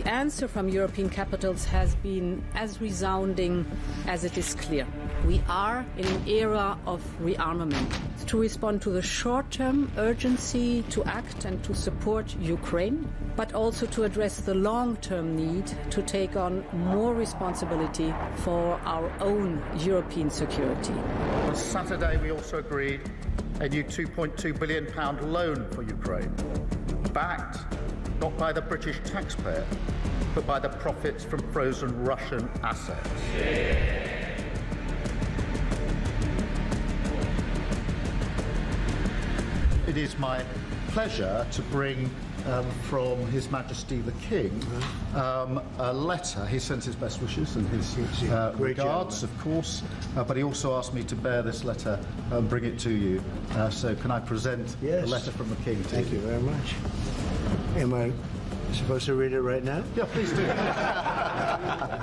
The answer from European capitals has been as resounding as it is clear. We are in an era of rearmament to respond to the short-term urgency to act and to support Ukraine, but also to address the long-term need to take on more responsibility for our own European security. On Saturday, we also agreed a new £2.2 billion loan for Ukraine, backed not by the British taxpayer, but by the profits from frozen Russian assets. It is my pleasure to bring from His Majesty the King a letter. He sends his best wishes and his regards, of course, but he also asked me to bear this letter and bring it to you. So can I present the letter from the King to you? Thank you very much. Am I supposed to read it right now? Yeah, please do. I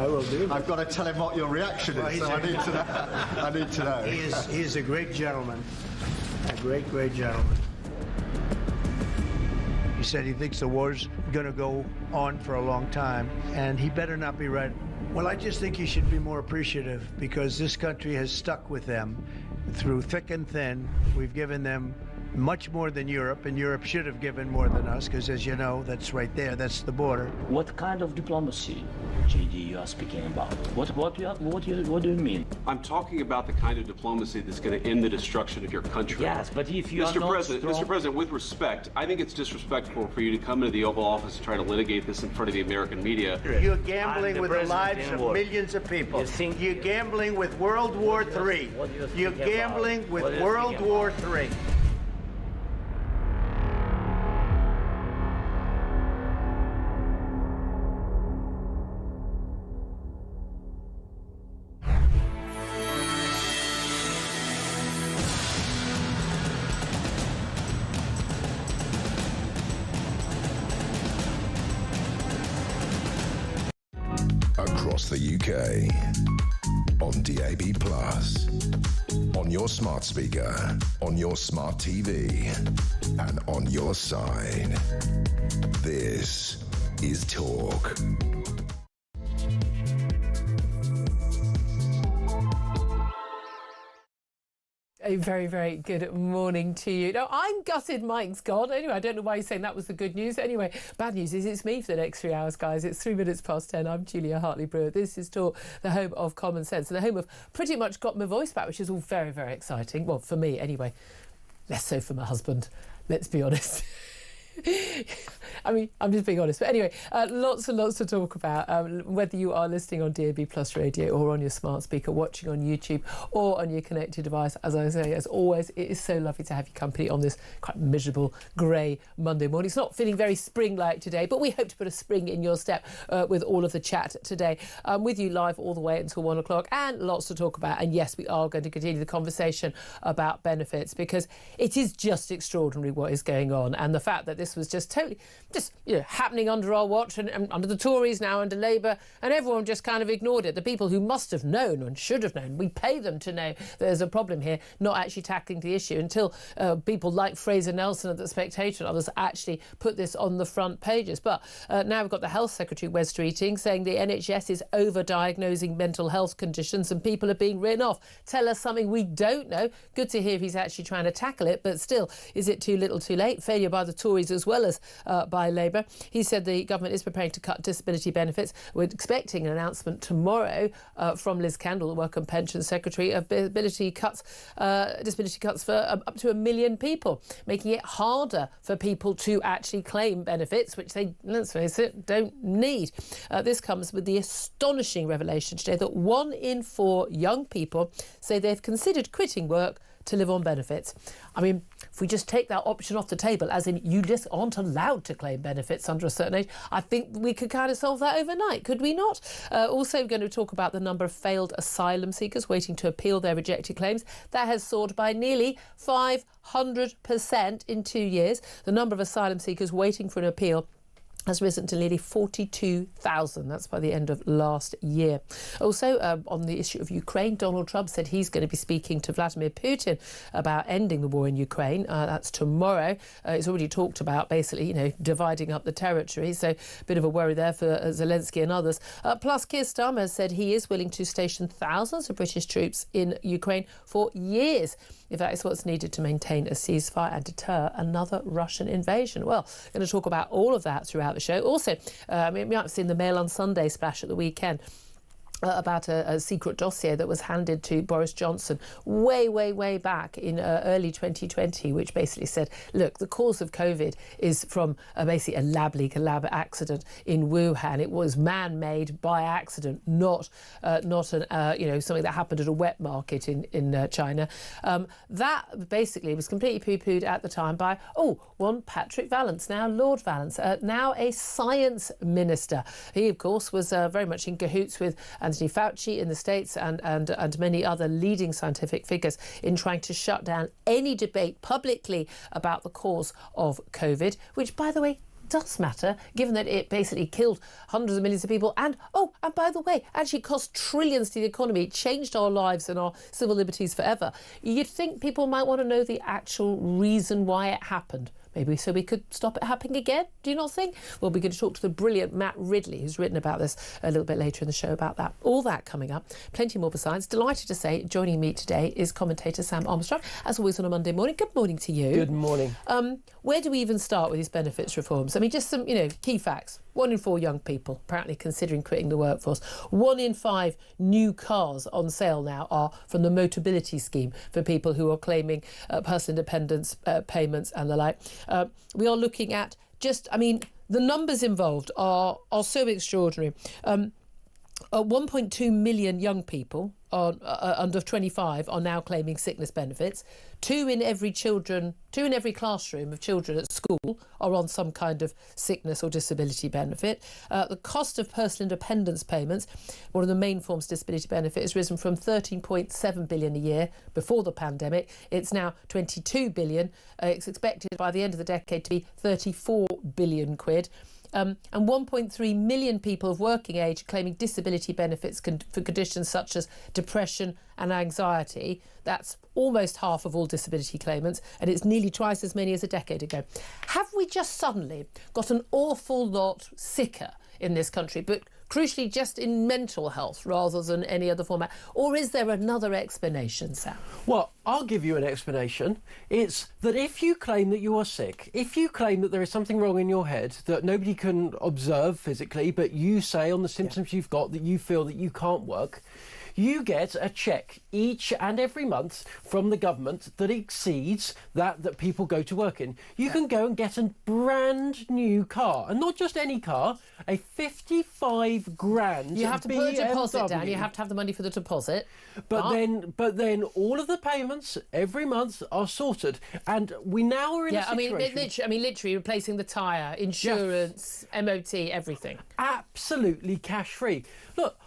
will do. I've got to tell him what your reaction is, so I need to know. I need to know. He is a great gentleman. A great, great gentleman. He said he thinks the war's going to go on for a long time, and he better not be right. Well, I just think he should be more appreciative, because this country has stuck with them through thick and thin. We've given them much more than Europe, and Europe should have given more than us, because as you know, that's right there, that's the border. What kind of diplomacy, JD, you are speaking about? What do you mean? I'm talking about the kind of diplomacy that's going to end the destruction of your country. Yes, but if you are not Mr. President, with respect, I think it's disrespectful for you to come into the Oval Office and try to litigate this in front of the American media. You're gambling with the lives of millions of people. You're gambling with World War III. You're gambling with World War III. Across the UK, on DAB+, on your smart speaker, on your smart TV, and on your side. This is Talk. A very, very good morning to you. Now, I'm gutted Mike's gone. Anyway, I don't know why he's saying that was the good news. Anyway, bad news is it's me for the next 3 hours, guys. It's 3 minutes past 10. I'm Julia Hartley-Brewer. This is Talk, the home of common sense and the home of pretty much got my voice back, which is all very, very exciting. Well, for me, anyway. Less so for my husband, let's be honest. I mean, I'm just being honest. But anyway, lots and lots to talk about, whether you are listening on DAB Plus radio or on your smart speaker, watching on YouTube or on your connected device. As I say, as always, it is so lovely to have your company on this quite miserable, grey Monday morning. It's not feeling very spring-like today, but we hope to put a spring in your step with all of the chat today. With you live all the way until 1 o'clock, and lots to talk about. And yes, we are going to continue the conversation about benefits, because it is just extraordinary what is going on, and the fact that this was just totally happening under our watch and under the Tories, now under Labour, and everyone just kind of ignored it. The people who must have known and should have known, we pay them to know there's a problem here, not actually tackling the issue until people like Fraser Nelson at The Spectator and others actually put this on the front pages. But now we've got the Health Secretary, Wes Streeting, saying the NHS is over-diagnosing mental health conditions and people are being written off. Tell us something we don't know. Good to hear he's actually trying to tackle it, but still, is it too little too late? Failure by the Tories as well as by Labour. He said the government is preparing to cut disability benefits. We're expecting an announcement tomorrow from Liz Kendall, the Work and Pensions Secretary, of disability cuts for up to 1 million people, making it harder for people to actually claim benefits, which they, let's face it, don't need. This comes with the astonishing revelation today that 1 in 4 young people say they've considered quitting work to live on benefits. I mean, if we just take that option off the table, as in you just aren't allowed to claim benefits under a certain age, I think we could kind of solve that overnight, could we not? Also, we're going to talk about the number of failed asylum seekers waiting to appeal their rejected claims. That has soared by nearly 500% in 2 years. The number of asylum seekers waiting for an appeal has risen to nearly 42,000. That's by the end of last year. Also, on the issue of Ukraine, Donald Trump said he's going to be speaking to Vladimir Putin about ending the war in Ukraine. That's tomorrow. He's already talked about basically, dividing up the territory. So a bit of a worry there for Zelensky and others. Plus, Keir Starmer has said he is willing to station thousands of British troops in Ukraine for years, if that is what's needed to maintain a ceasefire and deter another Russian invasion. Well, going to talk about all of that throughout the show. Also, you might have seen the Mail on Sunday splash at the weekend about a secret dossier that was handed to Boris Johnson way back in early 2020, which basically said, look, the cause of COVID is from basically a lab accident in Wuhan. It was man-made by accident, not something that happened at a wet market in China. That basically was completely poo-pooed at the time by one Patrick Vallance, now Lord Vallance, now a science minister. He, of course, was very much in cahoots with Anthony Fauci in the States and many other leading scientific figures in trying to shut down any debate publicly about the cause of COVID, which, by the way, does matter, given that it basically killed hundreds of millions of people and by the way, actually cost trillions to the economy, changed our lives and our civil liberties forever. You'd think people might want to know the actual reason why it happened. Maybe so we could stop it happening again, do you not think? Well, we're going to talk to the brilliant Matt Ridley, who's written about this a little bit later in the show about that. All that coming up. Plenty more besides. Delighted to say, joining me today is commentator Sam Armstrong, as always on a Monday morning. Good morning to you. Good morning. Where do we even start with these benefits reforms? I mean, just some, key facts. 1 in 4 young people apparently considering quitting the workforce. 1 in 5 new cars on sale now are from the Motability scheme for people who are claiming personal independence payments and the like. We are looking at the numbers involved are so extraordinary. 1.2 million young people under 25 are now claiming sickness benefits. 2 in every classroom of children at school are on some kind of sickness or disability benefit. The cost of personal independence payments, one of the main forms of disability benefit, has risen from 13.7 billion a year before the pandemic. It's now 22 billion. It's expected by the end of the decade to be 34 billion quid. And 1.3 million people of working age claiming disability benefits for conditions such as depression and anxiety. That's almost half of all disability claimants, and it's nearly twice as many as a decade ago. Have we just suddenly got an awful lot sicker in this country, but crucially just in mental health rather than any other format? Or is there another explanation, Sam? Well, I'll give you an explanation. It's that if you claim that you are sick, if you claim that there is something wrong in your head that nobody can observe physically, but you say on the symptoms you've got that you feel that you can't work, you get a cheque each and every month from the government that exceeds that people go to work in. You can go and get a brand new car, and not just any car, a 55 grand. You have to put a deposit down. You have to have the money for the deposit. But then all of the payments every month are sorted, and we now are in a situation. Literally replacing the tyre, insurance, MOT, everything. Absolutely cash free. Look,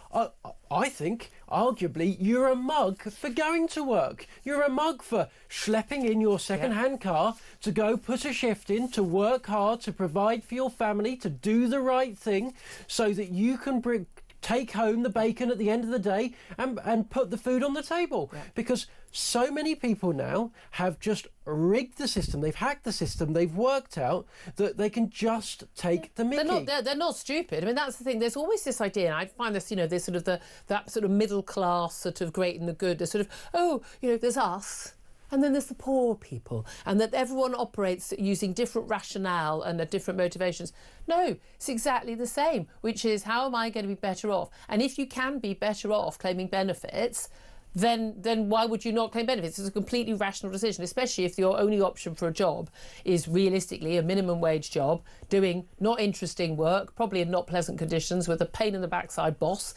I think, arguably, you're a mug for going to work. You're a mug for schlepping in your second-hand car to go put a shift in, to work hard, to provide for your family, to do the right thing so that you can take home the bacon at the end of the day and put the food on the table. Yeah. Because so many people now have just rigged the system, they've hacked the system, they've worked out that they can just take the mickey. They're not stupid. I mean, that's the thing. There's always this idea, and I find this, there's sort of that sort of middle class, sort of great and the good. There's sort of, there's us. And then there's the poor people, and that everyone operates using different rationale and different motivations. No, it's exactly the same, which is, how am I going to be better off? And if you can be better off claiming benefits, then why would you not claim benefits? It's a completely rational decision, especially if your only option for a job is realistically a minimum wage job, doing not interesting work, probably in not pleasant conditions, with a pain in the backside boss,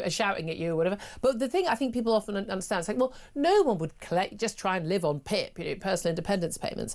shouting at you or whatever. But the thing I think people often understand is like, well, no one would just try and live on PIP, personal independence payments,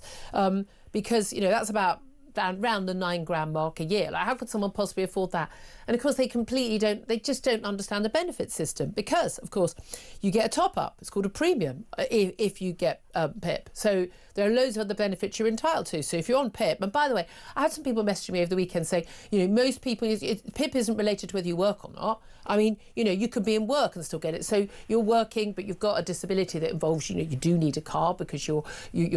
because, that's about down around the 9 grand mark a year. Like, how could someone possibly afford that? And of course, they just don't understand the benefit system, because, of course, you get a top up. It's called a premium if you get PIP. So there are loads of other benefits you're entitled to. So if you're on PIP, and by the way, I had some people messaging me over the weekend saying, most people, PIP isn't related to whether you work or not. I mean, you could be in work and still get it. So you're working, but you've got a disability that involves, you do need a car because you're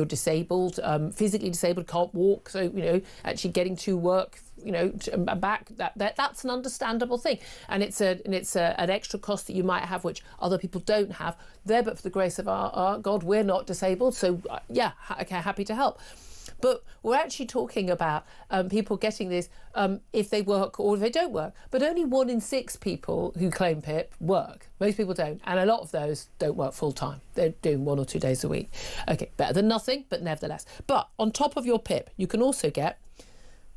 disabled, physically disabled, can't walk. So, actually getting to work, and back, that's an understandable thing. And it's an extra cost that you might have, which other people don't have there. But for the grace of our God, we're not disabled. So, happy to help. But we're actually talking about people getting this if they work or if they don't work. But only 1 in 6 people who claim PIP work. Most people don't. And a lot of those don't work full time. They're doing 1 or 2 days a week. OK, better than nothing, but nevertheless. But on top of your PIP, you can also get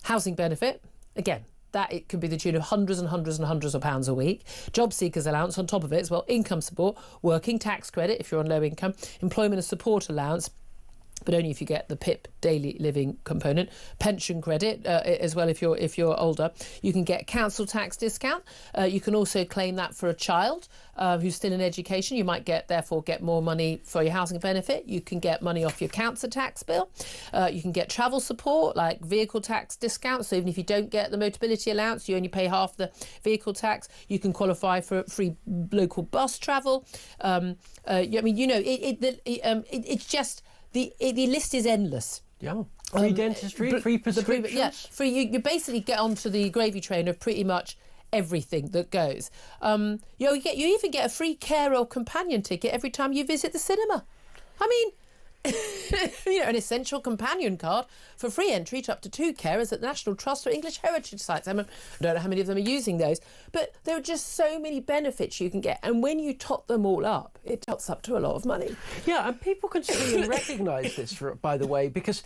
housing benefit. Again, that it could be the tune of hundreds and hundreds and hundreds of pounds a week. Job seekers allowance on top of it as well. Income support, working tax credit if you're on low income, employment and support allowance, but only if you get the PIP daily living component, pension credit as well if you're older. You can get council tax discount. You can also claim that for a child who's still in education. You might therefore get more money for your housing benefit. You can get money off your council tax bill. You can get travel support like vehicle tax discount. So even if you don't get the Motability allowance, you only pay half the vehicle tax. You can qualify for free local bus travel. It's just. The list is endless. Yeah. Free dentistry, free prescriptions. Free. You basically get onto the gravy train of pretty much everything that goes. You even get a free care or companion ticket every time you visit the cinema. I mean, an essential companion card for free entry to up to 2 carers at the National Trust or English Heritage Sites. I don't know how many of them are using those, but there are just so many benefits you can get. And when you tot them all up, it tots up to a lot of money. Yeah, and people can see and recognise this, by the way, because,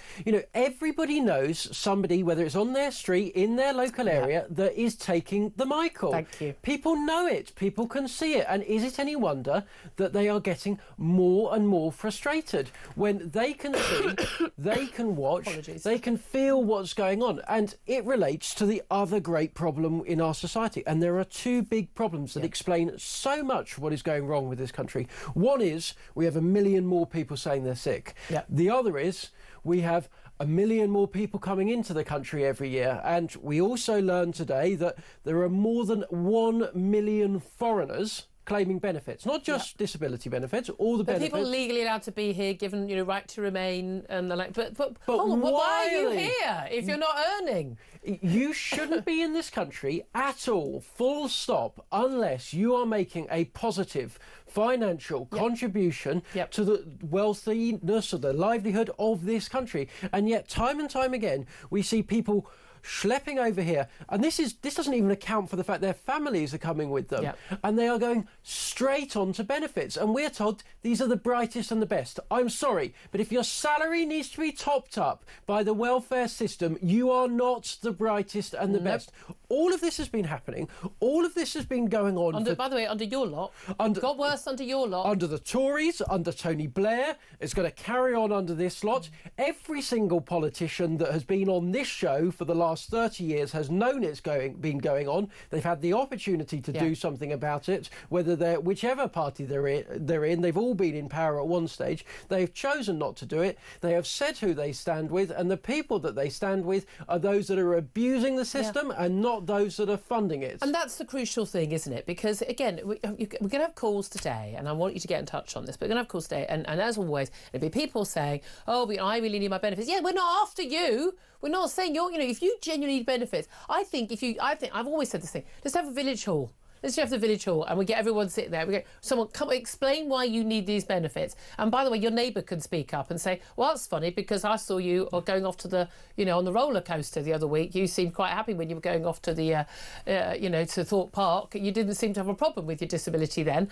everybody knows somebody, whether it's on their street, in their local area, that is taking the Michael. Thank you. People know it. People can see it. And is it any wonder that they are getting more and more frustrated when they can see, they can watch, Apologies. They can feel what's going on? And it relates to the other great problem in our society. And there are 2 big problems that explain so much what is going wrong with this country. One is we have 1 million more people saying they're sick. Yeah. The other is we have 1 million more people coming into the country every year. And we also learned today that there are more than 1 million foreigners claiming benefits, not just disability benefits, all the benefits. People legally allowed to be here, given right to remain, and the like. But why are you here if you're not earning? You shouldn't be in this country at all, full stop, unless you are making a positive financial contribution to the wealthiness or the livelihood of this country. And yet, time and time again, we see people schlepping over here, and this doesn't even account for the fact their families are coming with them, and they are going straight on to benefits, and we're told these are the brightest and the best. I'm sorry, but if your salary needs to be topped up by the welfare system, you are not the brightest and the best. All of this has been happening. All of this has been going on. By the way, under your lot, got worse under your lot. Under the Tories, under Tony Blair, it's going to carry on under this lot. Every single politician that has been on this show for the last 30 years has known it's been going on. They've had the opportunity to do something about it, whether they're whichever party they're in. They've all been in power at one stage. They've chosen not to do it. They have said who they stand with, and the people that they stand with are those that are abusing the system and not those that are funding it. And that's the crucial thing, isn't it? Because again, we're going to have calls today, and I want you to get in touch on this, but we're going to have calls today, and as always, there'll be people saying, I really need my benefits. Yeah, we're not after you. We're not saying if you genuinely need benefits. I've always said this thing. Let's have a village hall. Let's just have the village hall, and we get everyone sitting there. We go, someone come explain why you need these benefits. And by the way, your neighbour can speak up and say, well, that's funny because I saw you going off to the, on the roller coaster the other week. You seemed quite happy when you were going off to the, to Thorpe Park. You didn't seem to have a problem with your disability then.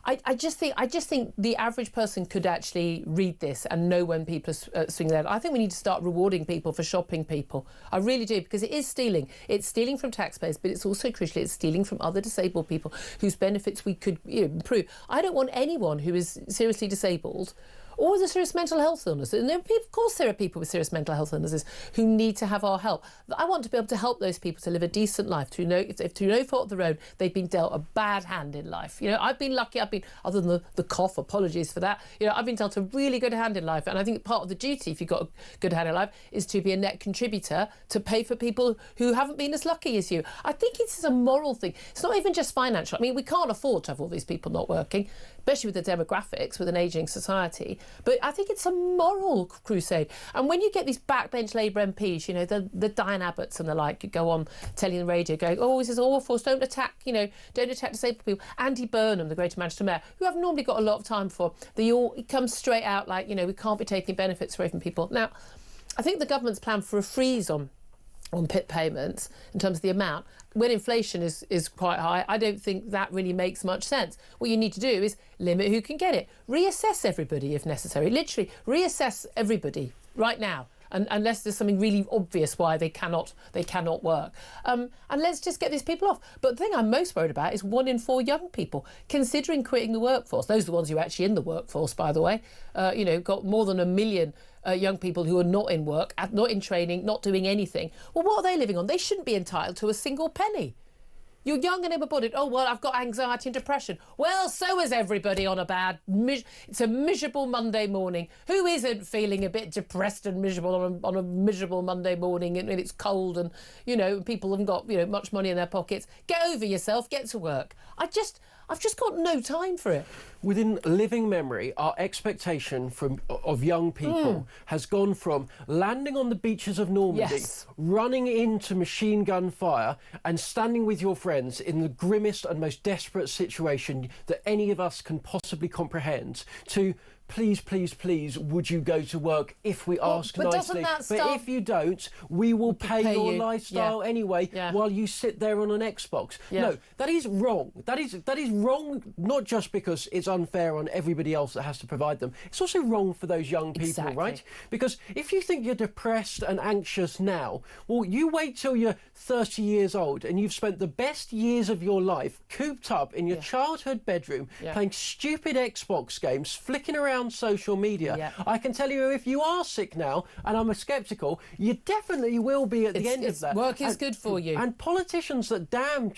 I just think the average person could actually read this and know when people are swinging there. I think we need to start rewarding people for shopping people. I really do, because it is stealing. It's stealing from taxpayers, but it's also crucially it's stealing from other disabled people whose benefits we could improve. I don't want anyone who is seriously disabled or with a serious mental health illness. And there are people, of course there are people with serious mental health illnesses who need to have our help. I want to be able to help those people to live a decent life, to know if through no fault of their own they've been dealt a bad hand in life. You know, I've been lucky, other than the cough, apologies for that, you know, I've been dealt a really good hand in life, and I think part of the duty, if you've got a good hand in life, is to be a net contributor to pay for people who haven't been as lucky as you. I think it's a moral thing. It's not even just financial. I mean, we can't afford to have all these people not working, especially with the demographics, with an ageing society. But I think it's a moral crusade. And when you get these backbench Labour MPs, you know, the Diane Abbotts and the like, you go on telling the radio going, oh, this is awful, don't attack disabled people. Andy Burnham, the Greater Manchester Mayor, who I've normally got a lot of time for, they all come straight out like, you know, we can't be taking benefits away from people. Now, I think the government's plan for a freeze on PIP payments in terms of the amount, when inflation is quite high, I don't think that really makes much sense. What you need to do is limit who can get it. Reassess everybody if necessary. Literally, reassess everybody right now. Unless there's something really obvious why they cannot work. And let's just get these people off. But the thing I'm most worried about is 1 in 4 young people considering quitting the workforce. Those are the ones who are actually in the workforce, by the way. You know, got more than 1 million young people who are not in work, not in training, not doing anything. Well, what are they living on? They shouldn't be entitled to a single penny. You're young and able-bodied. Oh, well, I've got anxiety and depression. Well, so is everybody on it's a miserable Monday morning. Who isn't feeling a bit depressed and miserable on a miserable Monday morning and it's cold and, you know, people haven't got, you know, much money in their pockets? Get over yourself, get to work. I've just got no time for it. Within living memory, our expectation of young people has gone from landing on the beaches of Normandy, running into machine gun fire and standing with your friends in the grimmest and most desperate situation that any of us can possibly comprehend, to please, please, please, would you go to work if we ask nicely? But if you don't, we will pay your lifestyle anyway while you sit there on an Xbox. No, that is wrong. That is wrong, not just because it's unfair on everybody else that has to provide them. It's also wrong for those young people, right? Because if you think you're depressed and anxious now, well, you wait till you're 30 years old and you've spent the best years of your life cooped up in your childhood bedroom playing stupid Xbox games, flicking around social media. I can tell you, if you are sick now, and I'm sceptical, you definitely will be at the end of that. Work is good for you. And politicians that damn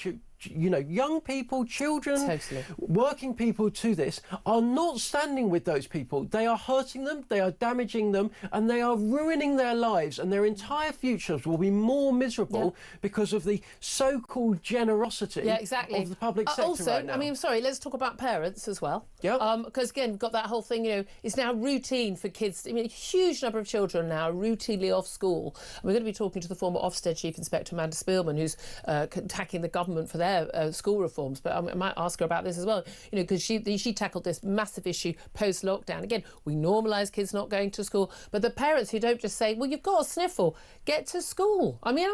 you know, young people, children, working people to this are not standing with those people. They are hurting them, they are damaging them, and they are ruining their lives, and their entire futures will be more miserable because of the so-called generosity of the public sector also, right now. I mean, sorry, let's talk about parents as well. Because again, we've got that whole thing, you know, it's now routine for kids. I mean, a huge number of children now are routinely off school. And we're going to be talking to the former Ofsted Chief Inspector Amanda Spielman, who's attacking the government for their school reforms, but I might ask her about this as well, you know, because she tackled this massive issue post-lockdown. Again, we normalise kids not going to school, but the parents who don't just say, well, you've got a sniffle, get to school. I mean,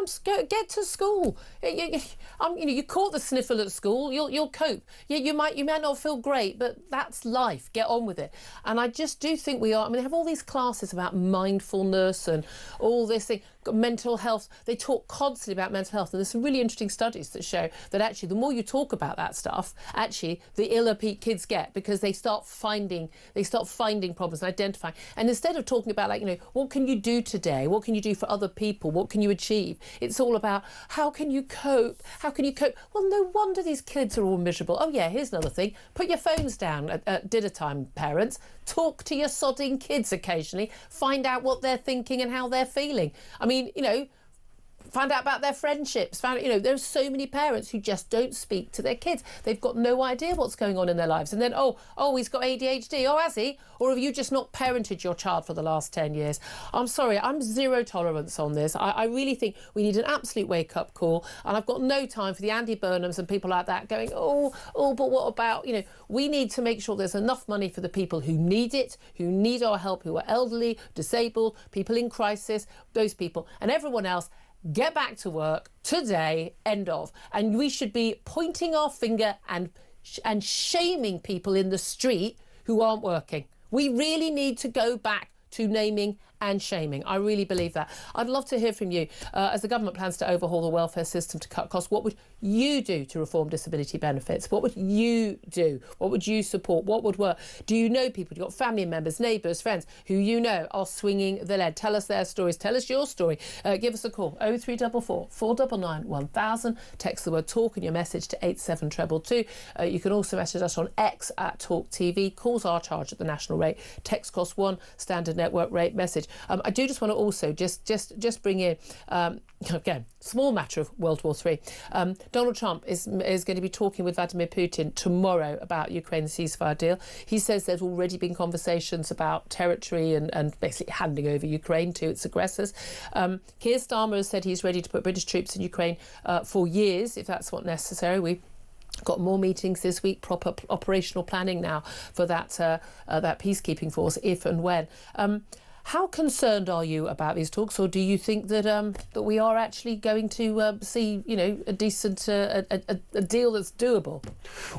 get to school. You know, you caught the sniffle at school, you'll cope. You might not feel great, but that's life. Get on with it. And I just do think we are. I mean, they have all these classes about mindfulness and all this thing. Mental health, they talk constantly about mental health, and there's some really interesting studies that show that actually the more you talk about that stuff, actually the iller kids get, because they start finding problems and identifying. And instead of talking about, like, you know, what can you do today, what can you do for other people, what can you achieve, it's all about how can you cope. Well, no wonder these kids are all miserable. Oh yeah, here's another thing, put your phones down at dinner time, parents. Talk to your sodding kids occasionally, find out what they're thinking and how they're feeling. I mean, you know, find out about their friendships. You know, there's so many parents who just don't speak to their kids. They've got no idea what's going on in their lives. And then, oh, he's got ADHD. Oh, has he? Or have you just not parented your child for the last 10 years? I'm sorry, I'm zero tolerance on this. I really think we need an absolute wake-up call. And I've got no time for the Andy Burnhams and people like that going, oh, but what about, you know, we need to make sure there's enough money for the people who need it, who need our help, who are elderly, disabled, people in crisis, those people, and everyone else. Get back to work today, end of. And we should be pointing our finger and shaming people in the street who aren't working. We really need to go back to naming and shaming. I really believe that. I'd love to hear from you. As the government plans to overhaul the welfare system to cut costs, what would you do to reform disability benefits? What would you do? What would you support? What would work? Do you know people, you've got family members, neighbours, friends who you know are swinging the lead? Tell us their stories. Tell us your story. Give us a call, 0344 499 1000. Text the word talk and your message to 87222. You can also message us on X at Talk TV. Calls are charged at the national rate. Text costs £1, standard network rate message. I do just want to also just bring in, again, small matter of World War III. Donald Trump is going to be talking with Vladimir Putin tomorrow about Ukraine's ceasefire deal. He says there's already been conversations about territory and basically handing over Ukraine to its aggressors. Keir Starmer has said he's ready to put British troops in Ukraine for years, if that's what's necessary. We've got more meetings this week, proper operational planning now for that peacekeeping force, if and when. How concerned are you about these talks, or do you think that that we are actually going to see, a decent a deal that's doable?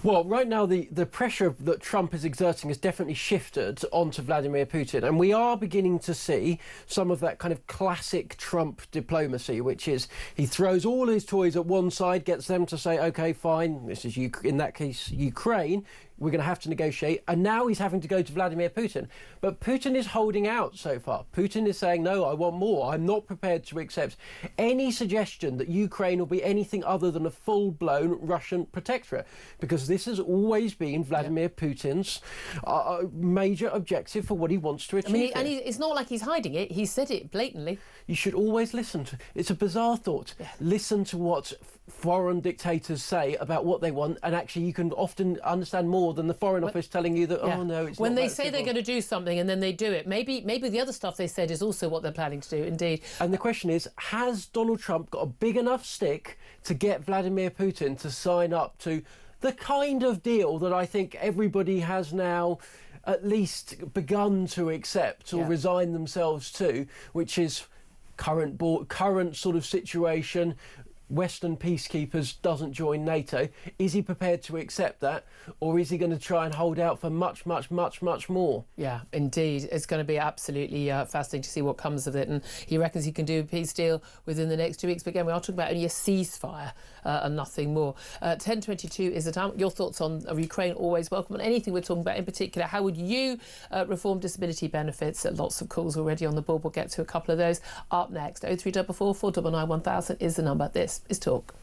Well, right now the pressure that Trump is exerting has definitely shifted onto Vladimir Putin, and we are beginning to see some of that kind of classic Trump diplomacy, which is he throws all his toys at one side, gets them to say, OK, fine, this is in that case Ukraine. We're going to have to negotiate. And now he's having to go to Vladimir Putin. But Putin is holding out so far. Putin is saying, no, I want more. I'm not prepared to accept any suggestion that Ukraine will be anything other than a full-blown Russian protectorate, because this has always been Vladimir Putin's major objective for what he wants to achieve. And it's not like he's hiding it. He said it blatantly. You should always listen to... It's a bizarre thought. Yeah. Listen to what foreign dictators say about what they want, and actually you can often understand more than the Foreign Office telling you that, oh no, it's when not they say they're going to do something and then they do it. Maybe the other stuff they said is also what they're planning to do, indeed. And the question is, has Donald Trump got a big enough stick to get Vladimir Putin to sign up to the kind of deal that I think everybody has now at least begun to accept or resign themselves to, which is current sort of situation, Western peacekeepers, doesn't join NATO. Is he prepared to accept that, or is he going to try and hold out for much, much, much, much more? Yeah, indeed. It's going to be absolutely fascinating to see what comes of it. And he reckons he can do a peace deal within the next 2 weeks. But again, we are talking about only a ceasefire and nothing more. 10:22 is the time. Your thoughts on Ukraine always welcome. And anything we're talking about in particular, how would you reform disability benefits? Lots of calls already on the board. We'll get to a couple of those up next. 0344 499 1000 is the number. This is Talk.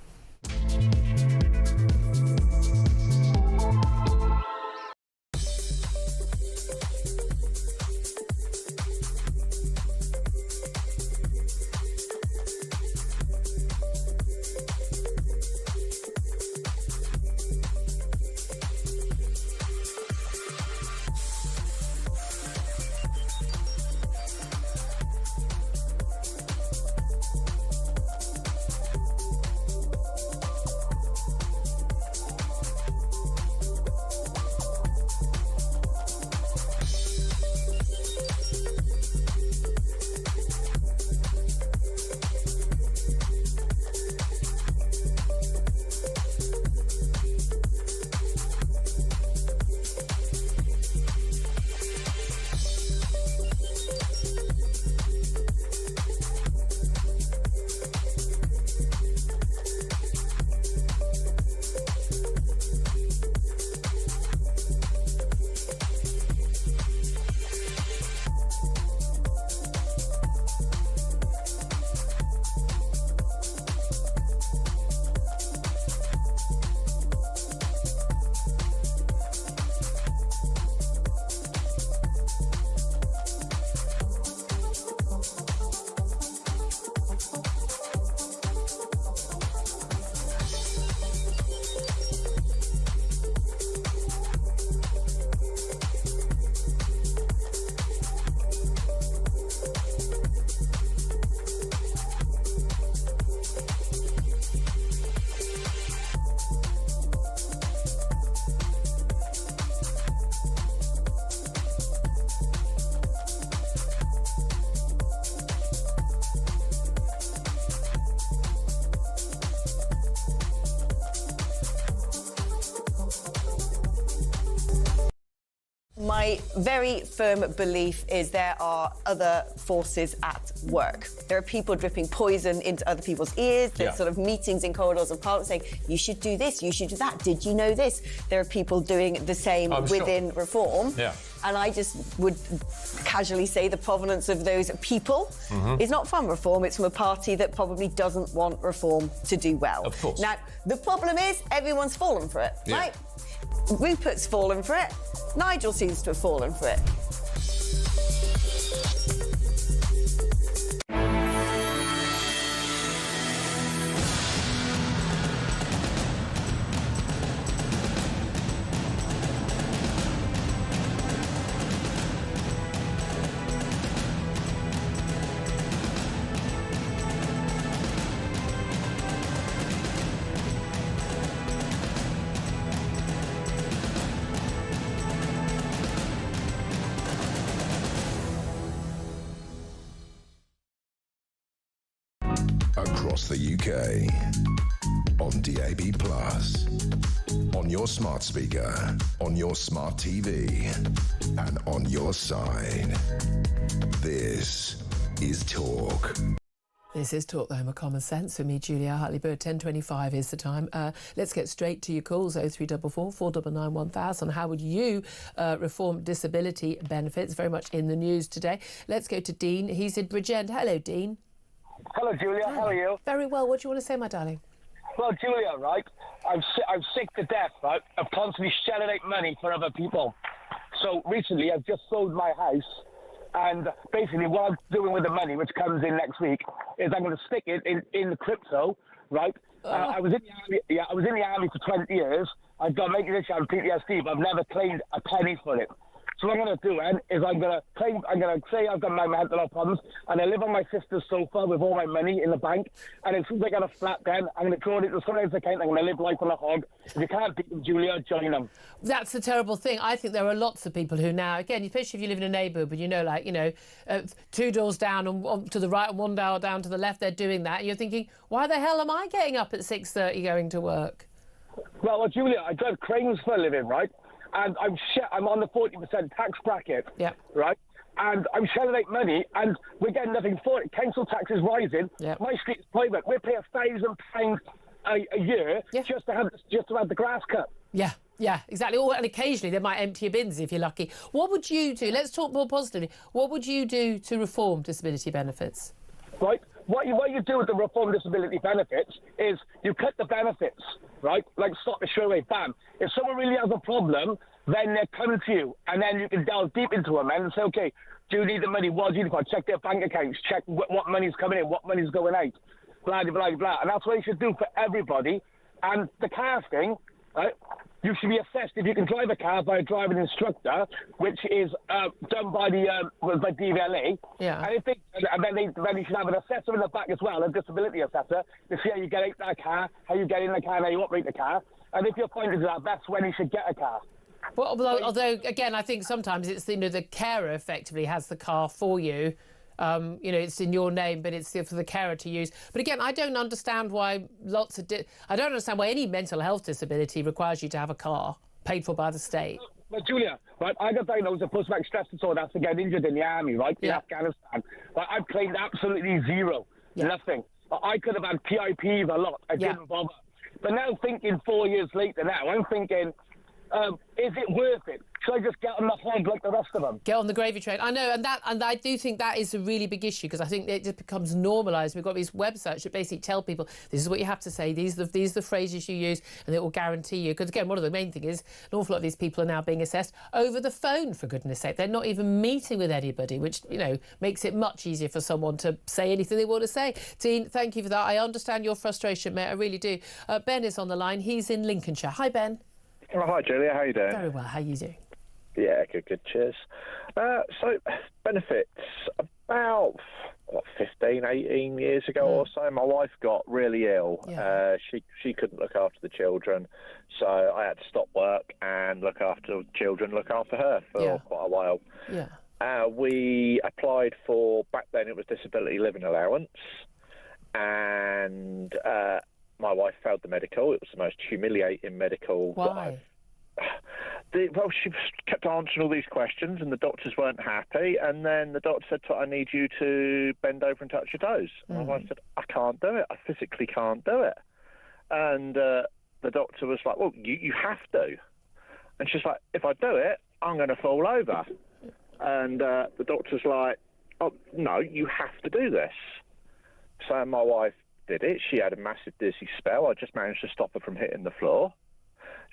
My very firm belief is there are other forces at work. There are people dripping poison into other people's ears. There's sort of meetings in corridors of Parliament saying, you should do this, you should do that. Did you know this? There are people doing the same within reform. Yeah. And I just would casually say the provenance of those people is not from reform. It's from a party that probably doesn't want reform to do well. Of course. Now, the problem is everyone's fallen for it, right? Rupert's fallen for it. Nigel seems to have fallen for it. Across the UK, on DAB+, on your smart speaker, on your smart TV, and on your side. This is Talk. This is Talk, the Home of Common Sense with me, Julia Hartley-Brewer. 10:25 is the time. Let's get straight to your calls, 0344 499 1000. How would you reform disability benefits? Very much in the news today. Let's go to Dean. He's in Bridgend. Hello, Dean. Hello, Julia. How are you? Very well. What do you want to say, my darling? Well, Julia, right, I'm sick to death, right, of constantly shelling out money for other people. So recently I've just sold my house, and basically what I'm doing with the money, which comes in next week, is I'm going to stick it in crypto, right? I was in the army. Yeah, I was in the army for 20 years. I've got maintenance and PTSD, but I've never claimed a penny for it. So what I'm going to do, then, is I'm going to say I've got my mental health problems, and I live on my sister's sofa with all my money in the bank, and as soon as I get a flat then, I'm going to draw it into someone's account, I'm going to live life on a hog. If you can't beat them, Julia, join them. That's the terrible thing. I think there are lots of people who now, again, especially if you live in a neighbourhood, you know, like, you know, 2 doors down and to the right and 1 door down to the left, they're doing that. And you're thinking, why the hell am I getting up at 6:30 going to work? Well, Julia, I drive cranes for a living, right? And I'm on the 40% tax bracket, right? And I'm shelling out money, and we're getting nothing for it. Council tax is rising. My street is private. We pay £1,000 a year just to have the grass cut. Yeah, exactly. And occasionally they might empty your bins if you're lucky. What would you do? Let's talk more positively. What would you do to reform disability benefits? Right. What you do with the reform disability benefits is you cut the benefits, right? Like stop the show rate, bam. If someone really has a problem, then they come to you, and then you can delve deep into them and say, okay, do you need the money? What do you need? Check their bank accounts, check what money's coming in, what money's going out, blah, blah, blah, blah. And that's what you should do for everybody. And the car thing, right? You should be assessed if you can drive a car by a driving instructor, which is done by by DVLA. And then you should have an assessor in the back as well, a disability assessor, to see how you get out that car, how you get in the car, and how you operate the car. And if you're pointed to that, that's when you should get a car. Well, although again, I think sometimes it's the carer effectively has the car for you. It's in your name, but it's for the carer to use. But again, I don't understand why I don't understand why any mental health disability requires you to have a car paid for by the state. Well, Julia, right, I got diagnosed with post-traumatic stress disorder after getting injured in the army, right, in Afghanistan. But I've claimed absolutely zero, nothing. I could have had PIPs a lot. I didn't bother. But now thinking 4 years later now, I'm thinking, is it worth it? Should I just get on the hog like the rest of them? Get on the gravy train. I know, and I do think that is a really big issue, because I think it just becomes normalised. We've got these websites that basically tell people this is what you have to say, these are the phrases you use, and it will guarantee you. Because again, one of the main things is an awful lot of these people are now being assessed over the phone, for goodness sake. They're not even meeting with anybody, which, makes it much easier for someone to say anything they want to say. Dean, thank you for that. I understand your frustration, mate. I really do. Ben is on the line. He's in Lincolnshire. Hi, Ben. Oh, hi, Julia. How you doing? Very well. How are you doing? Yeah, good. Cheers. So, benefits. About 15, 18 years ago or so, my wife got really ill. She couldn't look after the children, so I had to stop work and look after children, look after her for quite a while. We applied for, back then it was disability living allowance, and my wife failed the medical. It was the most humiliating medical. Why? She kept answering all these questions, and the doctors weren't happy. And then the doctor said to her, I need you to bend over and touch your toes. And my wife said, I can't do it. I physically can't do it. And the doctor was like, well, you have to. And she's like, if I do it, I'm going to fall over. And the doctor's like, oh, no, you have to do this. So my wife did it. She had a massive dizzy spell. I just managed to stop her from hitting the floor.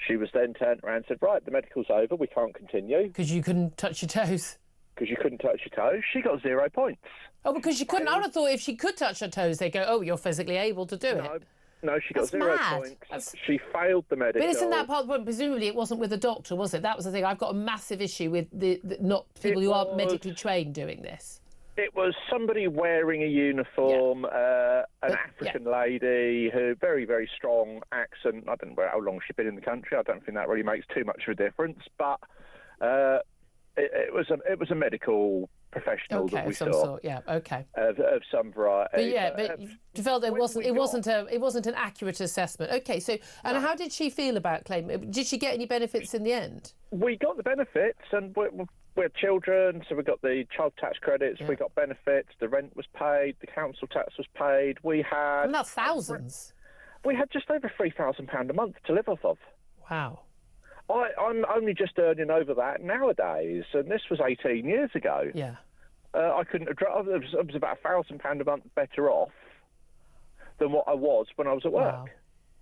She was then turned around and said, right, the medical's over, we can't continue. Because you couldn't touch your toes? Because you couldn't touch your toes. She got 0 points. Oh, because she couldn't? I would have thought if she could touch her toes, they'd go, oh, you're physically able to do it. No, she got That's 0 mad. points. She failed the medical. But isn't that part of the point? Presumably it wasn't with a doctor, was it? That was the thing. I've got a massive issue with the not people who aren't medically trained doing this. It was somebody wearing a uniform, an African lady who very, very strong accent. I don't know how long she'd been in the country. I don't think that really makes too much of a difference. But it was a medical professional that we some saw. sort, of some variety. But you felt it wasn't an accurate assessment. Okay, so how did she feel about claim? Did she get any benefits in the end? We got the benefits, and we're children, so we got the child tax credits, we got benefits, the rent was paid, the council tax was paid. We had... And that's thousands. We had just over £3,000 a month to live off of. Wow. I'm only just earning over that nowadays, and this was 18 years ago. Yeah. I couldn't have... I was about £1,000 a month better off than what I was when I was at work.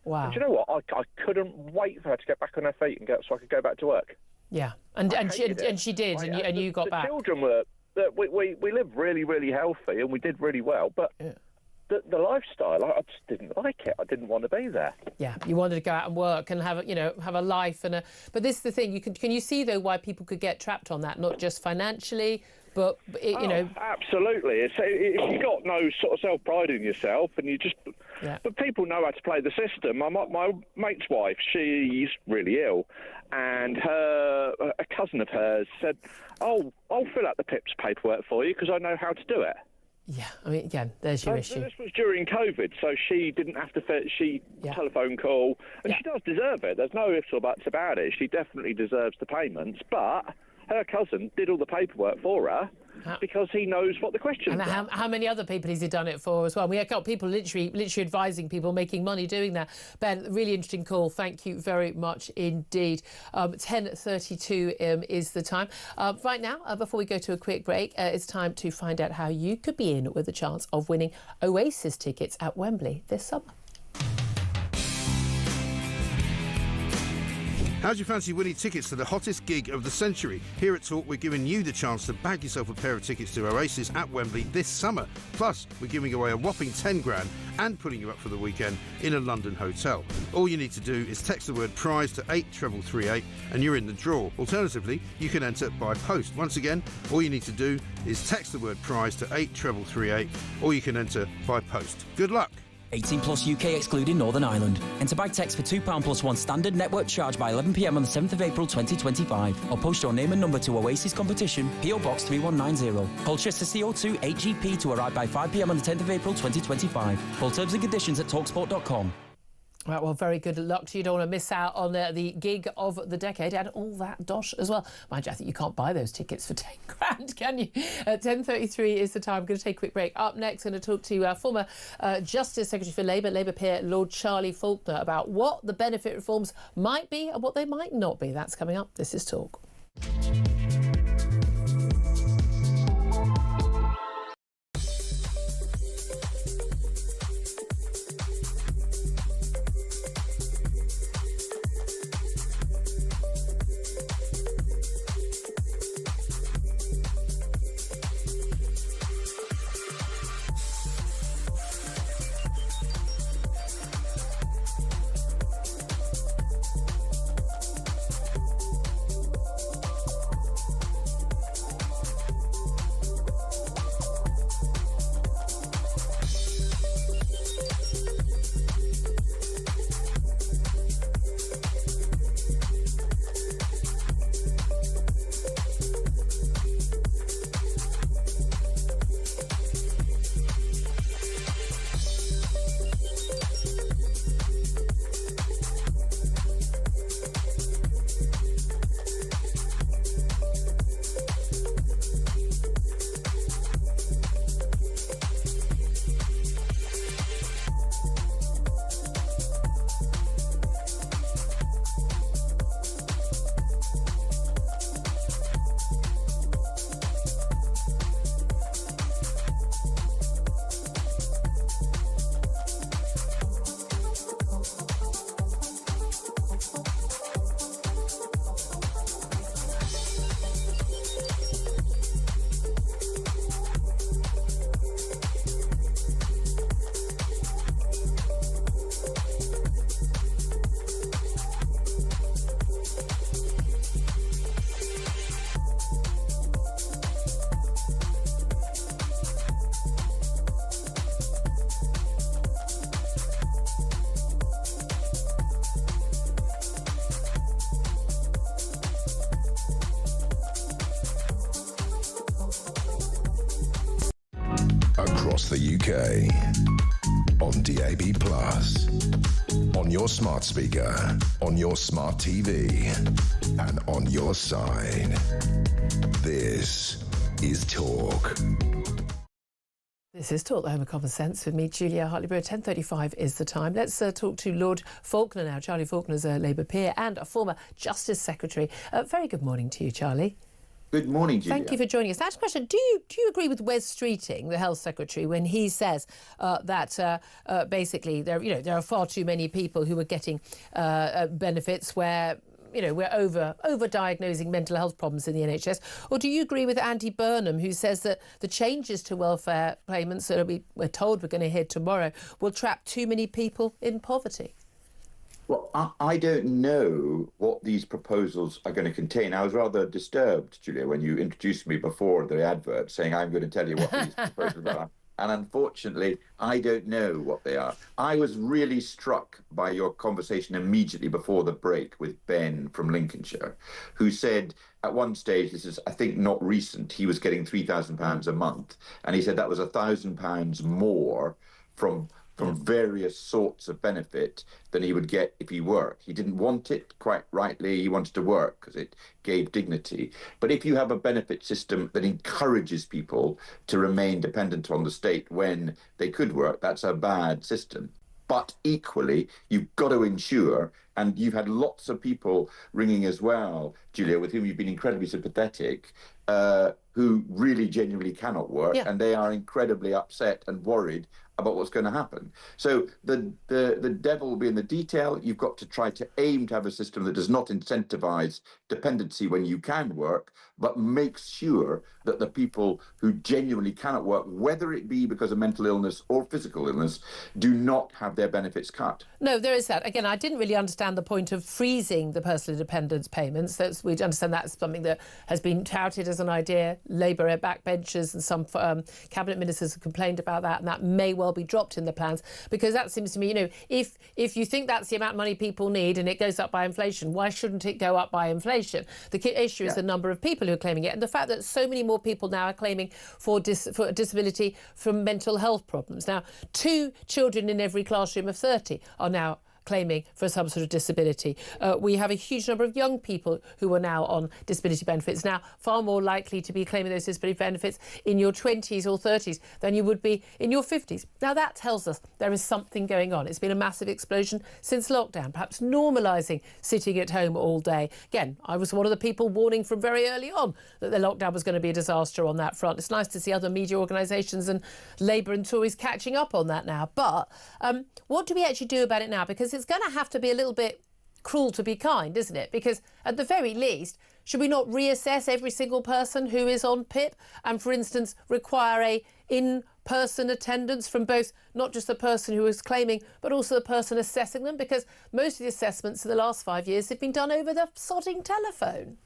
Wow. And do you know what? I couldn't wait for her to get back on her feet and so I could go back to work. Yeah, and she did, and you got back. The children were... We lived really, really healthy, and we did really well, but the lifestyle, I just didn't like it. I didn't want to be there. Yeah, you wanted to go out and work and have a life and a... But this is the thing. Can you see though why people could get trapped on that? Not just financially, but absolutely. If you got no sort of self-pride in yourself, and you just... But people know how to play the system. My mate's wife, she's really ill, and a cousin of hers said, "Oh, I'll fill out the PIP's paperwork for you because I know how to do it." Yeah, I mean, again, there's your issue. This was during COVID, so she didn't have to telephone call, and she does deserve it. There's no ifs or buts about it. She definitely deserves the payments, but her cousin did all the paperwork for her because he knows what the questions are. And how many other people has he done it for as well? We have got people literally advising people making money doing that. Ben, really interesting call. Thank you very much indeed. 10:32 is the time. Right now, before we go to a quick break, it's time to find out how you could be in with a chance of winning Oasis tickets at Wembley this summer. How'd you fancy winning tickets to the hottest gig of the century? Here at Talk, we're giving you the chance to bag yourself a pair of tickets to Oasis at Wembley this summer. Plus, we're giving away a whopping 10 grand and putting you up for the weekend in a London hotel. All you need to do is text the word prize to 83338 and you're in the draw. Alternatively, you can enter by post. Once again, all you need to do is text the word prize to 83338 or you can enter by post. Good luck. 18 plus UK excluding Northern Ireland. Enter by text for £2 plus one standard network charge by 11 p.m. on the 7th of April 2025. Or post your name and number to Oasis Competition, PO Box 3190. Colchester CO2 8GP to arrive by 5 p.m. on the 10th of April 2025. Full terms and conditions at talksport.com. Right, well, very good luck to you. Don't want to miss out on the gig of the decade and all that dosh as well. Mind you, I think you can't buy those tickets for 10 grand, can you? 10:33 is the time. I'm going to take a quick break. Up next, I'm going to talk to former Justice Secretary for Labour peer Lord Charlie Faulkner about what the benefit reforms might be and what they might not be. That's coming up. This is Talk. across the UK. On DAB+, on your smart speaker, on your smart TV, and on your side. This is Talk. This is Talk, the Home of Common Sense, with me, Julia Hartley-Brewer. 10:35 is the time. Let's talk to Lord Faulkner now. Charlie Faulkner is a Labour peer and a former Justice Secretary. Very good morning to you, Charlie. Good morning, Julia. Thank you for joining us. Next question, do you agree with Wes Streeting, the Health Secretary, when he says that basically there are far too many people who are getting benefits where we're over-diagnosing mental health problems in the NHS? Or do you agree with Andy Burnham, who says that the changes to welfare payments that we're told we're going to hear tomorrow will trap too many people in poverty? Well, I don't know what these proposals are going to contain. I was rather disturbed, Julia, when you introduced me before the advert, saying I'm going to tell you what these proposals are. And unfortunately, I don't know what they are. I was really struck by your conversation immediately before the break with Ben from Lincolnshire, who said at one stage, this is, I think, not recent, he was getting £3,000 a month. And he said that was £1,000 more from various sorts of benefit than he would get if he worked. He didn't want it, quite rightly. He wanted to work because it gave dignity. But if you have a benefit system that encourages people to remain dependent on the state when they could work, that's a bad system. But equally, you've got to ensure, and you've had lots of people ringing as well, Julia, with whom you've been incredibly sympathetic, who really genuinely cannot work, and they are incredibly upset and worried about what's going to happen. So the devil will be in the detail. You've got to try to aim to have a system that does not incentivize dependency when you can work, but makes sure that the people who genuinely cannot work, whether it be because of mental illness or physical illness, do not have their benefits cut. No, there is that. Again, I didn't really understand the point of freezing the personal dependence payments. We understand that's something that has been touted as an idea. Labour backbenchers and some cabinet ministers have complained about that, and that may well be dropped in the plans, because that seems to me, if you think that's the amount of money people need and it goes up by inflation, why shouldn't it go up by inflation? The issue is the number of people who are claiming it, and the fact that so many more people now are claiming for disability from mental health problems. Now, 2 children in every classroom of 30 are now claiming for some sort of disability. We have a huge number of young people who are now on disability benefits, now far more likely to be claiming those disability benefits in your 20s or 30s than you would be in your 50s. Now that tells us there is something going on. It's been a massive explosion since lockdown, perhaps normalising sitting at home all day. Again, I was one of the people warning from very early on that the lockdown was going to be a disaster on that front. It's nice to see other media organisations and Labour and Tories catching up on that now. But what do we actually do about it now? Because it's going to have to be a little bit cruel to be kind, isn't it? Because at the very least, should we not reassess every single person who is on PIP and, for instance, require a in-person attendance from both, not just the person who is claiming, but also the person assessing them? Because most of the assessments in the last 5 years have been done over the sodding telephone.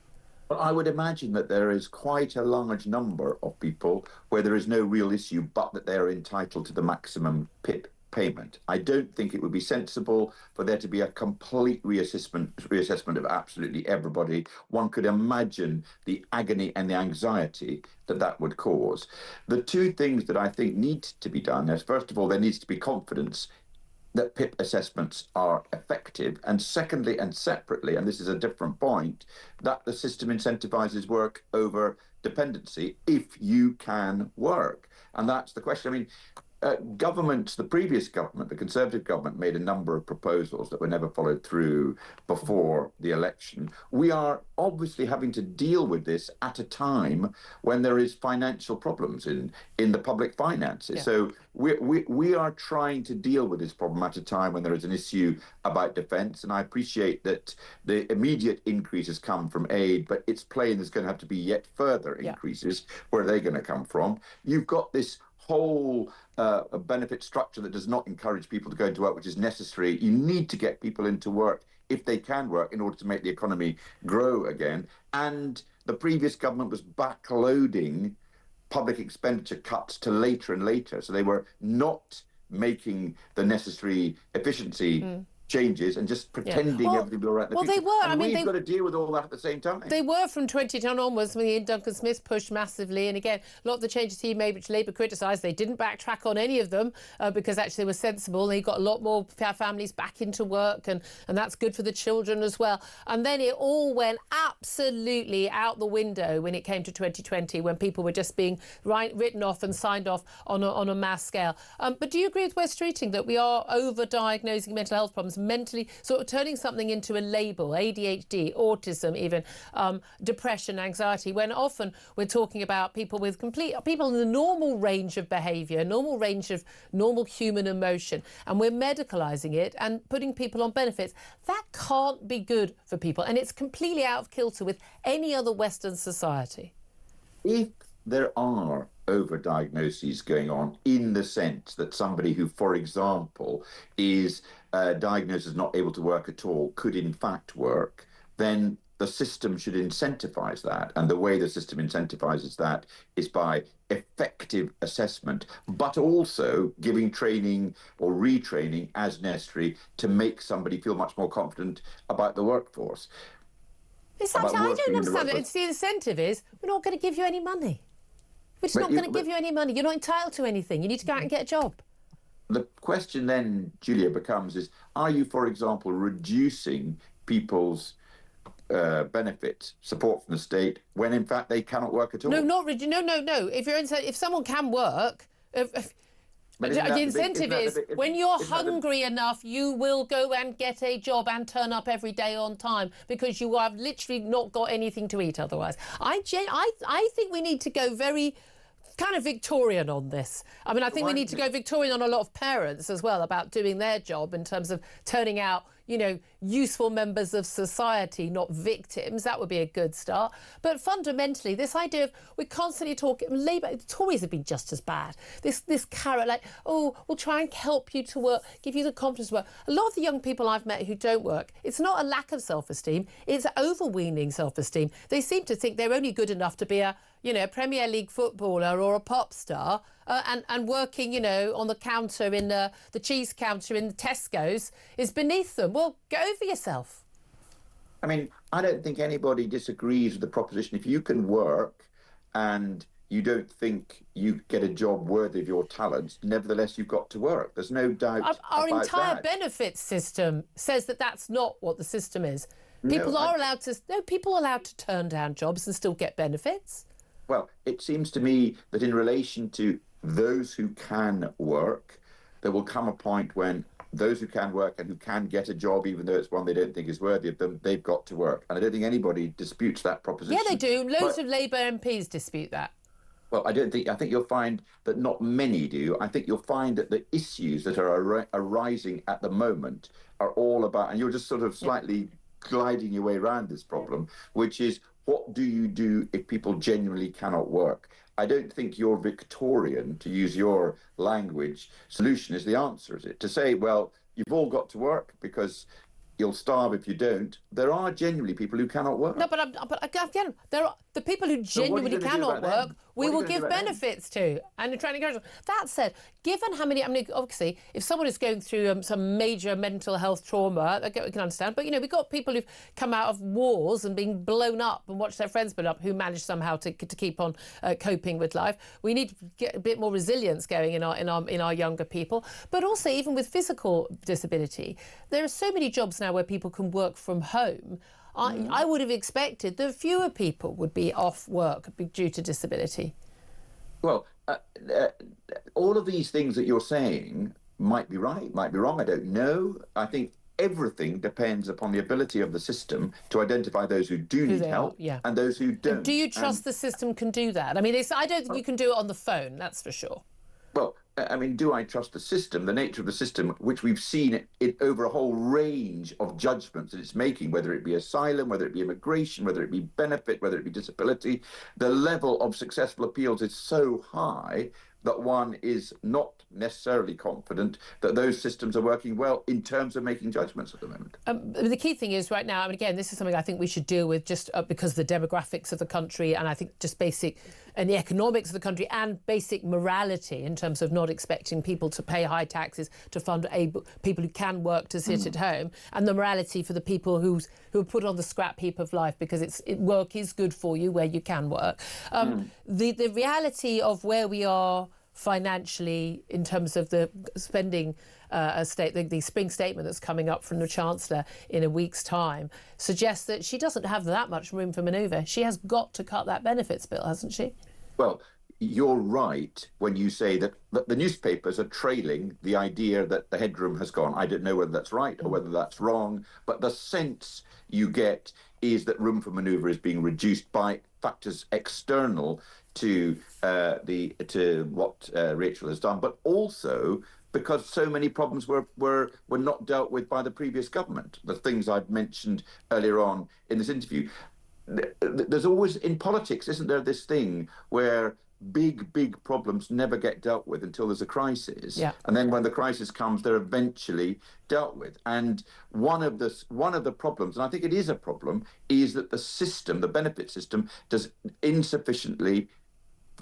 Well, I would imagine that there is quite a large number of people where there is no real issue, but that they are entitled to the maximum PIP payment. I don't think it would be sensible for there to be a complete reassessment of absolutely everybody. One could imagine the agony and the anxiety that would cause. The 2 things that I think need to be done is, first of all, there needs to be confidence that PIP assessments are effective, and secondly and separately, and this is a different point, that the system incentivises work over dependency if you can work. And that's the question. I mean, the previous government, the Conservative government, made a number of proposals that were never followed through before the election. We are obviously having to deal with this at a time when there is financial problems in the public finances. Yeah. So we are trying to deal with this problem at a time when there is an issue about defence, and I appreciate that the immediate increases come from aid, but it's plain there's going to have to be yet further increases. Where are they going to come from? You've got this whole benefit structure that does not encourage people to go into work, which is necessary. You need to get people into work if they can work in order to make the economy grow again. And the previous government was backloading public expenditure cuts to later and later. So they were not making the necessary efficiency changes and just pretending everything will be all right in the future. They were. And we've got to deal with all that at the same time. They were from 2010 onwards when Ian Duncan Smith pushed massively. And again, a lot of the changes he made, which Labour criticised, they didn't backtrack on any of them because actually they were sensible. They got a lot more families back into work and that's good for the children as well. And then it all went absolutely out the window when it came to 2020, when people were just being written off and signed off on a mass scale. But do you agree with Wes Streeting that we are over-diagnosing mental health problems, mentally, sort of turning something into a label, ADHD, autism even, depression, anxiety, when often we're talking about people in the normal range of behaviour, normal range of normal human emotion, and we're medicalising it and putting people on benefits? That can't be good for people, and it's completely out of kilter with any other Western society. If there are over-diagnoses going on in the sense that somebody who, for example, is diagnosed as not able to work at all could in fact work, then the system should incentivise that. And the way the system incentivises that is by effective assessment, but also giving training or retraining as necessary to make somebody feel much more confident about the workforce. Exactly. I don't understand it. It's the incentive is we're not going to give you any money. We're just not going to give you any money. You're not entitled to anything. You need to go out and get a job. The question then, Julia, becomes is, are you, for example, reducing people's benefits, support from the state, when in fact they cannot work at all? No. If someone can work... the incentive is when you're hungry enough, you will go and get a job and turn up every day on time because you have literally not got anything to eat otherwise. I think we need to go very kind of Victorian on this. I mean, I think we need to go Victorian on a lot of parents as well about doing their job in terms of turning out, you know, useful members of society, not victims. That would be a good start. But fundamentally, this idea of we're constantly talking, Labour, the Tories have been just as bad. This carrot, like, oh, we'll try and help you to work, give you the confidence to work. A lot of the young people I've met who don't work, it's not a lack of self-esteem, it's overweening self-esteem. They seem to think they're only good enough to be a Premier League footballer or a pop star and working, on the counter in the cheese counter in the Tesco's is beneath them. Well, go over yourself. I mean, I don't think anybody disagrees with the proposition. If you can work and you don't think you get a job worthy of your talents, nevertheless, you've got to work. There's no doubt Our about entire that. benefits system says that that's not what the system is. People are allowed to turn down jobs and still get benefits. Well, it seems to me that in relation to those who can work, there will come a point when those who can work and who can get a job, even though it's one they don't think is worthy of them, they've got to work. And I don't think anybody disputes that proposition. Yeah, they do. Loads of Labour MPs dispute that. Well, I think you'll find that not many do. I think you'll find that the issues that are arising at the moment are all about, and you're just sort of slightly gliding your way around this problem, which is, what do you do if people genuinely cannot work? I don't think your Victorian, to use your language, solution is the answer, is it? To say, well, you've all got to work because you'll starve if you don't. There are genuinely people who cannot work. No, but again, there are the people who genuinely cannot work. We will give benefits to and try to encourage them. That said, given how many, obviously, if someone is going through some major mental health trauma, we can understand. But we've got people who've come out of wars and been blown up and watched their friends blown up, who manage somehow to keep on coping with life. We need to get a bit more resilience going in our younger people. But also, even with physical disability, there are so many jobs now where people can work from home. I would have expected that fewer people would be off work due to disability. Well, all of these things that you're saying might be right, might be wrong, I don't know. I think everything depends upon the ability of the system to identify those who do need help and those who don't. And do you trust the system can do that? I mean, I don't think you can do it on the phone, that's for sure. Well, I mean, do I trust the system, the nature of the system, which we've seen it over a whole range of judgments that it's making, whether it be asylum, whether it be immigration, whether it be benefit, whether it be disability. The level of successful appeals is so high that one is not necessarily confident that those systems are working well in terms of making judgments at the moment. The key thing is right now, again, this is something I think we should deal with just because of the demographics of the country, and I think just basic and the economics of the country and basic morality in terms of not expecting people to pay high taxes to fund people who can work to sit at home, and the morality for the people who are put on the scrap heap of life because work is good for you where you can work. The reality of where we are financially in terms of the spending the spring statement that's coming up from the Chancellor in a week's time suggests that she doesn't have that much room for manoeuvre. She has got to cut that benefits bill, hasn't she? Well, you're right when you say that the newspapers are trailing the idea that the headroom has gone. I don't know whether that's right or whether that's wrong, but the sense you get is that room for manoeuvre is being reduced by factors external to what Rachel has done, but also because so many problems were not dealt with by the previous government. The things I've mentioned earlier on in this interview. There's always, in politics, isn't there, this thing where big problems never get dealt with until there's a crisis. Yeah. And then when the crisis comes, they're eventually dealt with. And one of the problems, and I think it is a problem, is that the system, the benefit system, does insufficiently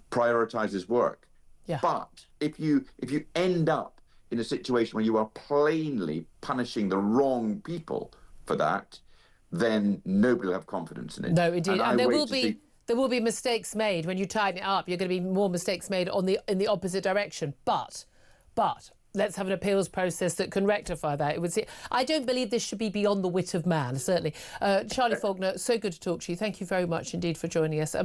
prioritises work. Yeah. But if you end up in a situation where you are plainly punishing the wrong people for that, then nobody will have confidence in it. No, indeed. And there will be mistakes made when you tighten it up. You're going to be more mistakes made in the opposite direction. But let's have an appeals process that can rectify that. I don't believe this should be beyond the wit of man, certainly. Charlie Faulkner, so good to talk to you. Thank you very much indeed for joining us.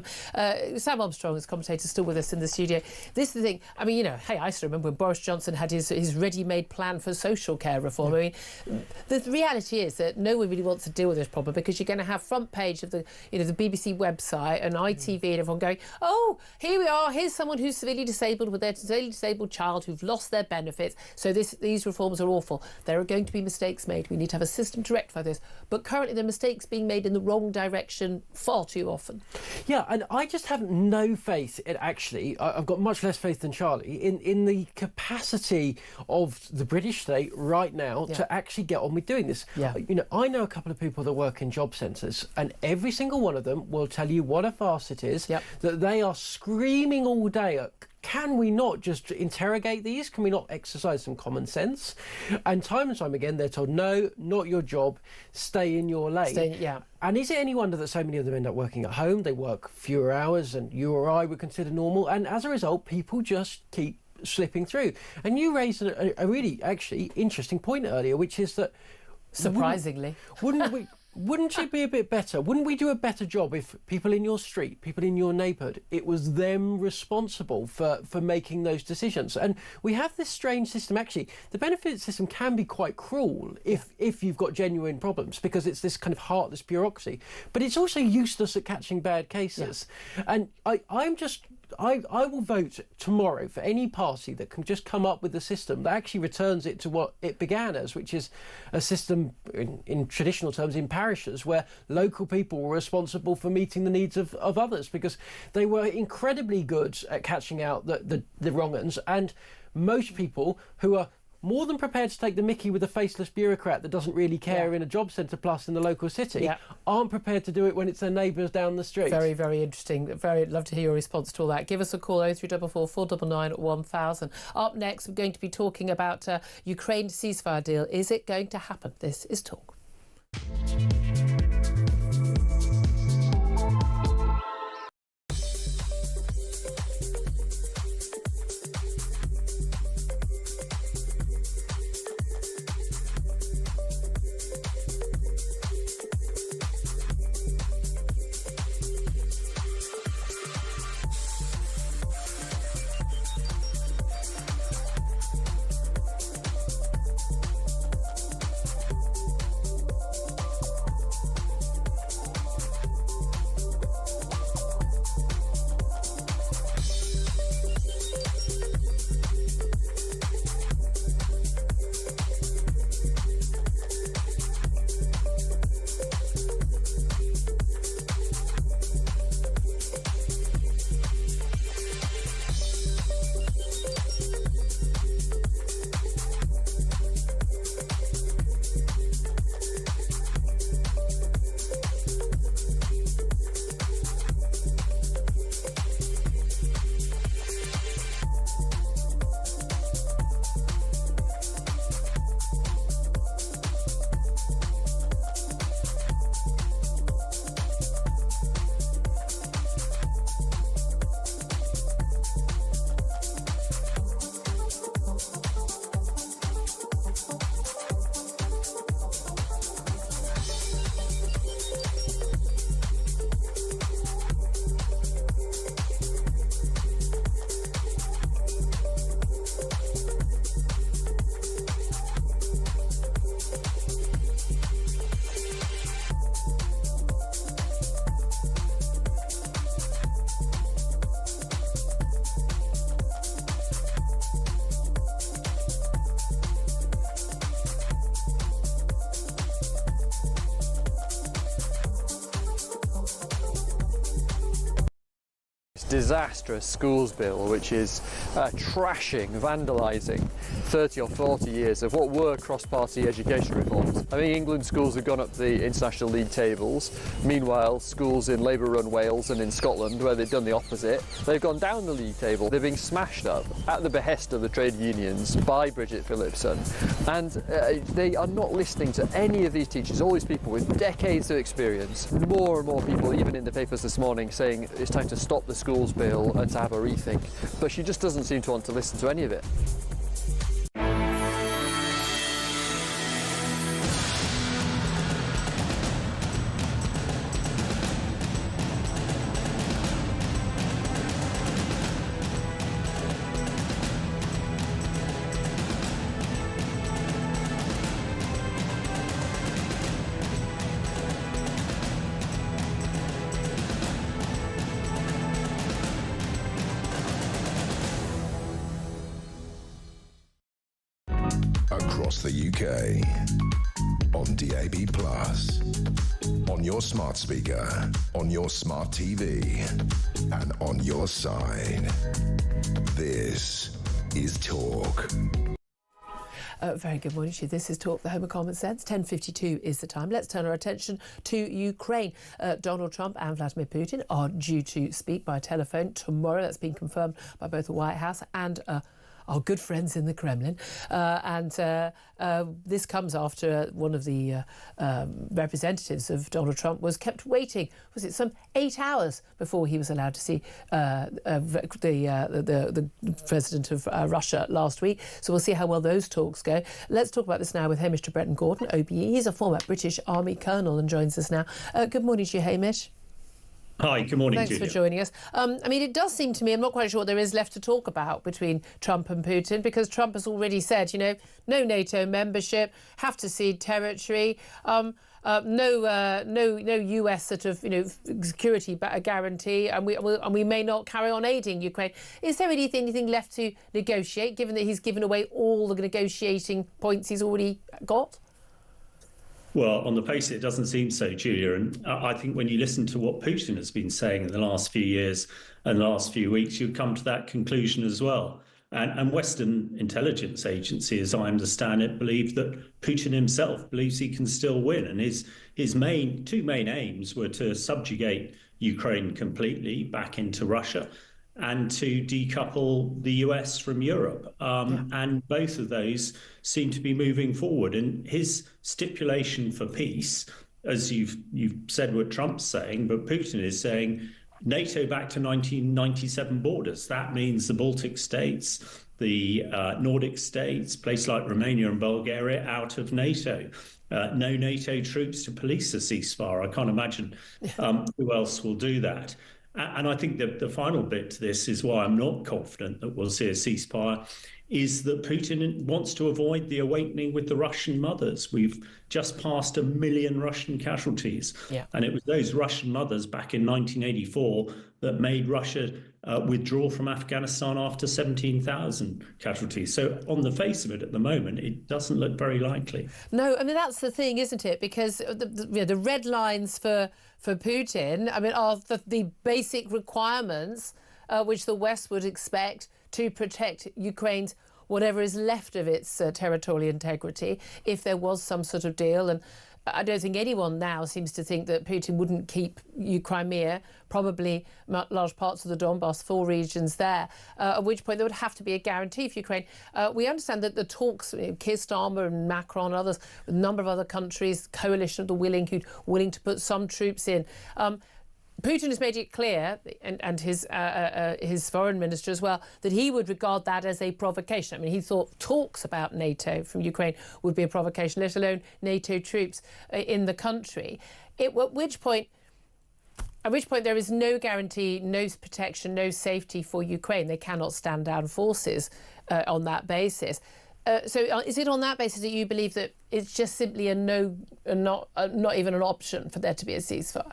Sam Armstrong, as commentator, still with us in the studio. This is the thing. I mean, hey, I still remember when Boris Johnson had his ready-made plan for social care reform. I mean, the reality is that no one really wants to deal with this problem because you're going to have front page of the BBC website and ITV and everyone going, oh, here we are. Here's someone who's severely disabled with their severely disabled child who've lost their benefits. So these reforms are awful. There are going to be mistakes made. We need to have a system to rectify this. But currently, the mistakes being made in the wrong direction far too often. Yeah, and I just have no faith in I've got much less faith than Charlie in the capacity of the British state right now to actually get on with doing this. Yeah. I know a couple of people that work in job centres, and every single one of them will tell you what a farce it is, that they are screaming all day at, can we not just interrogate these? Can we not exercise some common sense? And time again, they're told, no, not your job, stay in your lane. And is it any wonder that so many of them end up working at home? They work fewer hours than you or I would consider normal. And as a result, people just keep slipping through. And you raised a really, actually, interesting point earlier, which is that... Surprisingly. Wouldn't it be a bit better? Wouldn't we do a better job if people in your street, people in your neighbourhood, it was them responsible for making those decisions? And we have this strange system. Actually, the benefit system can be quite cruel if you've got genuine problems, because it's this kind of heartless bureaucracy. But it's also useless at catching bad cases. Yeah. And I will vote tomorrow for any party that can just come up with a system that actually returns it to what it began as, which is a system in traditional terms in parishes where local people were responsible for meeting the needs of others, because they were incredibly good at catching out the wrong uns, and most people who are more than prepared to take the mickey with a faceless bureaucrat that doesn't really care in a job centre plus in the local city, aren't prepared to do it when it's their neighbours down the street. Very, very interesting. Love to hear your response to all that. Give us a call, 0344 499 1000. Up next, we're going to be talking about Ukraine ceasefire deal. Is it going to happen? This is Talk. disastrous schools bill, which is trashing, vandalising 30 or 40 years of what were cross-party education reforms. I think England schools have gone up the international league tables. Meanwhile, schools in Labour-run Wales and in Scotland, where they've done the opposite, they've gone down the league table. They're being smashed up at the behest of the trade unions by Bridget Phillipson, and they are not listening to any of these teachers, all these people with decades of experience. More and more people, even in the papers this morning, saying it's time to stop the schools bill and to have a rethink, but she just doesn't seem to want to listen to any of it. Across the UK, on DAB+, on your smart speaker, on your smart TV, and on your side. This is Talk. Very good morning to you. This is Talk, the home of common sense. 10:52 is the time. Let's turn our attention to Ukraine. Donald Trump and Vladimir Putin are due to speak by telephone tomorrow. That's been confirmed by both the White House and our good friends in the Kremlin. This comes after one of the representatives of Donald Trump was kept waiting, was it some 8 hours before he was allowed to see the president of Russia last week. So we'll see how well those talks go. Let's talk about this now with Hamish de Bretton-Gordon, OBE. He's a former British Army colonel and joins us now. Good morning to you, Hamish. Hi, good morning, Thanks Julia. for joining us. I mean, it does seem to me, I'm not quite sure what there is left to talk about between Trump and Putin, because Trump has already said, you know, no NATO membership, have to cede territory, no US sort of, you know, security guarantee, and we may not carry on aiding Ukraine. Is there anything left to negotiate, given that he's given away all the negotiating points he's already got? Well, on the face of it, doesn't seem so, Julia. And I think when you listen to what Putin has been saying in the last few years and the last few weeks, you'd come to that conclusion as well. And Western intelligence agency, as I understand it, believe that Putin himself believes he can still win. And his two main aims were to subjugate Ukraine completely back into Russia and to decouple the US from Europe. And both of those seem to be moving forward. And his stipulation for peace, as you've said what Trump's saying, but Putin is saying NATO back to 1997 borders. That means the Baltic states, the Nordic states, places like Romania and Bulgaria out of NATO. No NATO troops to police a ceasefire. I can't imagine who else will do that. And I think the final bit to this is why I'm not confident that we'll see a ceasefire, is that Putin wants to avoid the awakening with the Russian mothers. We've just passed 1 million Russian casualties. Yeah. And it was those Russian mothers back in 1984 that made Russia withdraw from Afghanistan after 17,000 casualties. So on the face of it at the moment, it doesn't look very likely. No, I mean, that's the thing, isn't it? Because the red lines for Putin, I mean, are the basic requirements which the West would expect to protect Ukraine's whatever is left of its territorial integrity if there was some sort of deal. And I don't think anyone now seems to think that Putin wouldn't keep Crimea, probably large parts of the Donbass, 4 regions there, at which point there would have to be a guarantee for Ukraine. We understand that the talks, Keir Starmer and Macron and others, a number of other countries, coalition of the willing, willing to put some troops in. Putin has made it clear, and his foreign minister as well, that he would regard that as a provocation. I mean, he thought talks about NATO from Ukraine would be a provocation, let alone NATO troops in the country. At which point there is no guarantee, no protection, no safety for Ukraine. They cannot stand down forces on that basis. So is it on that basis that you believe that it's just simply not even an option for there to be a ceasefire?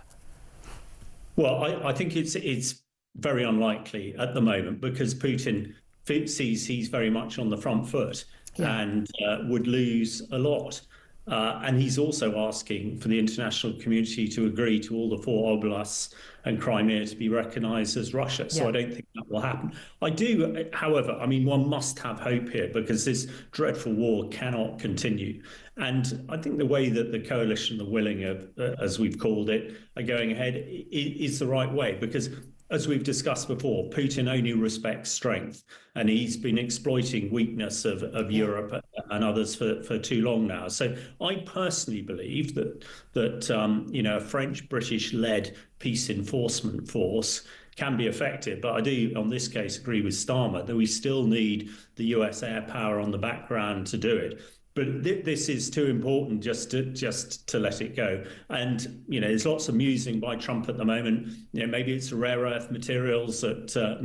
Well, I think it's very unlikely at the moment, because Putin sees he's very much on the front foot and would lose a lot. And he's also asking for the international community to agree to all the 4 oblasts and Crimea to be recognised as Russia. So I don't think that will happen. I do, however, I mean, one must have hope here because this dreadful war cannot continue. And I think the way that the coalition, the willing, as we've called it, are going ahead is the right way because, as we've discussed before, Putin only respects strength, and he's been exploiting weakness of Europe and others for too long now. So I personally believe that a French-British-led peace enforcement force can be effective. But I do, on this case, agree with Starmer that we still need the US air power on the background to do it. But this is too important just to let it go. And, there's lots of musing by Trump at the moment. Maybe it's the rare earth minerals that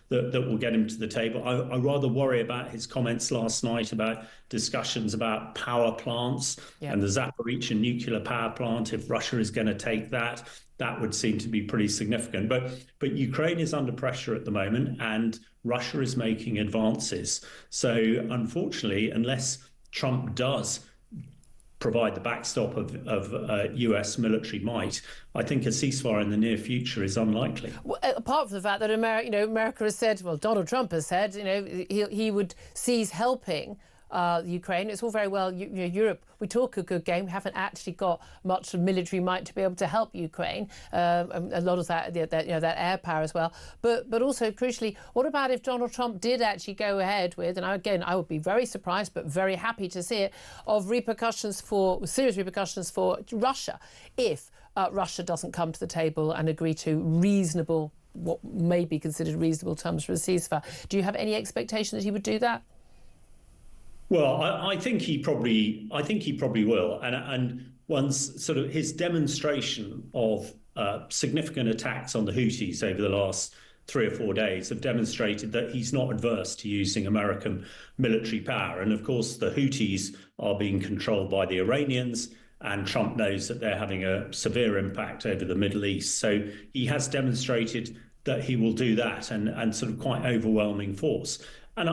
will get him to the table. I rather worry about his comments last night about discussions about power plants and the Zaporizhzhia nuclear power plant. If Russia is going to take that would seem to be pretty significant. But Ukraine is under pressure at the moment, and Russia is making advances. So unfortunately, unless Trump does provide the backstop of US military might, I think a ceasefire in the near future is unlikely. Well, apart from the fact that America has said, well, Donald Trump has said, he would cease helping Ukraine. It's all very well, Europe, we talk a good game. We haven't actually got much military might to be able to help Ukraine. A lot of that air power as well. But also, crucially, what about if Donald Trump did actually go ahead with, and again, I would be very surprised but very happy to see it, of serious repercussions for Russia if Russia doesn't come to the table and agree to what may be considered reasonable terms for a ceasefire. Do you have any expectation that he would do that? Well, I think he probably will, and once sort of his demonstration of significant attacks on the Houthis over the last 3 or 4 days have demonstrated that he's not adverse to using American military power. And of course, the Houthis are being controlled by the Iranians, and Trump knows that they're having a severe impact over the Middle East. So he has demonstrated that he will do that, and sort of quite overwhelming force. And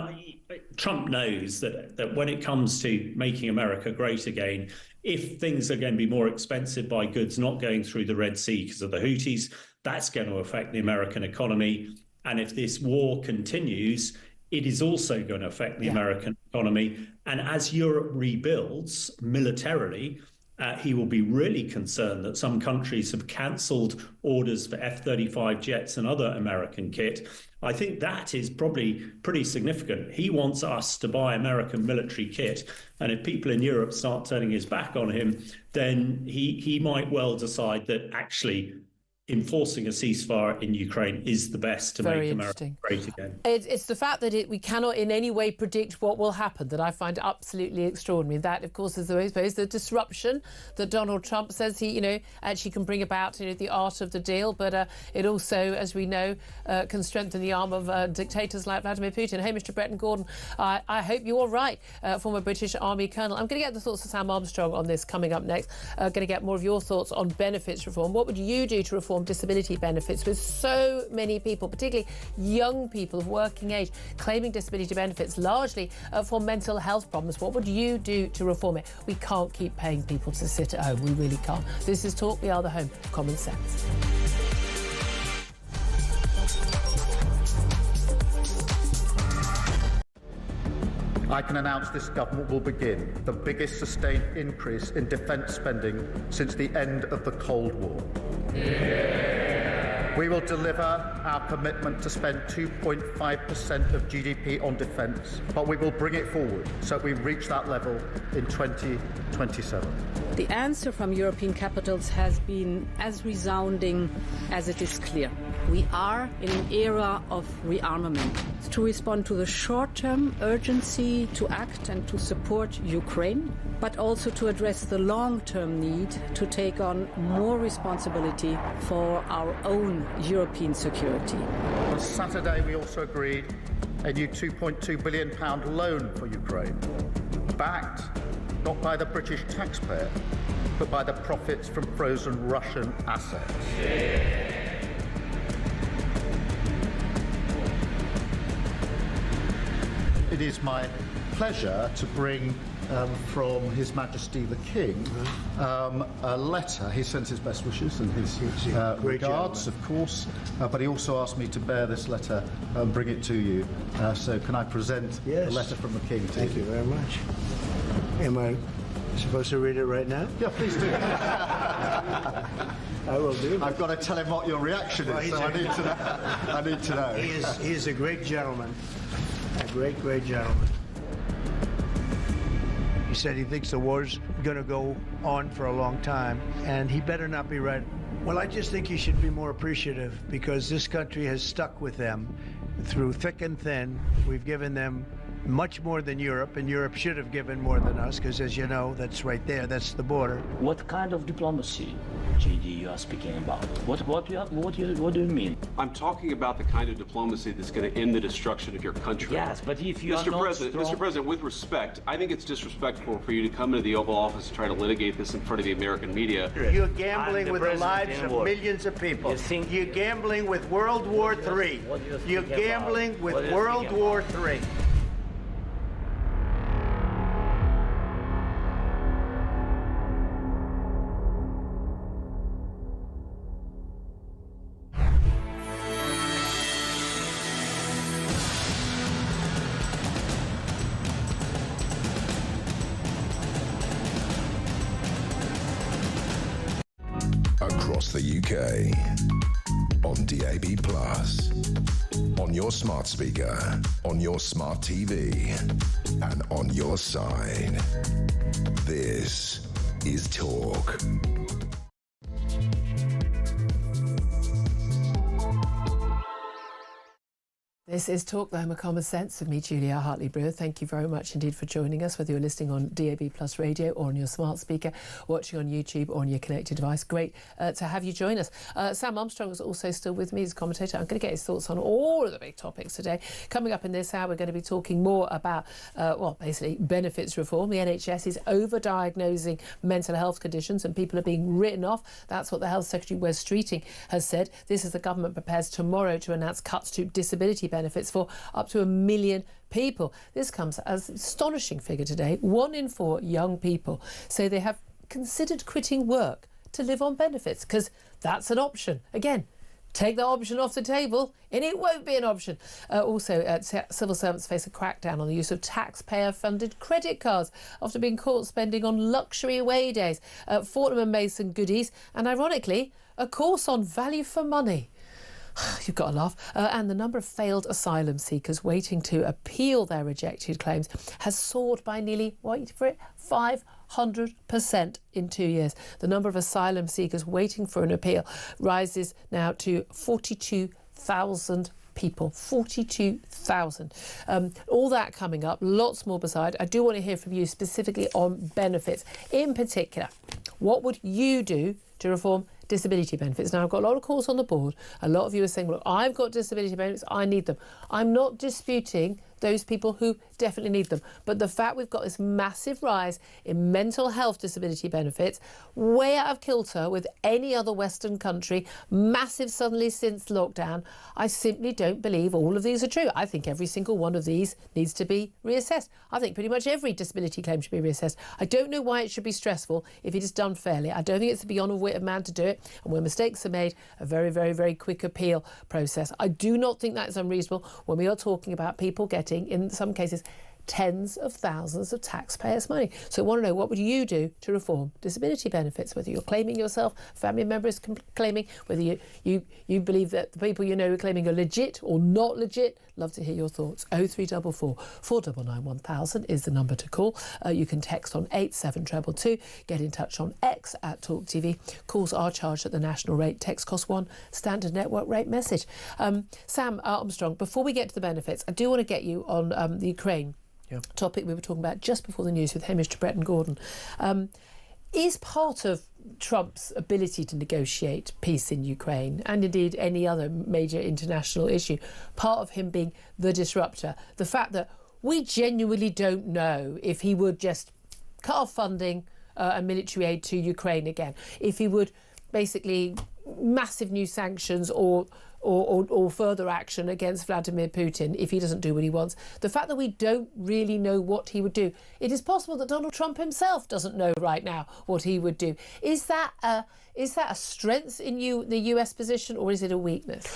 Trump knows that when it comes to making America great again, if things are going to be more expensive by goods not going through the Red Sea because of the Houthis, that's going to affect the American economy. And if this war continues, it is also going to affect the American economy. And as Europe rebuilds militarily, he will be really concerned that some countries have cancelled orders for F-35 jets and other American kit. I think that is probably pretty significant. He wants us to buy American military kit. And if people in Europe start turning his back on him, then he might well decide that actually enforcing a ceasefire in Ukraine is the best to make America great again. It's the fact that we cannot in any way predict what will happen that I find absolutely extraordinary. That, of course, is the disruption that Donald Trump says he, actually can bring about, the art of the deal. But it also, as we know, can strengthen the arm of dictators like Vladimir Putin. Hey, Mr. Bretton Gordon, I hope you're right, former British Army Colonel. I'm going to get the thoughts of Sam Armstrong on this coming up next. Going to get more of your thoughts on benefits reform. What would you do to reform disability benefits with so many people, particularly young people of working age, claiming disability benefits largely for mental health problems? What would you do to reform it? We can't keep paying people to sit at home. We really can't. This is Talk. We are the home of common sense. I can announce this government will begin the biggest sustained increase in defence spending since the end of the Cold War. We will deliver our commitment to spend 2.5% of GDP on defence, but we will bring it forward so we reach that level in 2027. The answer from European capitals has been as resounding as it is clear. We are in an era of rearmament to respond to the short-term urgency to act and to support Ukraine, but also to address the long-term need to take on more responsibility for our own European security. On Saturday, we also agreed a new £2.2 billion loan for Ukraine, backed not by the British taxpayer, but by the profits from frozen Russian assets. It is my pleasure to bring from His Majesty the King a letter. He sends his best wishes and his regards, of course, but he also asked me to bear this letter and bring it to you. So can I present the letter from the King to Thank you very much. Am I supposed to read it right now? Yeah, please do. I will do. I've got to tell him what your reaction is, so I need to know. I need to know. He is a great gentleman. A great, great gentleman. He said he thinks the war's going to go on for a long time, and he better not be right. Well, I just think he should be more appreciative, because this country has stuck with them through thick and thin. We've given them much more than Europe, and Europe should have given more than us, because as you know, that's right there, that's the border. What kind of diplomacy, JD, you are speaking about? What do you mean? I'm talking about the kind of diplomacy that's going to end the destruction of your country. Yes, but if you Mr. are not President, strong... Mr. President, with respect, I think it's disrespectful for you to come into the Oval Office and try to litigate this in front of the American media. You're gambling with the lives of millions of people. You're gambling with World War III. You're gambling with World War III. Across the UK, on DAB+, on your smart speaker, on your smart TV, and on your side. This is Talk. This is Talk, the Home of Common Sense, with me, Julia Hartley-Brewer. Thank you very much indeed for joining us, whether you're listening on DAB Plus radio or on your smart speaker, watching on YouTube or on your connected device. Great to have you join us. Sam Armstrong is also still with me as a commentator. I'm going to get his thoughts on all of the big topics today. Coming up in this hour, we're going to be talking more about, basically benefits reform. The NHS is over-diagnosing mental health conditions and people are being written off. That's what the Health Secretary, Wes Streeting, has said. This is the government prepares tomorrow to announce cuts to disability benefits for up to 1 million people. This comes as an astonishing figure today. 1 in 4 young people say they have considered quitting work to live on benefits, because that's an option. Again, take that option off the table and it won't be an option. Civil servants face a crackdown on the use of taxpayer-funded credit cards after being caught spending on luxury away days, Fortnum & Mason goodies, and ironically, a course on value for money. You've got to laugh. And the number of failed asylum seekers waiting to appeal their rejected claims has soared by nearly, wait for it, 500% in 2 years. The number of asylum seekers waiting for an appeal rises now to 42,000 people. 42,000. All that coming up, lots more beside. I do want to hear from you specifically on benefits. In particular, what would you do to reform disability benefits? Now, I've got a lot of calls on the board. A lot of you are saying, well, I've got disability benefits, I need them. I'm not disputing those people who definitely need them. But the fact we've got this massive rise in mental health disability benefits, way out of kilter with any other Western country, massive suddenly since lockdown, I simply don't believe all of these are true. I think every single one of these needs to be reassessed. I think pretty much every disability claim should be reassessed. I don't know why it should be stressful if it is done fairly. I don't think it's beyond the wit of man to do it. And when mistakes are made, a very, very, very quick appeal process. I do not think that is unreasonable when we are talking about people getting, in some cases, tens of thousands of taxpayers' money. So I want to know, what would you do to reform disability benefits? Whether you're claiming yourself, family members claiming, whether you believe that the people you know are claiming are legit or not legit. Love to hear your thoughts. 0344 499 1000 is the number to call. You can text on 87222. Get in touch on X at Talk TV. Calls are charged at the national rate. Text costs £1. Standard network rate message. Sam Armstrong, before we get to the benefits, I do want to get you on the Ukraine topic we were talking about just before the news with Hamish Tibret and Gordon. Is part of Trump's ability to negotiate peace in Ukraine, and indeed any other major international issue, part of him being the disruptor, the fact that we genuinely don't know if he would just cut off funding and military aid to Ukraine again, if he would basically massive new sanctions or or further action against Vladimir Putin if he doesn't do what he wants. The fact that we don't really know what he would do. It is possible that Donald Trump himself doesn't know right now what he would do. Is that a strength in the US position, or is it a weakness?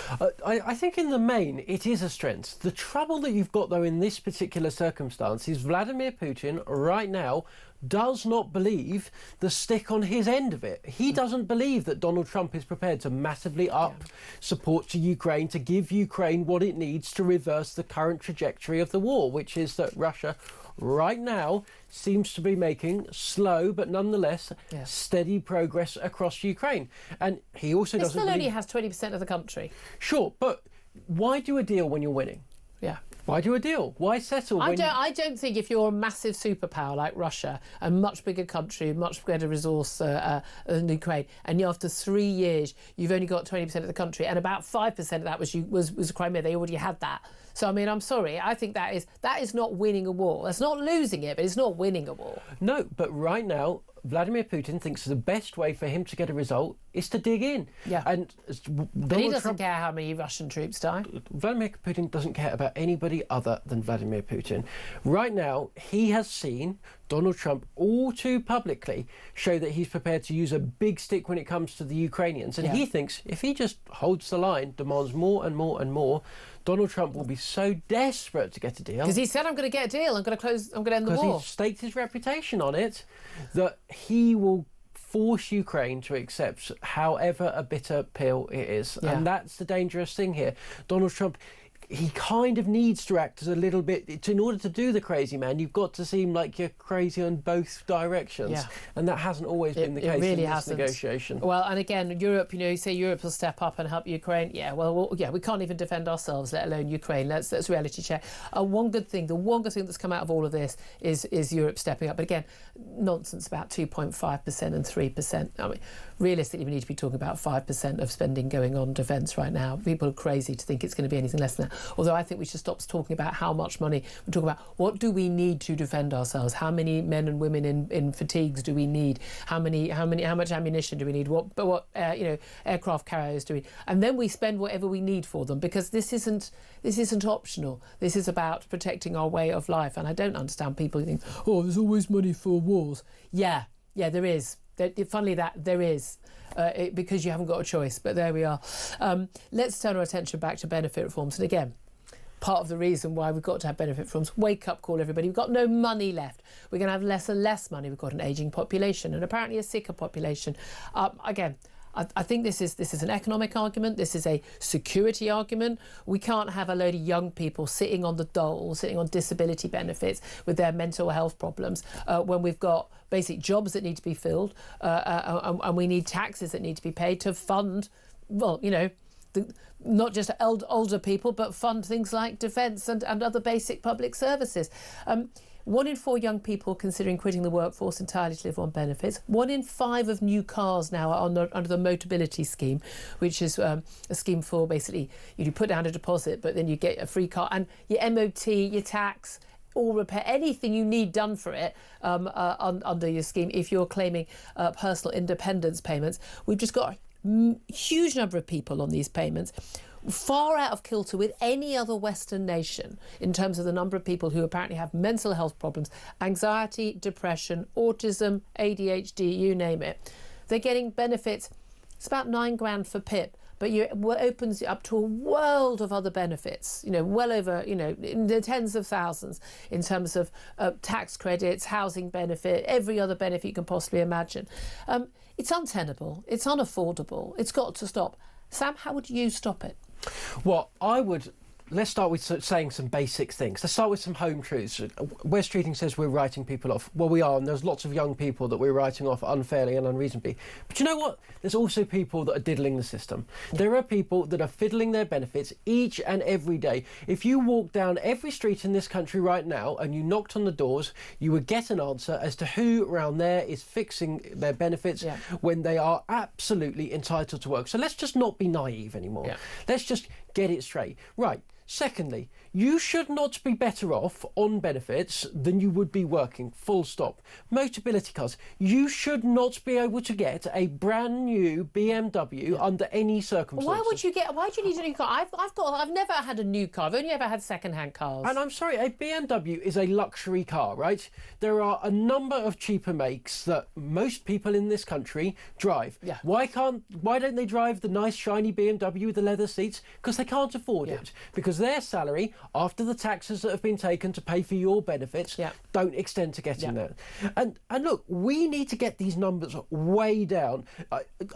I think in the main it is a strength. The trouble that you've got though in this particular circumstance is Vladimir Putin right now does not believe the stick on his end of it. He doesn't believe that Donald Trump is prepared to massively up support to Ukraine, to give Ukraine what it needs to reverse the current trajectory of the war, which is that Russia right now seems to be making slow but nonetheless steady progress across Ukraine. And he also doesn't still believe... only has 20% of the country. Sure, but why do a deal when you're winning? Yeah. Why do a deal? Why settle? I don't think if you're a massive superpower like Russia, a much bigger country, much greater resource than Ukraine, and after 3 years you've only got 20% of the country, and about 5% of that was Crimea. They already had that. So I mean, I'm sorry. I think that is not winning a war. That's not losing it, but it's not winning a war. No, but right now Vladimir Putin thinks the best way for him to get a result is to dig in. Yeah. And but he doesn't care how many Russian troops die. Vladimir Putin doesn't care about anybody other than Vladimir Putin. Right now, he has seen Donald Trump all too publicly show that he's prepared to use a big stick when it comes to the Ukrainians. And he thinks if he just holds the line, demands more and more and more, Donald Trump will be so desperate to get a deal. Because he said, I'm going to get a deal, I'm going to end the war. Because he's staked his reputation on it, that he will force Ukraine to accept however a bitter pill it is. Yeah. And that's the dangerous thing here. Donald Trump, he kind of needs to act as a little bit... In order to do the crazy man, you've got to seem like you're crazy on both directions. Yeah. And that hasn't always been the case really in this negotiation. Well, and again, Europe, you say Europe will step up and help Ukraine. Yeah, we can't even defend ourselves, let alone Ukraine. Let's reality check. The one good thing that's come out of all of this is Europe stepping up. But again, nonsense about 2.5% and 3%. I mean, realistically, we need to be talking about 5% of spending going on defence right now. People are crazy to think it's going to be anything less than that. Although I think we should stop talking about how much money. We talk about what do we need to defend ourselves? How many men and women in fatigues do we need? How much ammunition do we need? What aircraft carriers do we? And then we spend whatever we need for them, because this isn't optional. This is about protecting our way of life. And I don't understand people who think, oh, there's always money for wars. Yeah, there is. Funnily, there is. Because you haven't got a choice, but there we are. Let's turn our attention back to benefit reforms. And again, part of the reason why we've got to have benefit reforms, wake up call everybody, we've got no money left. We're going to have less and less money. We've got an ageing population and apparently a sicker population. Again, I think this is an economic argument. This is a security argument. We can't have a load of young people sitting on the dole, sitting on disability benefits with their mental health problems when we've got basic jobs that need to be filled and we need taxes that need to be paid to fund, not just older people, but fund things like defence and other basic public services. 1 in 4 young people considering quitting the workforce entirely to live on benefits. 1 in 5 of new cars now are under the Motability scheme, which is a scheme for basically you put down a deposit, but then you get a free car, and your MOT, your tax, all repair, anything you need done for it under your scheme if you're claiming personal independence payments. We've just got a huge number of people on these payments, far out of kilter with any other Western nation in terms of the number of people who apparently have mental health problems, anxiety, depression, autism, ADHD, you name it. They're getting benefits. It's about £9 for PIP, but it opens you up to a world of other benefits, well over, in the tens of thousands in terms of tax credits, housing benefit, every other benefit you can possibly imagine. It's untenable. It's unaffordable. It's got to stop. Sam, how would you stop it? Well, let's start with saying some basic things. Let's start with some home truths. Wes Treating says we're writing people off. Well, we are, and there's lots of young people that we're writing off unfairly and unreasonably. But you know what? There's also people that are diddling the system. There are people that are fiddling their benefits each and every day. If you walk down every street in this country right now and you knocked on the doors, you would get an answer as to who around there is fixing their benefits when they are absolutely entitled to work. So let's just not be naive anymore. Let's just get it straight. Right. Secondly, you should not be better off on benefits than you would be working, full stop. Motability cars, you should not be able to get a brand new BMW under any circumstances. Why do you need a new car? I've never had a new car. I've only ever had second-hand cars. And I'm sorry, a BMW is a luxury car, right? There are a number of cheaper makes that most people in this country drive. Yeah. Why don't they drive the nice shiny BMW with the leather seats? Because they can't afford it. Because their salary, after the taxes that have been taken to pay for your benefits, don't extend to getting that. And look, we need to get these numbers way down.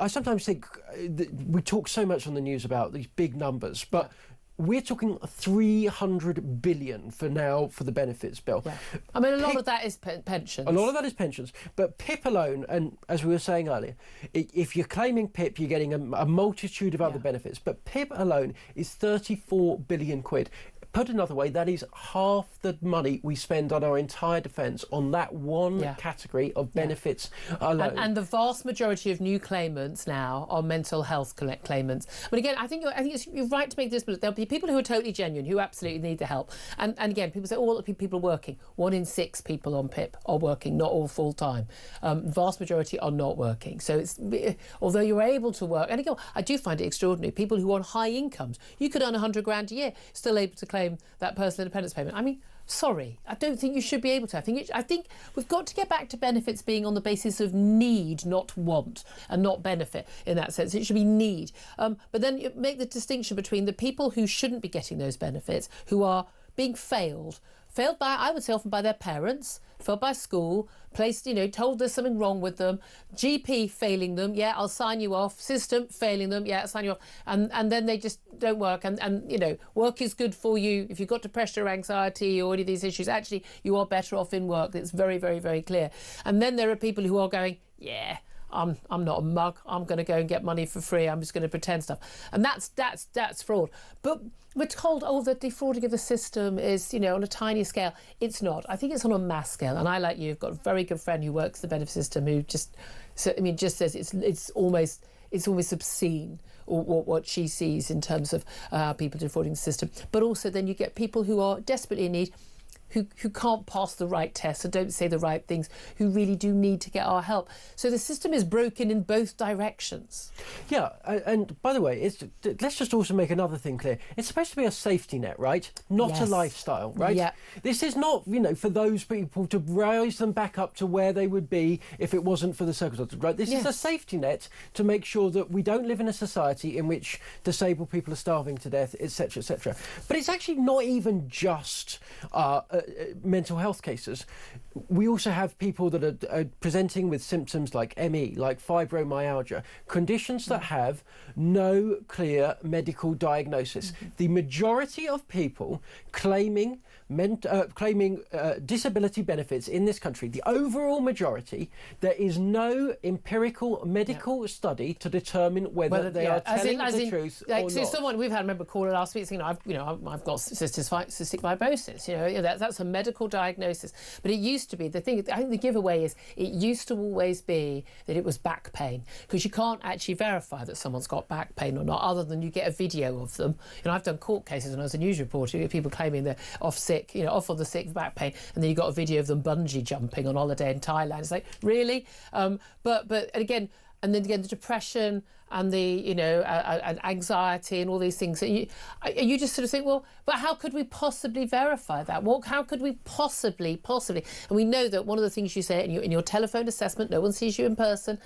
I sometimes think that we talk so much on the news about these big numbers, but we're talking 300 billion for now for the benefits bill. Yeah. I mean, a lot of that is pensions. A lot of that is pensions. But PIP alone, and as we were saying earlier, if you're claiming PIP, you're getting a multitude of other benefits. But PIP alone is 34 billion quid. Put another way, that is half the money we spend on our entire defence on that one category of benefits alone. And the vast majority of new claimants now are mental health claimants. But again, I think you're right to make this, but there'll be people who are totally genuine, who absolutely need the help. And again, people say, all the people are working. 1 in 6 people on PIP are working, not all full time. Vast majority are not working. So it's, although you're able to work, and again, I do find it extraordinary. People who are on high incomes, you could earn 100 grand a year, still able to claim that personal independence payment. I mean, sorry, I don't think you should be able to. I think we've got to get back to benefits being on the basis of need, not want, and not benefit in that sense. It should be need. But then you make the distinction between the people who shouldn't be getting those benefits, who are being failed by, I would say, often by their parents, failed by school, placed, told there's something wrong with them, GP failing them, I'll sign you off, system failing them, I'll sign you off, and then they just don't work, and work is good for you. If you've got depression or anxiety or any of these issues, actually you are better off in work. It's very, very, very clear. And then there are people who are going, I'm not a mug, I'm going to go and get money for free, I'm just going to pretend stuff. And that's fraud. But we're told, the defrauding of the system is, on a tiny scale. It's not. I think it's on a mass scale. And I, like you, have got a very good friend who works the benefit system who just says it's almost obscene what she sees in terms of people defrauding the system. But also then you get people who are desperately in need, who can't pass the right tests and don't say the right things, who really do need to get our help. So the system is broken in both directions. Yeah, and by the way, let's just also make another thing clear. It's supposed to be a safety net, right? Not a lifestyle, right? Yeah. This is not, for those people to rise them back up to where they would be if it wasn't for the circumstances, right? This is a safety net to make sure that we don't live in a society in which disabled people are starving to death, etc., etc. But it's actually not even just mental health cases. We also have people that are presenting with symptoms like ME, like fibromyalgia, conditions that have no clear medical diagnosis. The majority of people claiming disability benefits in this country, the overall majority, there is no empirical medical study to determine whether they are telling the truth or not. So someone we've had a member caller last week saying, I've got cystic fibrosis. That's a medical diagnosis. But it used to be, I think the giveaway is, it used to always be that it was back pain, because you can't actually verify that someone's got back pain or not, other than you get a video of them. I've done court cases when I was a news reporter, people claiming they're off sick, off on the sick back pain, and then you got a video of them bungee jumping on holiday in Thailand. It's like, really? But again, and then again, the depression and the, and anxiety and all these things. You just sort of think, well, but how could we possibly verify that? How could we possibly? And we know that one of the things you say in your telephone assessment, no one sees you in person,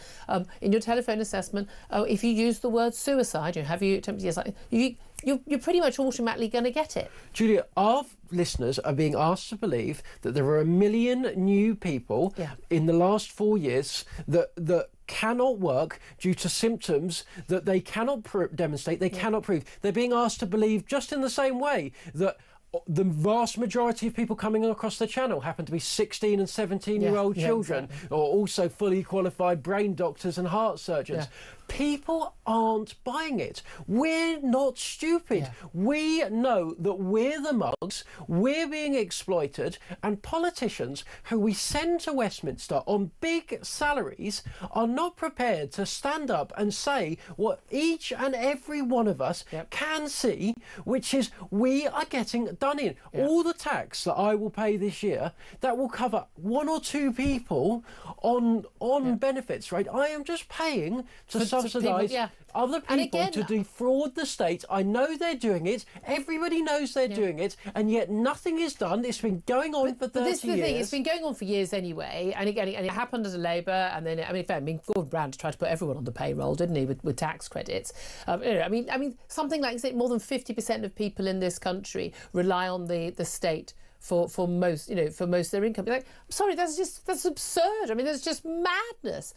in your telephone assessment, if you use the word suicide, have you attempted suicide, you're pretty much automatically going to get it. Julia, our listeners are being asked to believe that there are 1 million new people in the last 4 years that cannot work due to symptoms that they cannot demonstrate, they cannot prove. They're being asked to believe, just in the same way that the vast majority of people coming across the channel happen to be 16 and 17-year-old children, or also fully qualified brain doctors and heart surgeons. people aren't buying it. We're not stupid. We know that we're the mugs, we're being exploited, and politicians who we send to Westminster on big salaries are not prepared to stand up and say what each and every one of us can see, which is we are getting done in. All the tax that I will pay this year, that will cover 1 or 2 people on benefits, right? I am just paying to subsidise other people to defraud the state. I know they're doing it. Everybody knows they're doing it, and yet nothing is done. It's been going on for 30 years. But this is the thing. It's been going on for years anyway, and it happened under Labour, and then Gordon Brown tried to put everyone on the payroll, didn't he, with tax credits? Something like more than 50% of people in this country rely on the state for most of their income. Like, I'm sorry, that's absurd. I mean, that's just madness.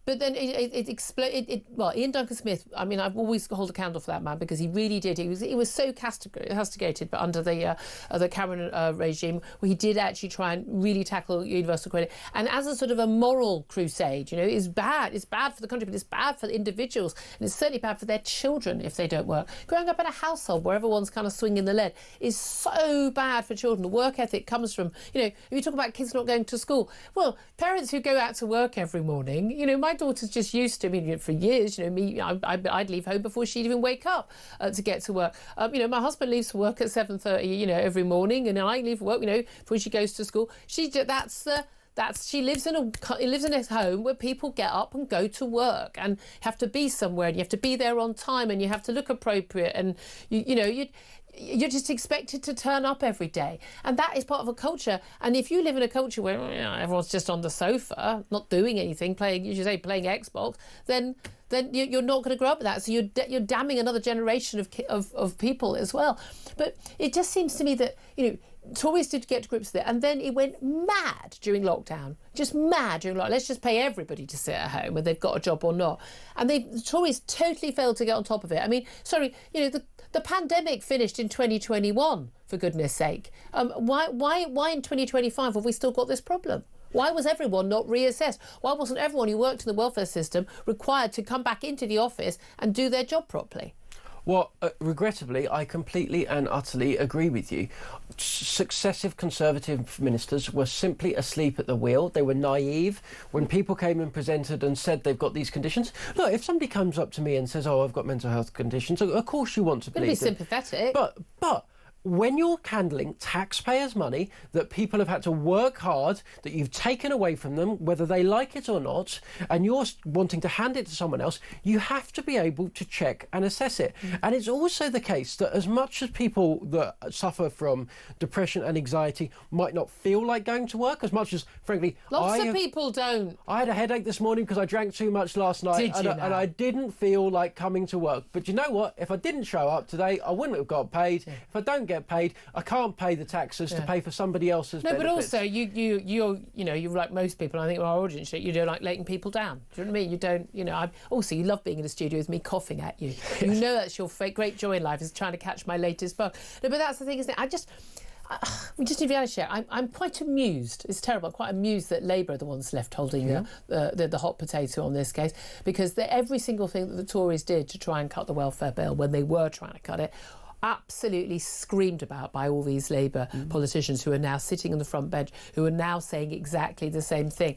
But then it exploded. Well, Ian Duncan Smith, I mean, I've always hold a candle for that man, because he really did. He was so castigated, but under the Cameron regime, where he did actually try and really tackle universal credit. And as a sort of a moral crusade, it's bad. It's bad for the country, but it's bad for the individuals, and it's certainly bad for their children if they don't work. Growing up in a household where everyone's kind of swinging the lead is so bad for children. The work ethic comes from, if you talk about kids not going to school, well, parents who go out to work every morning, my daughter's just used to, for years, I'd leave home before she'd even wake up to get to work. My husband leaves for work at 7:30, every morning, and I leave for work, before she goes to school. She lives in a home where people get up and go to work, and have to be somewhere, and you have to be there on time, and you have to look appropriate, and you're just expected to turn up every day, and that is part of a culture. And if you live in a culture where everyone's just on the sofa, not doing anything, playing Xbox, then you're not going to grow up with that. So you're damning another generation of people as well. But it just seems to me that Tories did get to grips with it, and then it went mad during lockdown. Just mad during lockdown. Let's just pay everybody to sit at home, whether they've got a job or not. And the Tories totally failed to get on top of it. I mean, sorry, the pandemic finished in 2021, for goodness sake. Why in 2025 have we still got this problem? Why was everyone not reassessed? Why wasn't everyone who worked in the welfare system required to come back into the office and do their job properly? Well, regrettably, I completely and utterly agree with you. Successive Conservative ministers were simply asleep at the wheel. They were naive. When people came and presented and said they've got these conditions, look, if somebody comes up to me and says, "Oh, I've got mental health conditions," of course you want to believe them. Be sympathetic. But when you're handling taxpayers' money that people have had to work hard, that you've taken away from them, whether they like it or not, and you're wanting to hand it to someone else, you have to be able to check and assess it. And it's also the case that as much as people that suffer from depression and anxiety might not feel like going to work, as much as, frankly, lots of people don't. I had a headache this morning because I drank too much last night, and I didn't feel like coming to work. But you know what? If I didn't show up today, I wouldn't have got paid. If I don't get paid, I can't pay the taxes to pay for somebody else's benefits. But also you're like most people, I think, in our audience, you don't like letting people down. Do you know what I mean? You don't, you love being in the studio with me coughing at you. You know that's your great joy in life, is trying to catch my latest bug. No, but that's the thing, isn't it? We just need reality check. I'm quite amused. It's terrible. I'm quite amused that Labour are the ones left holding the hot potato on this case, because every single thing that the Tories did to try and cut the welfare bill, when they were trying to cut it, absolutely screamed about by all these Labour politicians who are now sitting on the front bench, who are now saying exactly the same thing.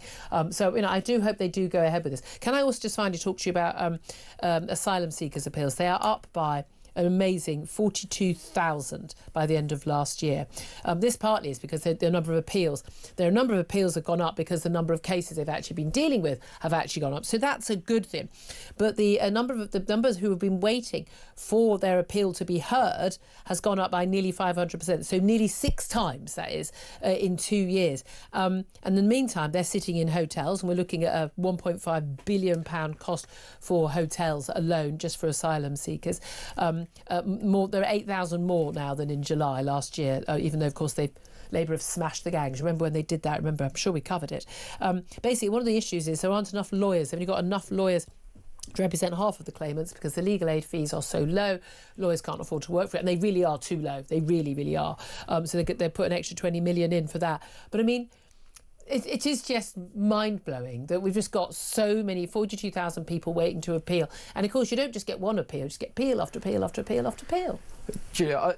So I do hope they do go ahead with this. Can I also just finally talk to you about asylum seekers' appeals? They are up by an amazing 42,000 by the end of last year. This partly is because the number of appeals. Their number of appeals have gone up because the number of cases they've actually been dealing with have actually gone up. So that's a good thing. But the numbers who have been waiting for their appeal to be heard has gone up by nearly 500%. So nearly 6 times, that is, in 2 years. And in the meantime, they're sitting in hotels, and we're looking at a £1.5 billion cost for hotels alone, just for asylum seekers. There are 8,000 more now than in July last year, even though, of course, Labour have smashed the gangs. Remember when they did that? I'm sure we covered it. Basically, one of the issues is there aren't enough lawyers. They've only got enough lawyers to represent half of the claimants because the legal aid fees are so low. Lawyers can't afford to work for it, and they really are too low. They really, really are. So they put an extra 20 million in for that. But I mean, It is just mind-blowing that we've just got so many, 42,000 people waiting to appeal. And, of course, you don't just get one appeal, you just get appeal after appeal after appeal after appeal. Julia,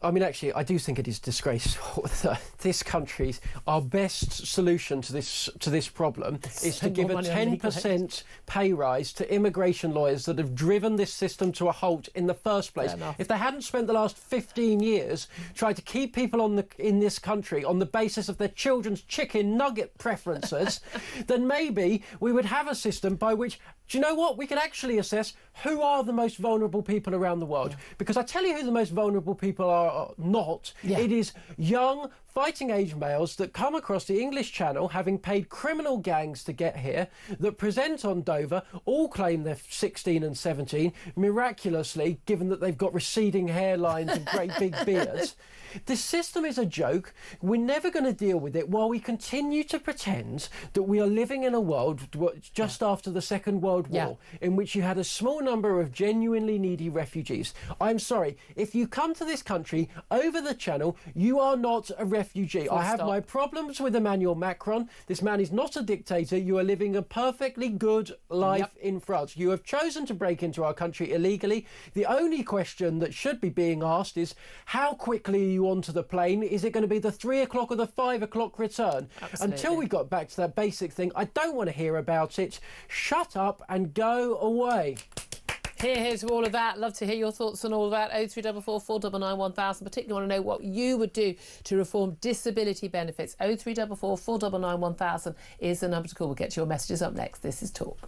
I mean, actually, I do think it is disgraceful that this country's, our best solution to this problem is to give a 10% pay rise to immigration lawyers that have driven this system to a halt in the first place. If they hadn't spent the last 15 years trying to keep people in this country on the basis of their children's chicken nugget preferences, then maybe we would have a system by which, do you know what, we could actually assess who are the most vulnerable people around the world. Because I tell you who the most vulnerable people are not. It is young, fighting-age males that come across the English Channel, having paid criminal gangs to get here, that present on Dover, all claim they're 16 and 17, miraculously, given that they've got receding hairlines and great big beards. This system is a joke. We're never going to deal with it while we continue to pretend that we are living in a world just after the Second World War, in which you had a small number of genuinely needy refugees. I'm sorry, if you come to this country over the Channel, you are not a refugee. I have my problems with Emmanuel Macron. This man is not a dictator. You are living a perfectly good life in France. You have chosen to break into our country illegally. The only question that should be being asked is, how quickly are you onto the plane? Is it going to be the 3 o'clock or the 5 o'clock return? Absolutely. Until we got back to that basic thing, I don't want to hear about it. Shut up and go away. Here's all of that. Love to hear your thoughts on all of that. 0344 499 1000. Particularly want to know what you would do to reform disability benefits. 0344 499 1000 is the number to call. We'll get your messages up next. This is Talk.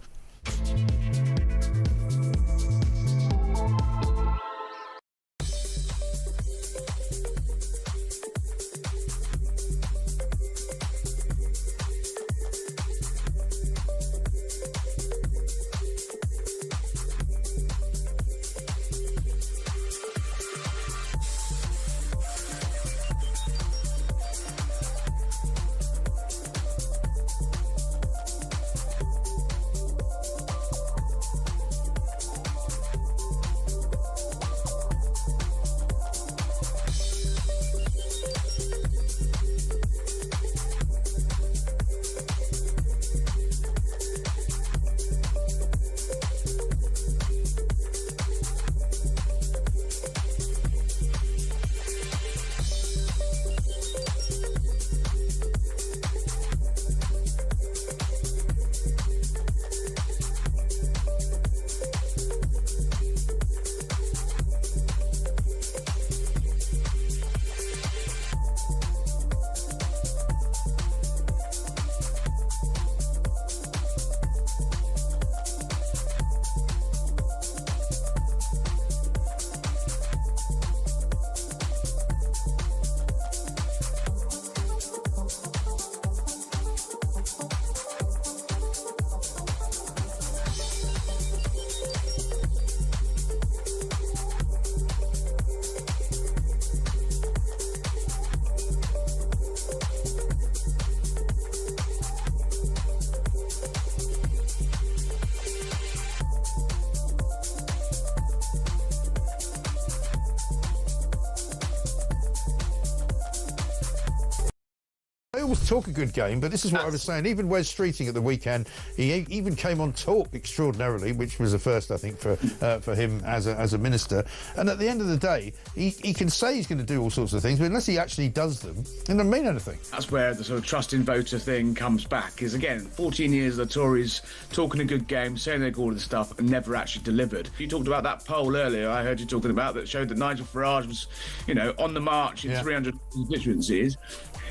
always talk a good game, but this is what I was saying. Even Wes Streeting at the weekend, he even came on talk extraordinarily, which was a first, I think, for him as a minister. And at the end of the day, he can say he's going to do all sorts of things, but unless he actually does them, it doesn't mean anything. That's where the sort of trust in voter thing comes back, is again, 14 years of the Tories talking a good game, saying they've got all this stuff, and never actually delivered. You talked about that poll earlier, I heard you talking about, that showed that Nigel Farage was, you know, on the march in 300 constituencies.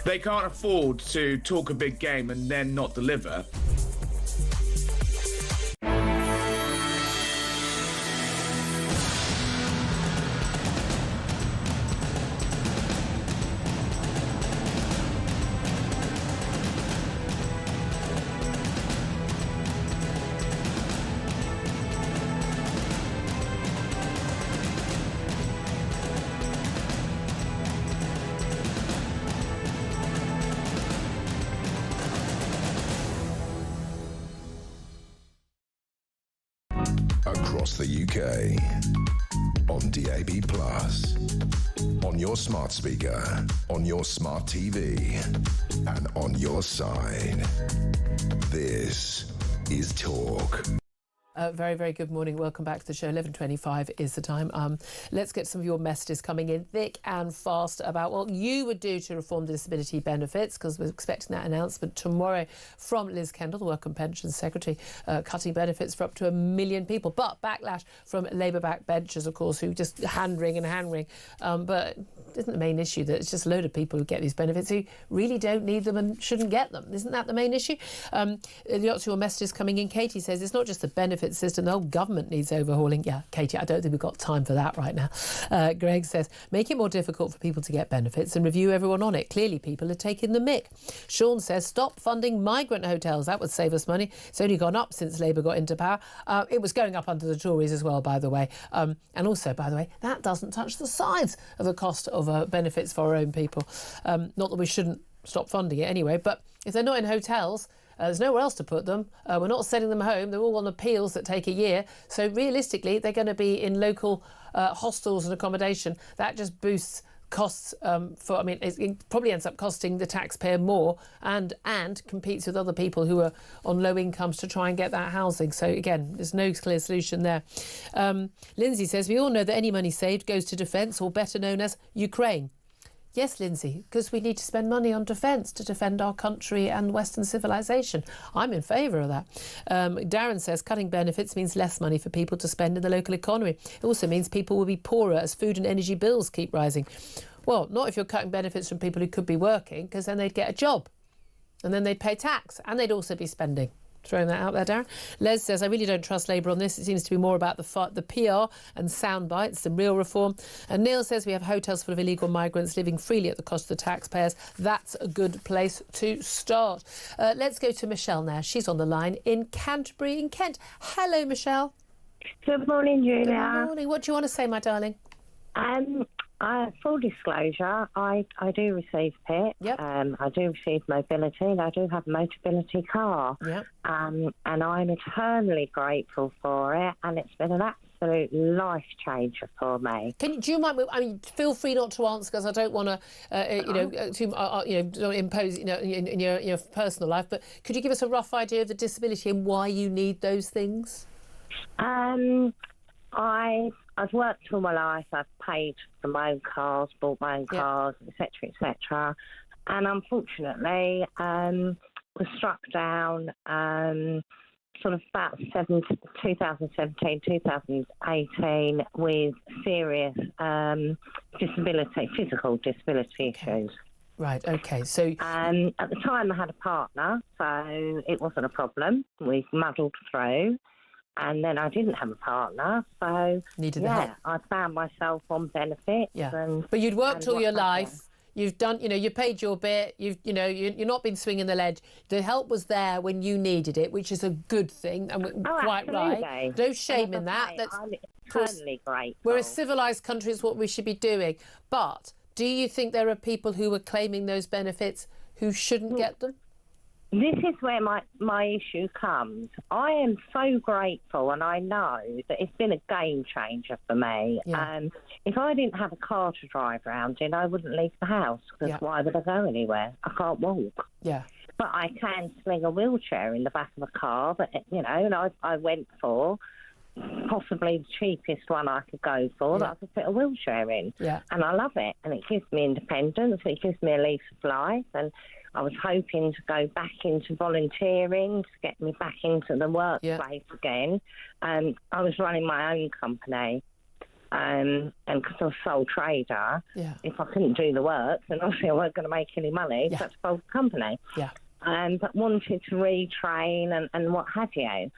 They can't afford to talk a big game and then not deliver. Across the UK. On DAB+. On your smart speaker. On your smart TV. And on your side. This is Talk. Very, very good morning. Welcome back to the show. 11:25 is the time. Let's get some of your messages coming in thick and fast about what you would do to reform the disability benefits, because we're expecting that announcement tomorrow from Liz Kendall, the Work and Pensions Secretary, cutting benefits for up to 1 million people. But backlash from Labour backbenchers, of course, who just hand-wring. But isn't the main issue that it's just a load of people who get these benefits who really don't need them and shouldn't get them? Isn't that the main issue? Lots of your messages coming in. Katie says it's not just the benefits system, the whole government needs overhauling. Yeah, Katie, I don't think we've got time for that right now. Greg says, make it more difficult for people to get benefits and review everyone on it. Clearly, people are taking the mick. Sean says, stop funding migrant hotels. That would save us money. It's only gone up since Labour got into power. It was going up under the Tories as well, by the way. And also, by the way, that doesn't touch the sides of the cost of benefits for our own people. Not that we shouldn't stop funding it anyway, but if they're not in hotels, there's nowhere else to put them. We're not sending them home. They're all on appeals that take a year. So realistically, they're going to be in local hostels and accommodation. That just boosts costs it probably ends up costing the taxpayer more and competes with other people who are on low incomes to try and get that housing. So again, there's no clear solution there. Lindsay says, we all know that any money saved goes to defence, or better known as Ukraine. Yes, Lindsay, because we need to spend money on defence to defend our country and Western civilization. I'm in favour of that. Darren says cutting benefits means less money for people to spend in the local economy. It also means people will be poorer as food and energy bills keep rising. Well, not if you're cutting benefits from people who could be working, because then they'd get a job and then they'd pay tax and they'd also be spending. Throwing that out there, Darren. Les says, I really don't trust Labour on this. It seems to be more about the PR and sound bites than real reform. And Neil says we have hotels full of illegal migrants living freely at the cost of the taxpayers. That's a good place to start. Let's go to Michelle now. She's on the line in Canterbury in Kent. Hello, Michelle. Good morning, Julia. Good morning. What do you want to say, my darling? Full disclosure, I do receive PIP. Yep. I do receive mobility, and I do have a Motability car. Yep. And I'm eternally grateful for it, and it's been an absolute life changer for me. Do you mind? I mean, feel free not to answer, because I don't want to, impose, in your personal life. But could you give us a rough idea of the disability and why you need those things? I've worked all my life. I've paid for my own cars, bought my own cars, etc., etc. And unfortunately, was struck down sort of about 2017, 2018 with serious disability, physical disability issues. Right, OK. So at the time I had a partner, so it wasn't a problem. We muddled through. And then I didn't have a partner, so I found myself on benefits. Yeah. But you'd worked all your life. You've done, you paid your bit. You've not been swinging the ledge. The help was there when you needed it, which is a good thing, and quite absolutely. Right. No shame in that. I'm eternally grateful. We're a civilised country, is what we should be doing. But do you think there are people who are claiming those benefits who shouldn't get them? This is where my issue comes. I am so grateful, and I know that it's been a game changer for me. Yeah. If I didn't have a car to drive around in, I wouldn't leave the house, because why would I go anywhere? I can't walk. Yeah. But I can sling a wheelchair in the back of a car, but, and I went for possibly the cheapest one I could go for that I could fit a wheelchair in. Yeah. And I love it. And it gives me independence. It gives me a lease of life. And I was hoping to go back into volunteering to get me back into the workplace again. I was running my own company, and because I was sole trader, if I couldn't do the work, then obviously I wasn't going to make any money. So I had to fold the company. But wanted to retrain and what have you.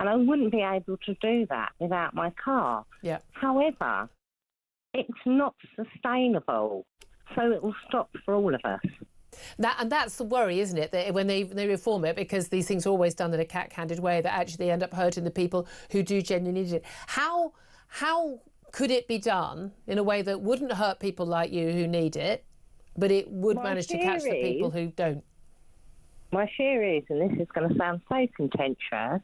And I wouldn't be able to do that without my car. However, it's not sustainable, so it will stop for all of us. And that's the worry, isn't it? That when they reform it, because these things are always done in a cat-handed way, that actually they end up hurting the people who do genuinely need it. How could it be done in a way that wouldn't hurt people like you who need it, but it would manage to catch the people who don't? My fear is, and this is going to sound so contentious,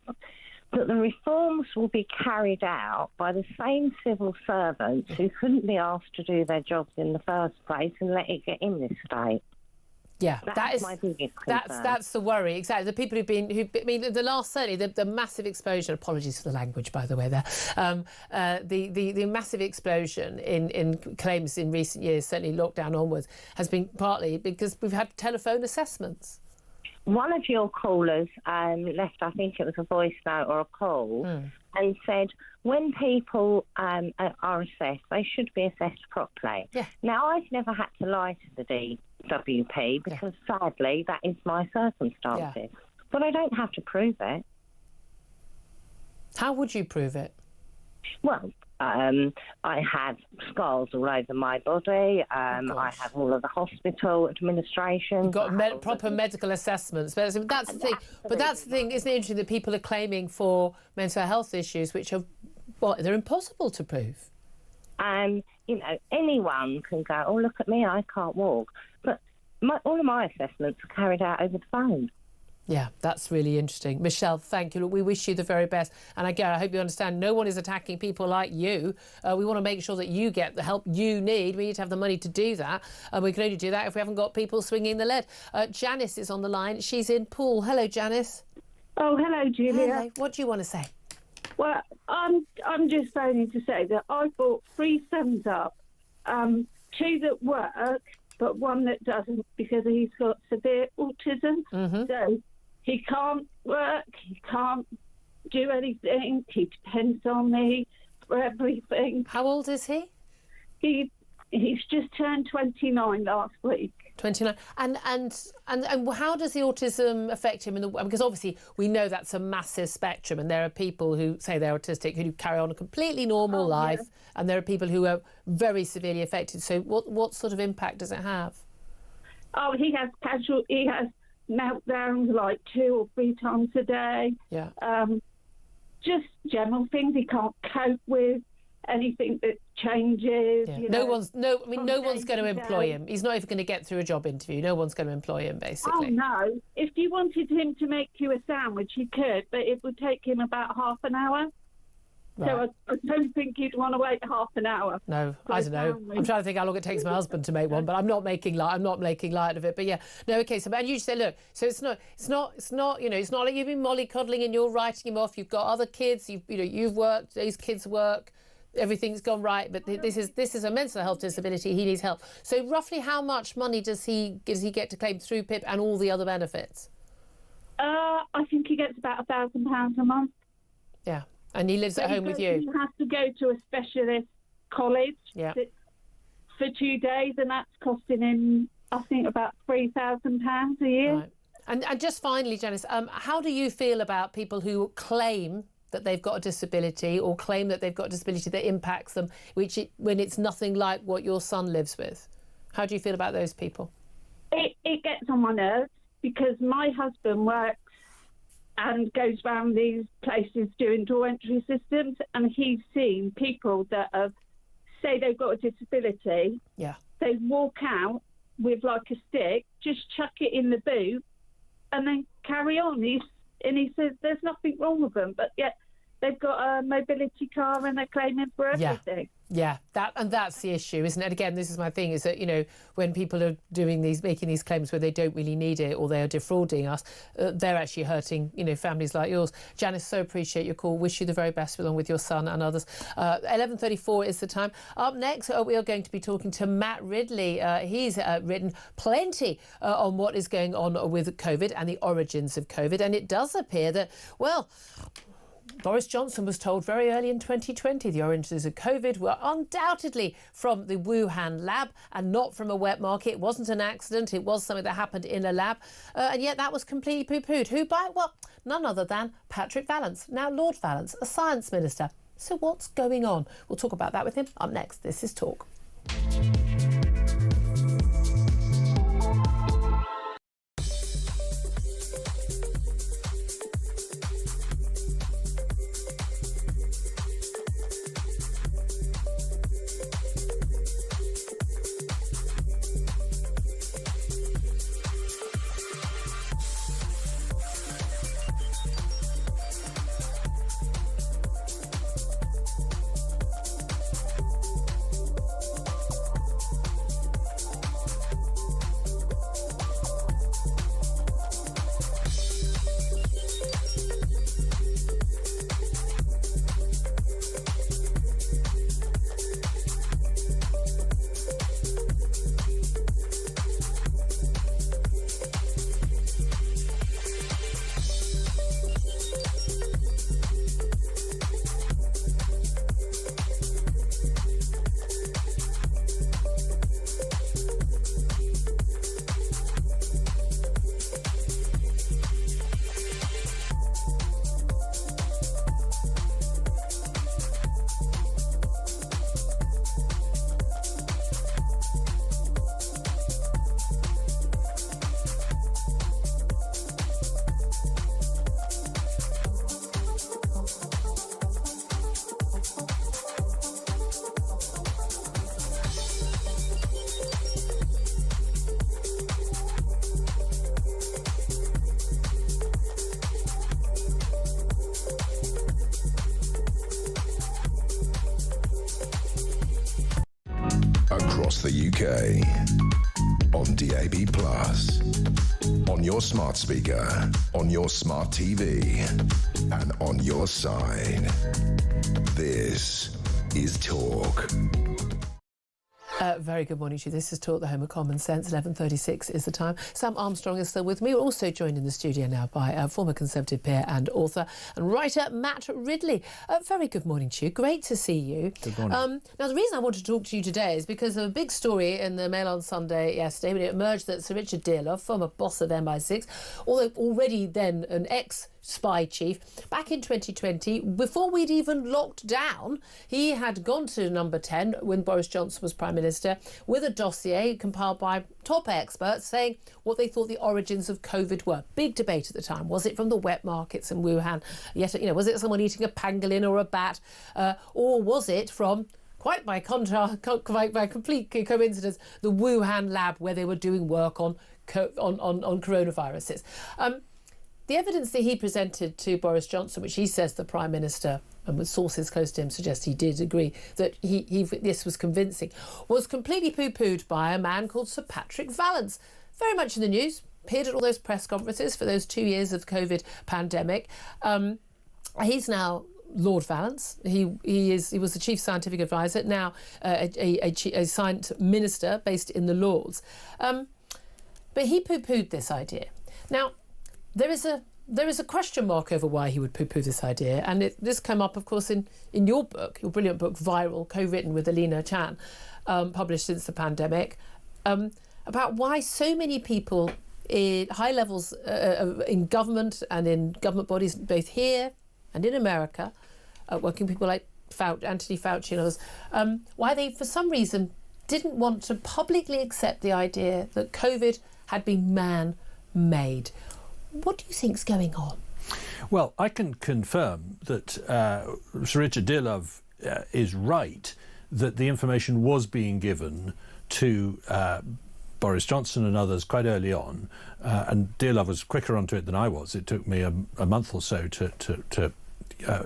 that the reforms will be carried out by the same civil servants who couldn't be asked to do their jobs in the first place and let it get in this state. Yeah, that's my biggest concern. That's the worry. Exactly. The people the massive explosion. Apologies for the language, by the way. There, the massive explosion in claims in recent years, certainly lockdown onwards, has been partly because we've had telephone assessments. One of your callers left, I think it was a voice note or a call, and said when people are assessed, they should be assessed properly. Yeah. Now, I've never had to lie to the DWP because, sadly, that is my circumstances. Yeah. But I don't have to prove it. How would you prove it? Well, I have scars all over my body. I have all of the hospital administration. You've got proper medical assessments. But that's the thing. But that's the thing. Isn't it interesting that people are claiming for mental health issues which are, they're impossible to prove? You know, anyone can go, oh, look at me, I can't walk. But all of my assessments are carried out over the phone. Yeah, that's really interesting. Michelle, thank you. Look, we wish you the very best. And again, I hope you understand, no one is attacking people like you. We want to make sure that you get the help you need. We need to have the money to do that. And we can only do that if we haven't got people swinging the lead. Janice is on the line. She's in Poole. Hello, Janice. Oh, hello, Julia. Hello. What do you want to say? Well, I'm just phoning to say that I bought 3 sums up, 2 that work, but 1 that doesn't because he's got severe autism. So he can't work, he can't do anything, he depends on me for everything. How old is he? He's just turned 29 last week. 29. And how does the autism affect him? Because obviously we know that's a massive spectrum, and there are people who say they're autistic who carry on a completely normal life, and there are people who are very severely affected. So what sort of impact does it have? Oh, he has meltdowns like 2 or 3 times a day. Yeah. Just general things he can't cope with. Anything that changes. Yeah. You No know, one's going to employ him. He's not even going to get through a job interview. No one's going to employ him, basically. Oh no! If you wanted him to make you a sandwich, he could, but it would take him about half an hour. Right. So I don't think you'd want to wait half an hour. No, I don't know. I'm trying to think how long it takes my husband to make one, but I'm not making light of it. But yeah, no, okay. So, and you say, look, so it's not, you know, it's not like you've been mollycoddling and you're writing him off. You've got other kids. You've worked. These kids work. Everything's gone right, but this is a mental health disability. He needs help. So roughly how much money does he get to claim through PIP and all the other benefits? I think he gets about £1,000 a month. Yeah, and he lives at home with you. He has to go to a specialist college for 2 days, and that's costing him, I think, about £3,000 a year. Right. And just finally, Janice, how do you feel about people who claim that they've got a disability or claim that they've got a disability that impacts them, when it's nothing like what your son lives with? How do you feel about those people? It gets on my nerves because my husband works and goes around these places doing door entry systems, and he's seen people that say they've got a disability. Yeah. They walk out with like a stick, just chuck it in the boot, and then carry on. He says there's nothing wrong with them, but yet they've got a mobility car and they're claiming for everything. Yeah, that's the issue, isn't it? Again, this is my thing, is that, you know, when people are making these claims where they don't really need it or they are defrauding us, they're actually hurting, you know, families like yours. Janice, so appreciate your call. Wish you the very best along with your son and others. 11:34 is the time. Up next, we are going to be talking to Matt Ridley. He's written plenty on what is going on with COVID and the origins of COVID. And it does appear that, well, Boris Johnson was told very early in 2020 the origins of COVID were undoubtedly from the Wuhan lab and not from a wet market. It wasn't an accident. It was something that happened in a lab. And yet that was completely poo-pooed. Who by? Well, none other than Patrick Vallance, now Lord Vallance, a science minister. So what's going on? We'll talk about that with him up next. This is Talk. across the UK. On DAB+, on your smart speaker, on your smart TV, and on your side. This is Talk. Very good morning to you. This is Talk, the home of common sense. 11:36 is the time. Sam Armstrong is still with me. We're also joined in the studio now by former Conservative peer and author and writer Matt Ridley. Very good morning to you. Great to see you. Good morning. Now, the reason I want to talk to you today is because of a big story in the Mail on Sunday yesterday when it emerged that Sir Richard Dearlove, former boss of MI6, although already then an ex-spy chief, back in 2020, before we'd even locked down, he had gone to Number 10 when Boris Johnson was Prime Minister with a dossier compiled by top experts saying what they thought the origins of COVID were. Big debate at the time. Was it from the wet markets in Wuhan? Was it someone eating a pangolin or a bat? Or was it from, quite by complete coincidence, the Wuhan lab where they were doing work on coronaviruses? The evidence that he presented to Boris Johnson, which he says the Prime Minister, and with sources close to him suggest he did agree that this was convincing, was completely poo-pooed by a man called Sir Patrick Vallance. Very much in the news, appeared at all those press conferences for those 2 years of the COVID pandemic. He's now Lord Vallance. He was the chief scientific advisor, now a science minister based in the Lords. But he poo-pooed this idea. Now, there is a question mark over why he would poo-poo this idea, and this came up, of course, in your book, your brilliant book, Viral, co-written with Alina Chan, published since the pandemic, about why so many people in high levels in government and in government bodies, both here and in America, working people like Anthony Fauci and others, why they, for some reason, didn't want to publicly accept the idea that COVID had been man-made. What do you think's going on? Well, I can confirm that Sir Richard Dearlove is right that the information was being given to Boris Johnson and others quite early on, and Dearlove was quicker onto it than I was. It took me a month or so to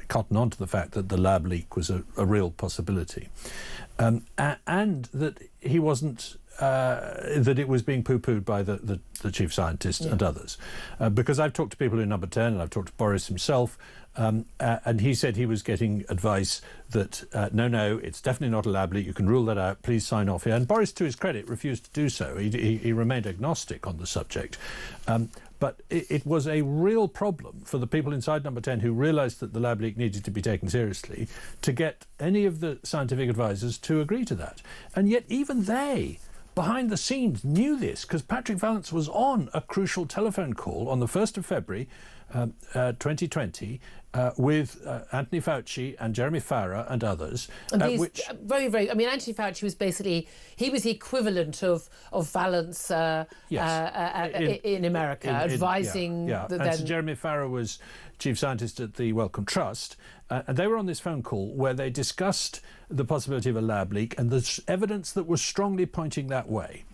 cotton on to the fact that the lab leak was a real possibility, and that he wasn't. That it was being poo-pooed by the chief scientist and others. Because I've talked to people in Number 10 and I've talked to Boris himself, and he said he was getting advice that, no, it's definitely not a lab leak, you can rule that out, please sign off here. And Boris, to his credit, refused to do so. He remained agnostic on the subject. But it was a real problem for the people inside Number 10 who realised that the lab leak needed to be taken seriously to get any of the scientific advisors to agree to that. And yet even they, behind the scenes, knew this, because Patrick Vallance was on a crucial telephone call on the 1st of February 2020 with Anthony Fauci and Jeremy Farrar and others. And these very, I mean, Anthony Fauci was basically, he was the equivalent of Vallance in America, advising... And so Jeremy Farrar was chief scientist at the Wellcome Trust, and they were on this phone call where they discussed the possibility of a lab leak and the evidence that was strongly pointing that way.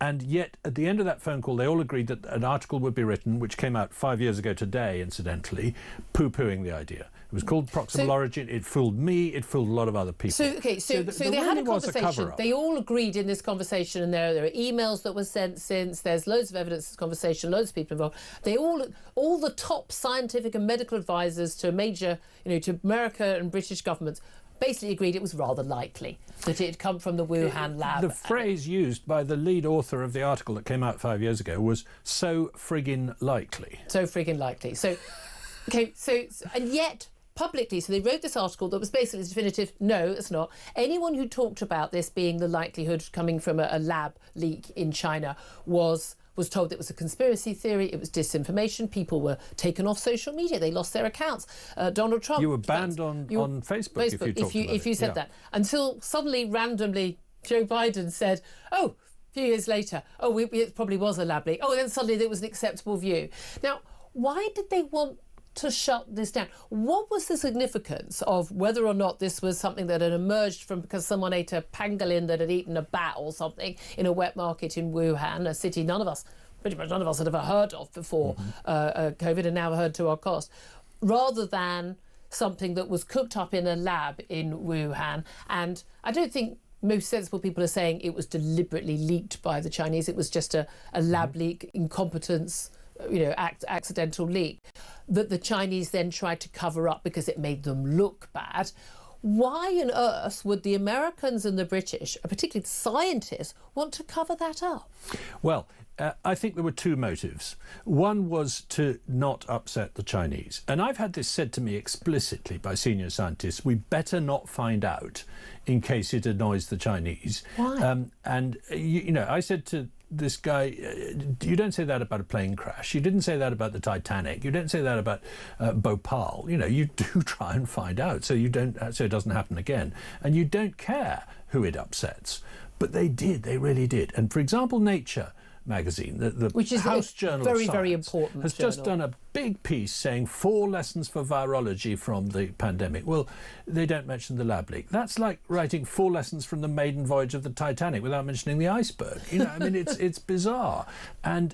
And yet, at the end of that phone call, they all agreed that an article would be written, which came out 5 years ago today, incidentally, poo-pooing the idea. It was called Proximal Origin. It fooled me. It fooled a lot of other people. So they had a conversation. They all agreed in this conversation, and there are emails that were sent since. There's loads of evidence of this conversation, loads of people involved. They all the top scientific and medical advisors to major, to America and British governments, basically agreed it was rather likely that it had come from the Wuhan lab. The phrase used by the lead author of the article that came out 5 years ago was "so friggin' likely." So friggin' likely. So, and yet publicly, so they wrote this article that was basically definitive. No, it's not. Anyone who talked about this being the likelihood coming from a lab leak in China was told it was a conspiracy theory, it was disinformation. People were taken off social media, they lost their accounts. Donald Trump... You were banned on Facebook if you talked about it. If you said that. Until suddenly, randomly, Joe Biden said, a few years later, it probably was a lab leak. And then suddenly there was an acceptable view. Now, why did they want to shut this down? What was the significance of whether or not this was something that had emerged from because someone ate a pangolin that had eaten a bat or something in a wet market in Wuhan, a city pretty much none of us had ever heard of before COVID, and now heard to our cost, rather than something that was cooked up in a lab in Wuhan? And I don't think most sensible people are saying it was deliberately leaked by the Chinese. It was just a lab leak, incompetence, accidental leak that the Chinese then tried to cover up because it made them look bad. Why on earth would the Americans and the British, particularly the scientists, want to cover that up? Well, I think there were two motives. One was to not upset the Chinese. And I've had this said to me explicitly by senior scientists: we better not find out in case it annoys the Chinese. Why? I said to this guy, you don't say that about a plane crash. You didn't say that about the Titanic. You don't say that about Bhopal. You do try and find out so it doesn't happen again. And you don't care who it upsets. But they did. They really did. And for example, Nature magazine, the which is House Journal very, of Science, very important, has just done a big piece saying 4 lessons for virology from the pandemic. Well, they don't mention the lab leak. That's like writing 4 lessons from the maiden voyage of the Titanic without mentioning the iceberg. It's bizarre, and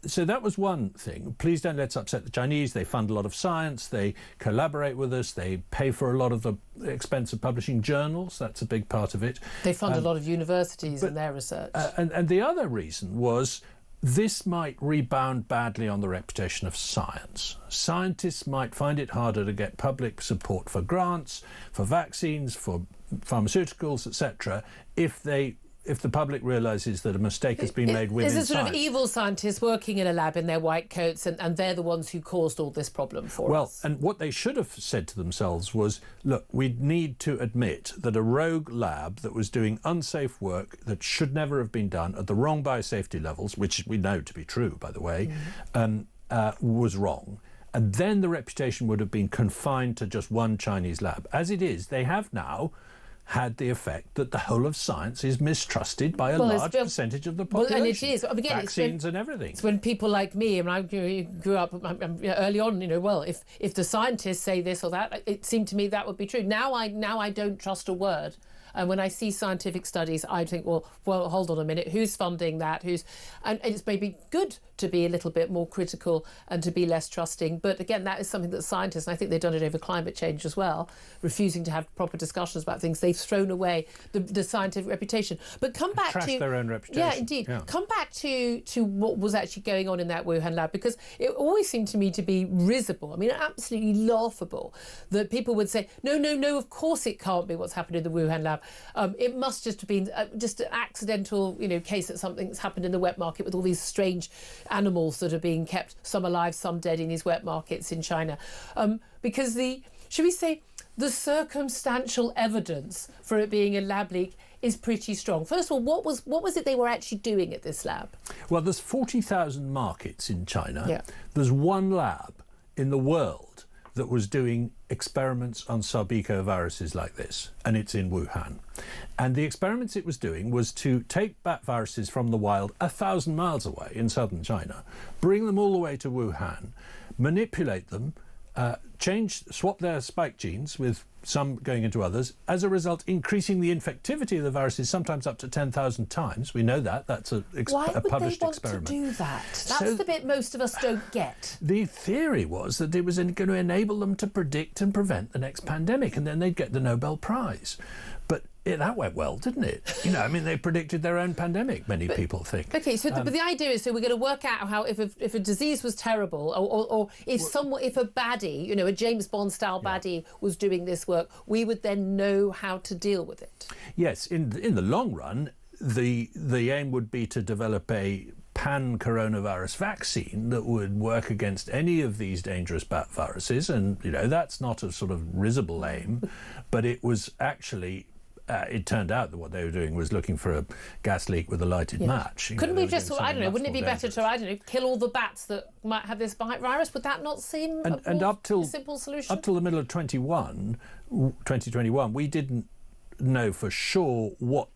so that was one thing. Please don't let's upset the Chinese. They fund a lot of science. They collaborate with us. They pay for a lot of the expense of publishing journals. That's a big part of it. They fund a lot of universities and their research. And the other reason was this might rebound badly on the reputation of science. Scientists might find it harder to get public support for grants, for vaccines, for pharmaceuticals, etc., if the public realises that a mistake has been made within There's a sort science. of evil scientists working in a lab in their white coats, and they're the ones who caused all this problem for us. Well, and what they should have said to themselves was, look, we need to admit that a rogue lab that was doing unsafe work that should never have been done at the wrong biosafety levels, which we know to be true, by the way, was wrong. And then the reputation would have been confined to just one Chinese lab. As it is, they have now had the effect that the whole of science is mistrusted by a large percentage of the population. Well, and it is. Again, vaccines and everything. It's when people like me, and I grew up early on, if the scientists say this or that, it seemed to me that would be true. Now I don't trust a word. And when I see scientific studies, I think, well, hold on a minute, who's funding that? And it's maybe good to be a little bit more critical and to be less trusting. But again, that is something that scientists, and I think they've done it over climate change as well, refusing to have proper discussions about things. They've thrown away the scientific reputation. But come back to their own reputation. Yeah, indeed. Yeah. Come back to what was actually going on in that Wuhan lab, because it always seemed to me to be risible. I mean, absolutely laughable that people would say, no, of course it can't be what's happened in the Wuhan lab. It must just have been just an accidental, case that something's happened in the wet market with all these strange animals that are being kept, some alive, some dead, in these wet markets in China. Because should we say, the circumstantial evidence for it being a lab leak is pretty strong. First of all, what was it they were actually doing at this lab? Well, there's 40,000 markets in China. Yeah. There's one lab in the world that was doing experiments on sarbecoviruses like this, and it's in Wuhan. And the experiments it was doing was to take bat viruses from the wild 1,000 miles away in southern China, bring them all the way to Wuhan, manipulate them, swap their spike genes with some going into others, as a result increasing the infectivity of the viruses sometimes up to 10,000 times. We know that. That's a published experiment. Why would they want to do that? That's the bit most of us don't get. The theory was that it was going to enable them to predict and prevent the next pandemic, and then they'd get the Nobel Prize. But that went well, didn't it? They predicted their own pandemic, many people think. Okay, so but the idea is, so we're going to work out how if a disease was terrible, or if a baddie, a James Bond style baddie was doing this work, we would then know how to deal with it. Yes, in the long run, the aim would be to develop a pan-coronavirus vaccine that would work against any of these dangerous bat viruses, and that's not a sort of risible aim, but it was actually. It turned out that what they were doing was looking for a gas leak with a lighted match. Couldn't we just, wouldn't it be better to, kill all the bats that might have this virus? Would that not seem a simple solution? Up till the middle of 2021, we didn't know for sure what,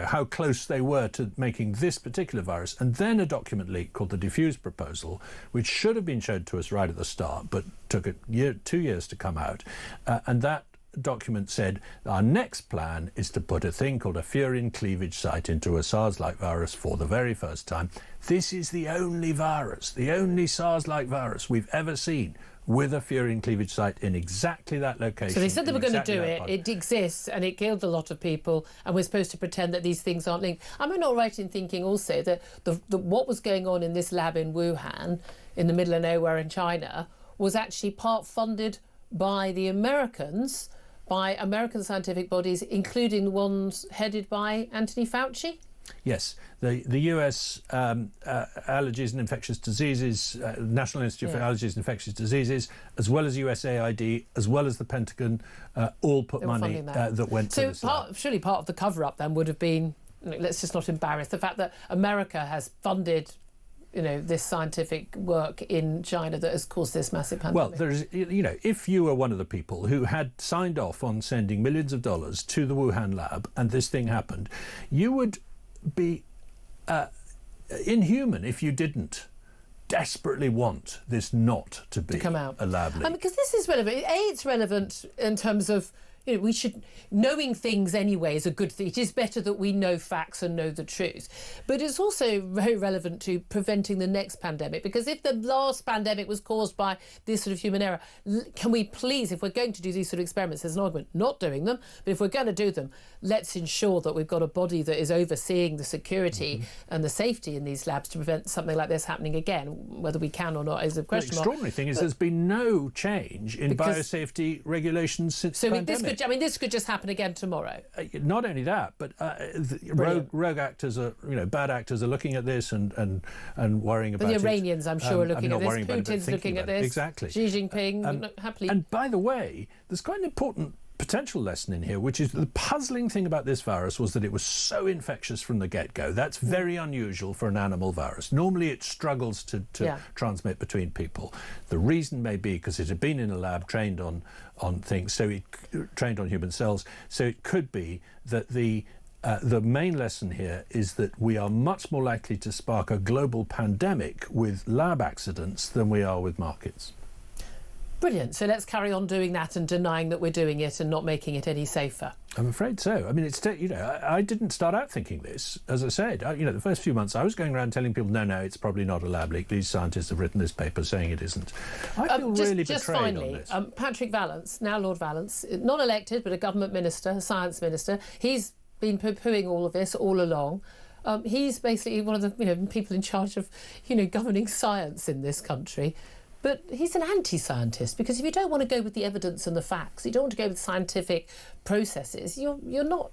how close they were to making this particular virus. And then a document leak called the Diffuse Proposal, which should have been shown to us right at the start, but took 2 years to come out. And that document said our next plan is to put a thing called a furin cleavage site into a SARS-like virus for the very first time. This is the only virus, the only SARS-like virus we've ever seen with a furin cleavage site in exactly that location. So they said they were going to do it. It exists and it killed a lot of people, and we're supposed to pretend that these things aren't linked. Am I not right in thinking also that what was going on in this lab in Wuhan, in the middle of nowhere in China, was actually part funded by the Americans, by American scientific bodies, including the ones headed by Anthony Fauci? Yes, the US Allergies and Infectious Diseases, National Institute for Allergies and Infectious Diseases, as well as USAID, as well as the Pentagon, all put money that went to this lab. Surely part of the cover-up then would have been, let's just not embarrass the fact that America has funded this scientific work in China that has caused this massive pandemic. Well, if you were one of the people who had signed off on sending millions of dollars to the Wuhan lab and this thing happened, you would be inhuman if you didn't desperately want this not to be a lab leak. Because this is relevant. It's relevant in terms of, we should, knowing things anyway is a good thing. It is better that we know facts and know the truth. But it's also very relevant to preventing the next pandemic, because if the last pandemic was caused by this sort of human error, can we please, if we're going to do these sort of experiments, there's an argument not doing them, but if we're going to do them, let's ensure that we've got a body that is overseeing the security and the safety in these labs to prevent something like this happening again. Whether we can or not is a question mark. The extraordinary thing is there's been no change in biosafety regulations since the pandemic. This could just happen again tomorrow. Not only that, but rogue actors are, bad actors are looking at this and worrying about it. The Iranians, I'm sure, are looking at this. Putin's looking at this. Exactly. Xi Jinping, happily. And by the way, there's quite an important potential lesson in here, which is the puzzling thing about this virus was that it was so infectious from the get-go. That's very unusual for an animal virus. Normally it struggles to transmit between people. The reason may be because it had been in a lab trained on things, so it trained on human cells, so it could be that the main lesson here is that we are much more likely to spark a global pandemic with lab accidents than we are with markets. Brilliant. So let's carry on doing that and denying that we're doing it and not making it any safer. I'm afraid so. I mean, it's I didn't start out thinking this. As I said, the first few months I was going around telling people, no, it's probably not a lab leak. These scientists have written this paper saying it isn't. I feel really betrayed on this. Patrick Vallance, now Lord Vallance, not elected but a government minister, a science minister. He's been poo-pooing all of this all along. He's basically one of the people in charge of governing science in this country. But he's an anti-scientist, because if you don't want to go with the evidence and the facts, you don't want to go with scientific processes, you're not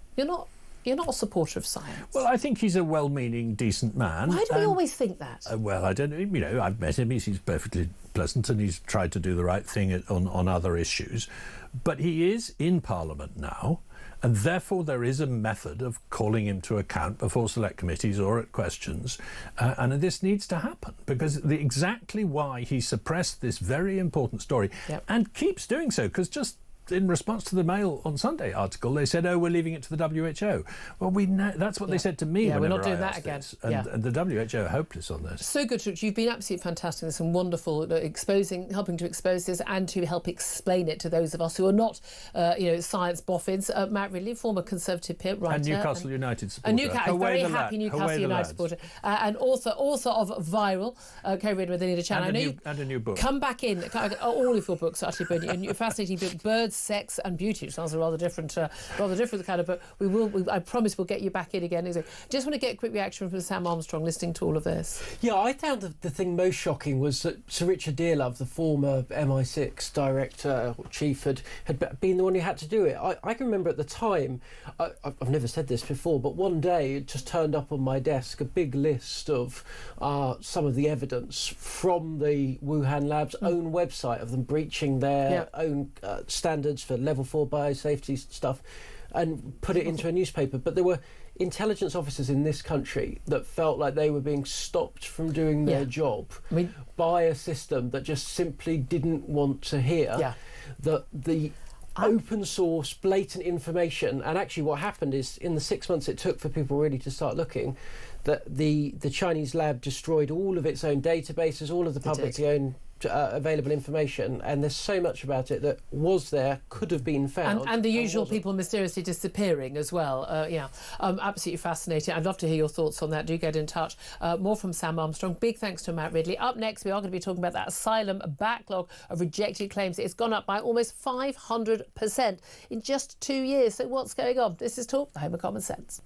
a supporter of science. Well, I think he's a well-meaning, decent man. Why do we always think that? Well, I don't know. I've met him. He's perfectly pleasant, and he's tried to do the right thing on other issues. But he is in Parliament now, and therefore there is a method of calling him to account before select committees or at questions, and this needs to happen, because exactly why he suppressed this very important story and keeps doing so, because just in response to the Mail on Sunday article, they said, we're leaving it to the WHO. Well, we know that's what they said to me. We're not doing that again. And the WHO are hopeless on this. So good, Rich. You've been absolutely fantastic. There's some wonderful helping to expose this and to help explain it to those of us who are not, science boffins. Matt Ridley, former Conservative peer writer. And Newcastle United supporter. A very happy Newcastle United supporter. And author of Viral, co-written with Anita Chan. And a new book. Come back in. All of your books are actually brilliant. And your fascinating book, Birds, Sex and Beauty, which sounds a rather different kind of book. I promise we'll get you back in again. Just want to get a quick reaction from Sam Armstrong listening to all of this. Yeah, I found the thing most shocking was that Sir Richard Dearlove, the former MI6 director or chief, had been the one who had to do it. I can remember at the time, I've never said this before, but one day it just turned up on my desk a big list of some of the evidence from the Wuhan lab's own website of them breaching their own standards for level 4 biosafety stuff, and put it into a newspaper. But there were intelligence officers in this country that felt like they were being stopped from doing their job by a system that just simply didn't want to hear that the open source blatant information. And actually what happened is, in the 6 months it took for people really to start looking, that the Chinese lab destroyed all of its own databases, all of the publicly owned available information, and there's so much about it that was there, could have been found. And the usual people mysteriously disappearing as well. Absolutely fascinating. I'd love to hear your thoughts on that. Do get in touch. More from Sam Armstrong. Big thanks to Matt Ridley. Up next, we are going to be talking about that asylum backlog of rejected claims. It's gone up by almost 500% in just 2 years. So what's going on? This is Talk, the Home of Common Sense.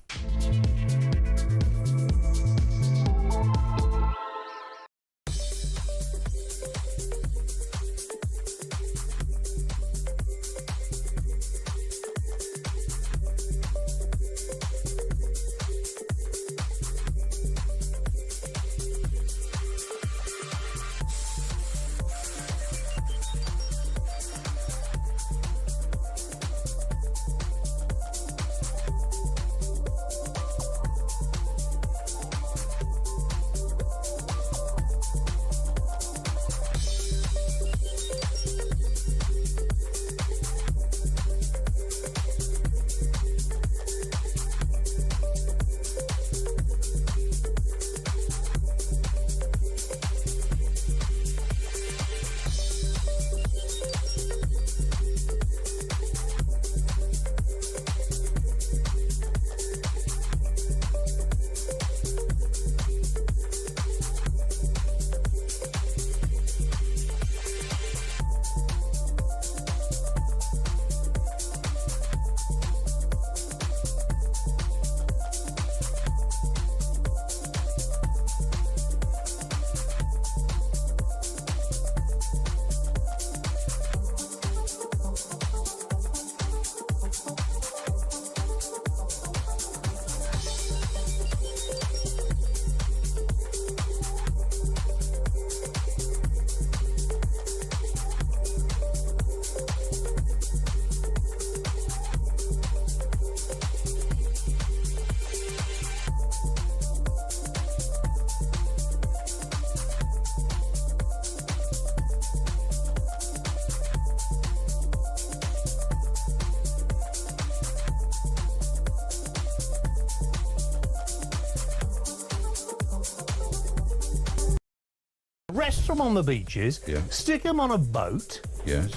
Arrest them on the beaches, stick them on a boat,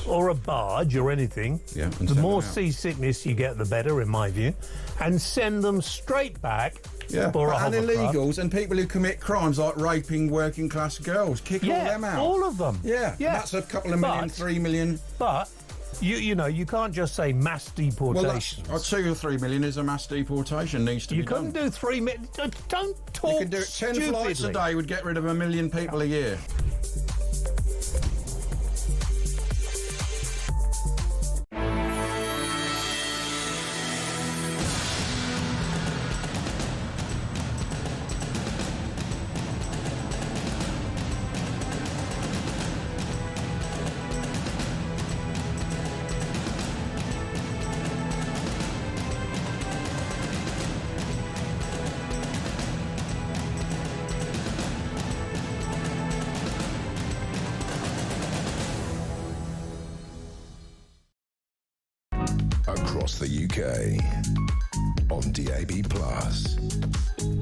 or a barge or anything. The more seasickness you get, the better, in my view, and send them straight back for a and hovercraft. illegals and people who commit crimes like raping working class girls. Kick all them out. all of them. Yeah, that's a couple of million, 3 million. But you know, you can't just say mass deportation. Well, 2 or 3 million is a mass deportation. Needs to be done. You couldn't do 3 million. Don't talk. You can do it 10 flights a day would get rid of 1 million people a year. Across the UK, on DAB+,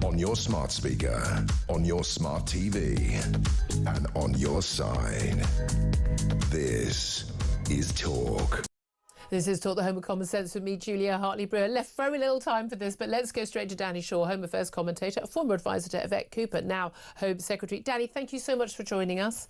on your smart speaker, on your smart TV, and on your side. This is Talk. This is Talk, the Home of Common Sense with me, Julia Hartley-Brewer. Left very little time for this, but let's go straight to Danny Shaw, Home Affairs commentator, former advisor to Yvette Cooper, now Home Secretary. Danny, thank you so much for joining us.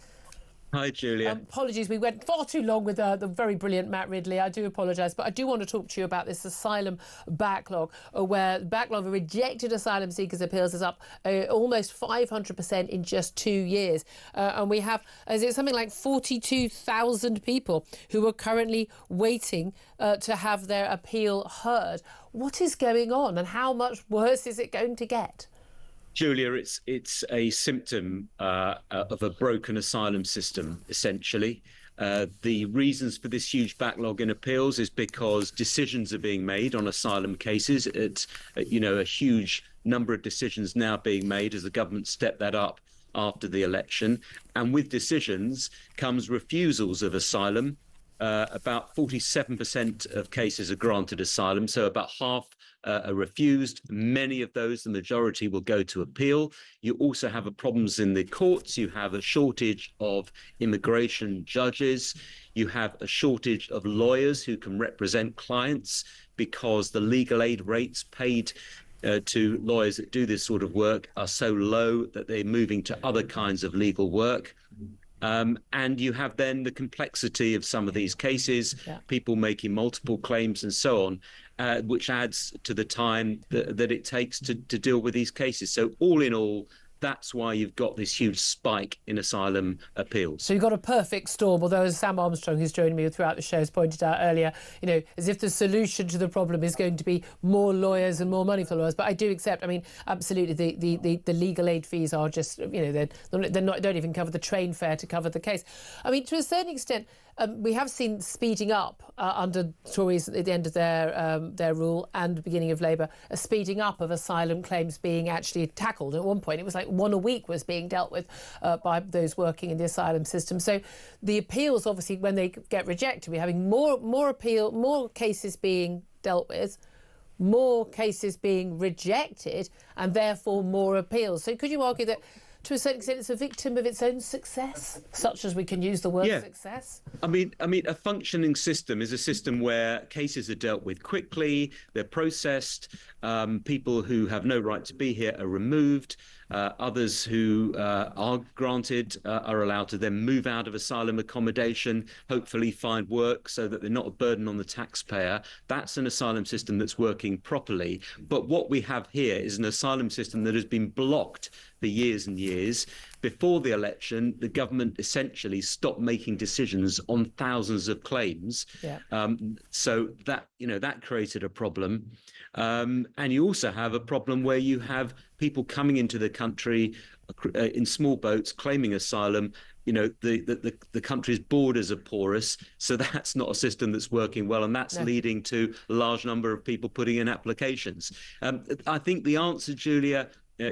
Hi, Julia. Apologies, we went far too long with the very brilliant Matt Ridley. I do apologise, but I do want to talk to you about this asylum backlog, where the backlog of rejected asylum seekers' appeals is up almost 500% in just 2 years. And we have, is it something like 42,000 people who are currently waiting to have their appeal heard. What is going on, and how much worse is it going to get? Julia, it's a symptom of a broken asylum system, essentially. The reasons for this huge backlog in appeals is because decisions are being made on asylum cases. It's, a huge number of decisions now being made as the government stepped that up after the election. And with decisions comes refusals of asylum about 47% of cases are granted asylum, so about half are refused. Many of those, the majority, will go to appeal. You also have problems in the courts. You have a shortage of immigration judges. You have a shortage of lawyers who can represent clients because the legal aid rates paid to lawyers that do this sort of work are so low that they're moving to other kinds of legal work. And you have then the complexity of some of these cases, people making multiple claims and so on, which adds to the time that it takes to deal with these cases. So all in all, that's why you've got this huge spike in asylum appeals. So you've got a perfect storm, although as Sam Armstrong, who's joined me throughout the show, has pointed out earlier, as if the solution to the problem is going to be more lawyers and more money for lawyers. But I do accept, absolutely, the legal aid fees are just, they're not, don't even cover the train fare to cover the case. To a certain extent, we have seen speeding up under Tories at the end of their rule and the beginning of Labour, a speeding up of asylum claims being actually tackled. At one point, it was like one a week was being dealt with by those working in the asylum system. So the appeals, obviously, when they get rejected, we're having more cases being dealt with, more cases being rejected, and therefore more appeals. So could you argue that, to a certain extent, it's a victim of its own success, such as we can use the word success? A functioning system is a system where cases are dealt with quickly, they're processed, people who have no right to be here are removed, others who are granted are allowed to then move out of asylum accommodation, hopefully find work so that they're not a burden on the taxpayer. That's an asylum system that's working properly. But what we have here is an asylum system that has been blocked for years and years. Before the election, the government essentially stopped making decisions on thousands of claims. So that created a problem. And you also have a problem where you have people coming into the country in small boats claiming asylum. The country's borders are porous, so that's not a system that's working well, and that's leading to a large number of people putting in applications. I think the answer, Julia,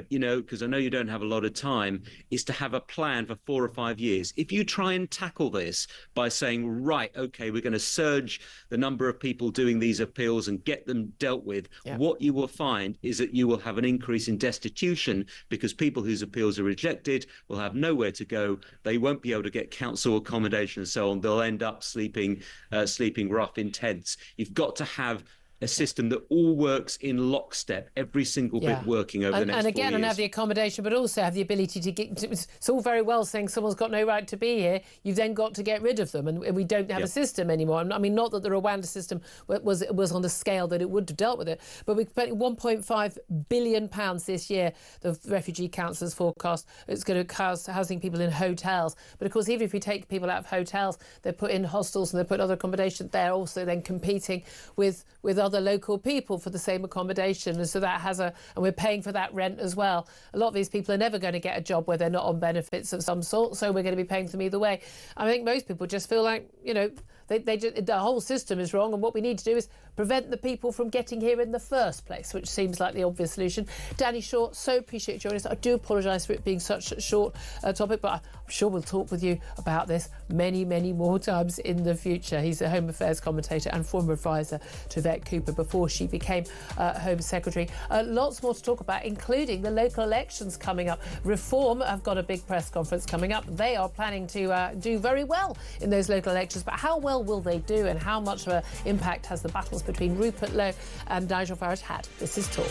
because I know you don't have a lot of time, is to have a plan for 4 or 5 years. If you try and tackle this by saying, right, OK, we're going to surge the number of people doing these appeals and get them dealt with, what you will find is that you will have an increase in destitution because people whose appeals are rejected will have nowhere to go. They won't be able to get council accommodation and so on. They'll end up sleeping rough in tents. You've got to have a system that all works in lockstep, every single bit working over the next 4 years. And again, and have the accommodation, but also have the ability to get... It's all very well saying someone's got no right to be here. You've then got to get rid of them, and we don't have a system anymore. Not that the Rwanda system was on the scale that it would have dealt with it, but we spent £1.5 billion this year, the Refugee Council's forecast. It's going to housing people in hotels. But of course, even if we take people out of hotels, they're put in hostels and they're put other accommodation, they're also then competing with other local people for the same accommodation, and so that has and we're paying for that rent as well. A lot of these people are never going to get a job where they're not on benefits of some sort, so we're going to be paying for them either way. I think most people just feel like, the whole system is wrong, and what we need to do is prevent the people from getting here in the first place, which seems like the obvious solution. Danny Shaw, so appreciate you joining us. I do apologise for it being such a short topic, but I'm sure we'll talk with you about this many, many more times in the future. He's a Home Affairs commentator and former advisor to Yvette Cooper before she became Home Secretary. Lots more to talk about, including the local elections coming up. Reform have got a big press conference coming up. They are planning to do very well in those local elections, but how well will they do, and how much of an impact has the battles between Rupert Lowe and Nigel Farage had? This is Talk.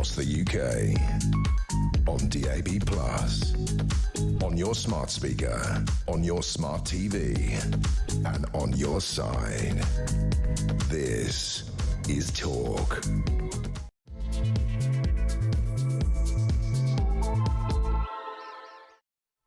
across the UK. On DAB+, on your smart speaker, on your smart TV, and on your side. This is Talk.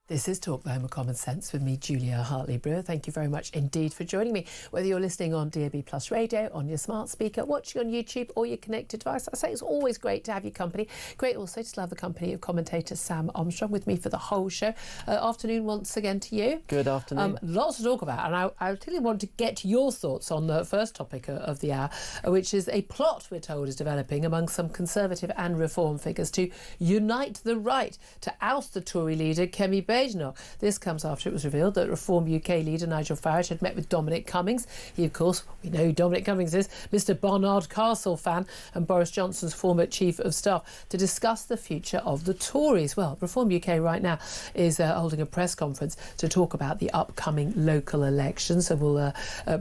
This is Talk, the Home of Common Sense, with me, Julia Hartley-Brewer. Thank you very much indeed for joining me. Whether you're listening on DAB+ radio, on your smart speaker, watching on YouTube or your connected device, I say it's always great to have your company. Great also to have the company of commentator Sam Armstrong with me for the whole show. Afternoon once again to you. Good afternoon. Lots to talk about, and I really want to get your thoughts on the first topic of the hour, which is a plot we're told is developing among some Conservative and Reform figures to unite the right to oust the Tory leader Kemi Badenoch. This comes after it was revealed that Reform UK leader Nigel Farage had met with Dominic Cummings. He, of course, we know who Dominic Cummings is, Mr Barnard Castle fan and Boris Johnson's former Chief of Staff, to discuss the future of the Tories. Well, Reform UK right now is holding a press conference to talk about the upcoming local elections, and we'll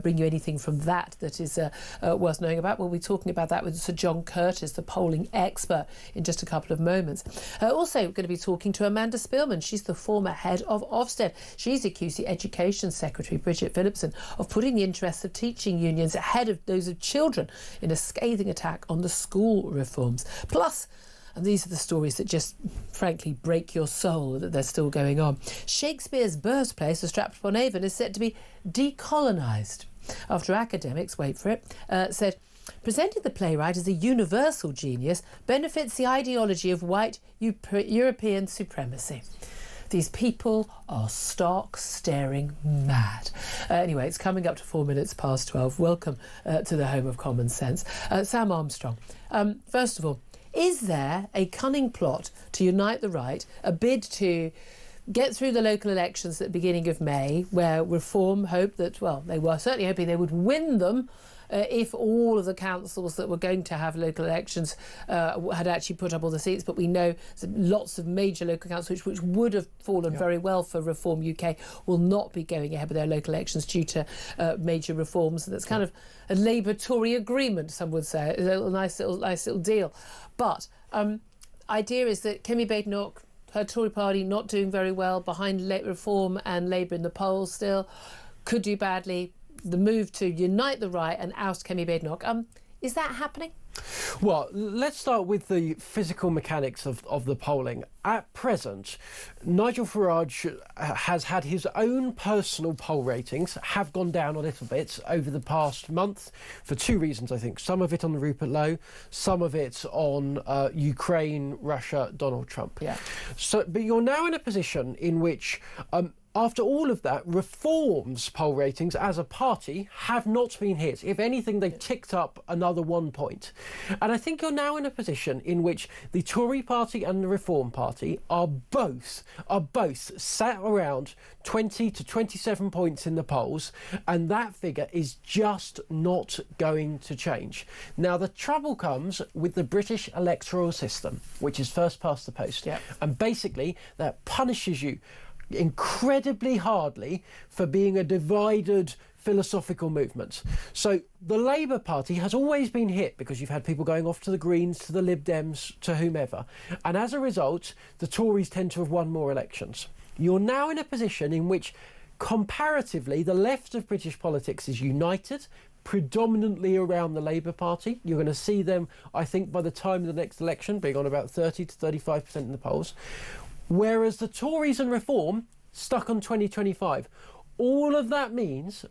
bring you anything from that is worth knowing about. We'll be talking about that with Sir John Curtis, the polling expert, in just a couple of moments. Also, we're going to be talking to Amanda Spillman. She's the former head of Ofsted. She's accused the Education Secretary, Bridget Phillipson, of putting the interests of teaching unions ahead of those of children in a scathing attack on the school reforms. Plus, and these are the stories that just, frankly, break your soul that they're still going on, Shakespeare's birthplace, the Stratford-upon Avon, is set to be decolonised after academics, wait for it, said presenting the playwright as a universal genius benefits the ideology of white European supremacy. These people are stark, staring mad. Anyway, it's coming up to 4 minutes past 12. Welcome to the Home of Common Sense. Sam Armstrong, first of all, is there a cunning plot to unite the right, a bid to get through the local elections at the beginning of May, where Reform hoped that, well, they were certainly hoping they would win them if all of the councils that were going to have local elections had actually put up all the seats, but we know lots of major local councils which would have fallen very well for Reform UK will not be going ahead with their local elections due to major reforms. That's kind of a Labour-Tory agreement, some would say, a nice little deal. But idea is that Kemi Badenoch, her Tory party not doing very well, behind Reform and Labour in the polls still, could do badly. The move to unite the right and oust Kemi Badenoch. Is that happening? Well, let's start with the physical mechanics of the polling. At present, Nigel Farage has had his own personal poll ratings have gone down a little bit over the past month for two reasons, I think. Some of it on the Rupert Lowe, some of it on Ukraine, Russia, Donald Trump. Yeah. But you're now in a position in which after all of that, Reform's poll ratings as a party have not been hit. If anything, they've ticked up another 1 point. And I think you're now in a position in which the Tory party and the Reform party are both sat around 20 to 27 points in the polls, and that figure is just not going to change. Now, the trouble comes with the British electoral system, which is first past the post. Yep. And basically, that punishes you incredibly hardly for being a divided philosophical movement. So the Labour Party has always been hit because you've had people going off to the Greens, to the Lib Dems, to whomever. And as a result, the Tories tend to have won more elections. You're now in a position in which, comparatively, the left of British politics is united, predominantly around the Labour Party. You're going to see them, I think, by the time of the next election, being on about 30 to 35% in the polls. Whereas the Tories and Reform stuck on 2025. All of that means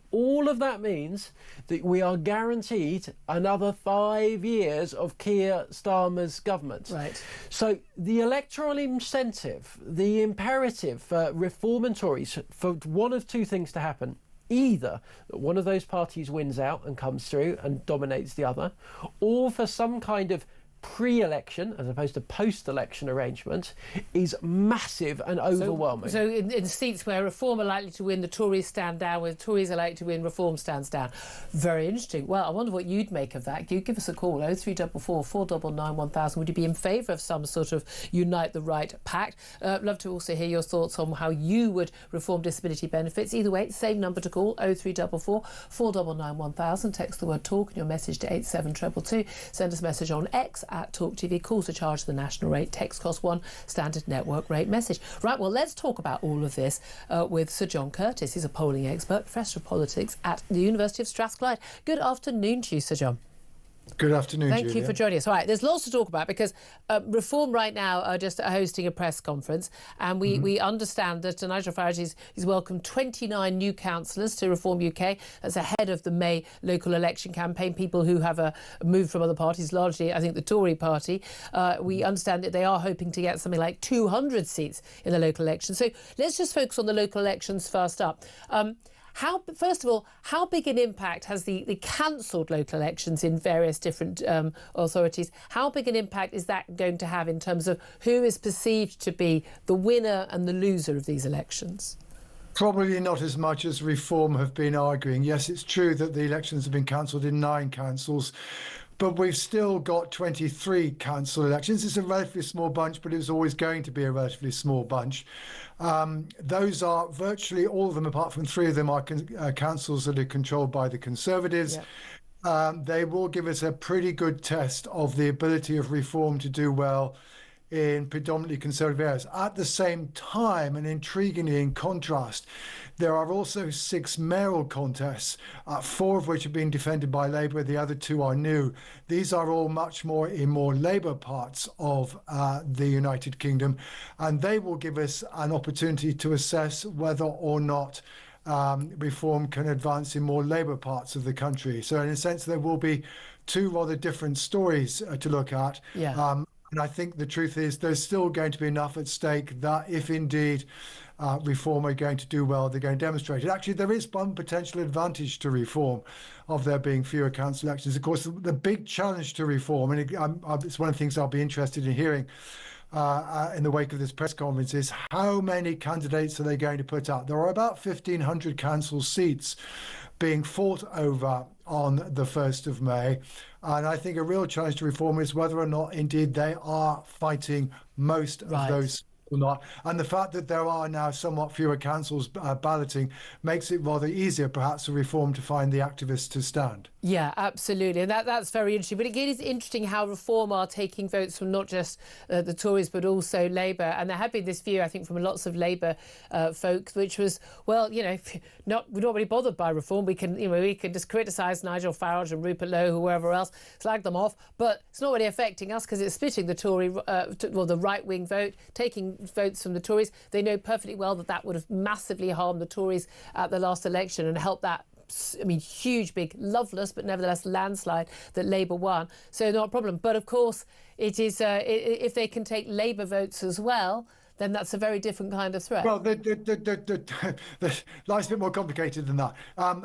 that we are guaranteed another 5 years of Keir Starmer's government. Right. So the electoral incentive, the imperative for Reform and Tories, for one of two things to happen. Either that one of those parties wins out and comes through and dominates the other, or for some kind of pre-election as opposed to post-election arrangement is massive and overwhelming. So in seats where Reform are likely to win, the Tories stand down. Where the Tories are likely to win, Reform stands down. Very interesting. Well, I wonder what you'd make of that. You give us a call, 0344 499 1000. Would you be in favour of some sort of Unite the Right pact? Love to also hear your thoughts on how you would reform disability benefits. Either way, same number to call, 0344 499 1000. Text the word TALK and your message to 87222. Send us a message on X at Talk TV. Call to charge the national rate. Text cost 1, standard network rate message. Right, well, let's talk about all of this with Sir John Curtis. He's a polling expert, professor of politics at the University of Strathclyde. Good afternoon to you, Sir John. Good afternoon, Thank Julia. you for joining us. All right, there's lots to talk about because Reform right now are just hosting a press conference, and we understand that Nigel Farage he's welcomed 29 new councillors to Reform UK. That's ahead of the May local election campaign, people who have moved from other parties, largely, I think, the Tory party. We understand that they are hoping to get something like 200 seats in the local elections. So let's just focus on the local elections first up. First of all, how big an impact has the cancelled local elections in various different authorities? How big an impact is that going to have in terms of who is perceived to be the winner and the loser of these elections? Probably not as much as Reform have been arguing. Yes, it's true that the elections have been cancelled in 9 councils, but we've still got 23 council elections. It's a relatively small bunch, but it was always going to be a relatively small bunch. Those are virtually all of them, apart from 3 of them, are councils that are controlled by the Conservatives. Yep. They will give us a pretty good test of the ability of Reform to do well in predominantly Conservative areas. At the same time, and intriguingly in contrast, there are also 6 mayoral contests, 4 of which have been defended by Labour, the other 2 are new. These are all much more in more Labour parts of the United Kingdom, and they will give us an opportunity to assess whether or not Reform can advance in more Labour parts of the country. So in a sense, there will be 2 rather different stories to look at. Yeah. And I think the truth is there's still going to be enough at stake that if indeed Reform are going to do well, they're going to demonstrate it. Actually, there is one potential advantage to Reform of there being fewer council elections. Of course, the big challenge to Reform, and it's one of the things I'll be interested in hearing in the wake of this press conference, is how many candidates are they going to put out? There are about 1,500 council seats being fought over on the 1st of May. And I think a real challenge to Reform is whether or not, indeed, they are fighting most of those or not. And the fact that there are now somewhat fewer councils balloting makes it rather easier, perhaps, for Reform to find the activists to stand. Yeah, absolutely. And that's very interesting. But again, it's interesting how Reform are taking votes from not just the Tories, but also Labour. And there had been this view, I think, from lots of Labour folk, which was, well, you know, we're not really bothered by Reform. We can just criticise Nigel Farage and Rupert Lowe, whoever else, slag them off. But it's not really affecting us because it's splitting the Tory, the right-wing vote, taking votes from the Tories. They know perfectly well that that would have massively harmed the Tories at the last election and helped that, I mean, huge, big, loveless, but nevertheless landslide that Labour won. So not a problem. But of course, it is if they can take Labour votes as well, then that's a very different kind of threat. Well, life's a bit more complicated than that.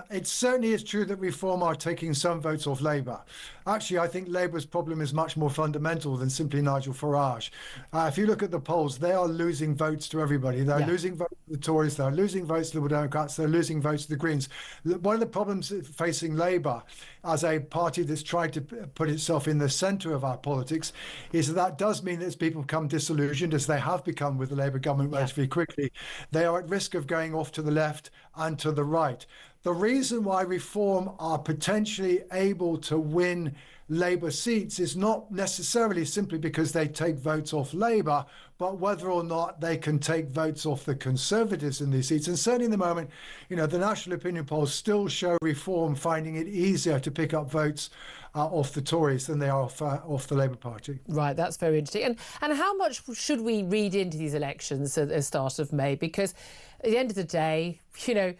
It certainly is true that Reform are taking some votes off Labour. Actually, I think Labour's problem is much more fundamental than simply Nigel Farage. If you look at the polls, they are losing votes to everybody. They're losing votes to the Tories, they're losing votes to the Liberal Democrats, they're losing votes to the Greens. One of the problems facing Labour as a party that's tried to put itself in the centre of our politics is that does mean that as people become disillusioned, as they have become with the Labour government relatively quickly, they are at risk of going off to the left and to the right. The reason why Reform are potentially able to win Labour seats is not necessarily simply because they take votes off Labour, but whether or not they can take votes off the Conservatives in these seats. And certainly in the moment, you know, the national opinion polls still show Reform finding it easier to pick up votes off the Tories than they are off the Labour Party. Right, that's very interesting. And how much should we read into these elections at the start of May? Because at the end of the day, you know,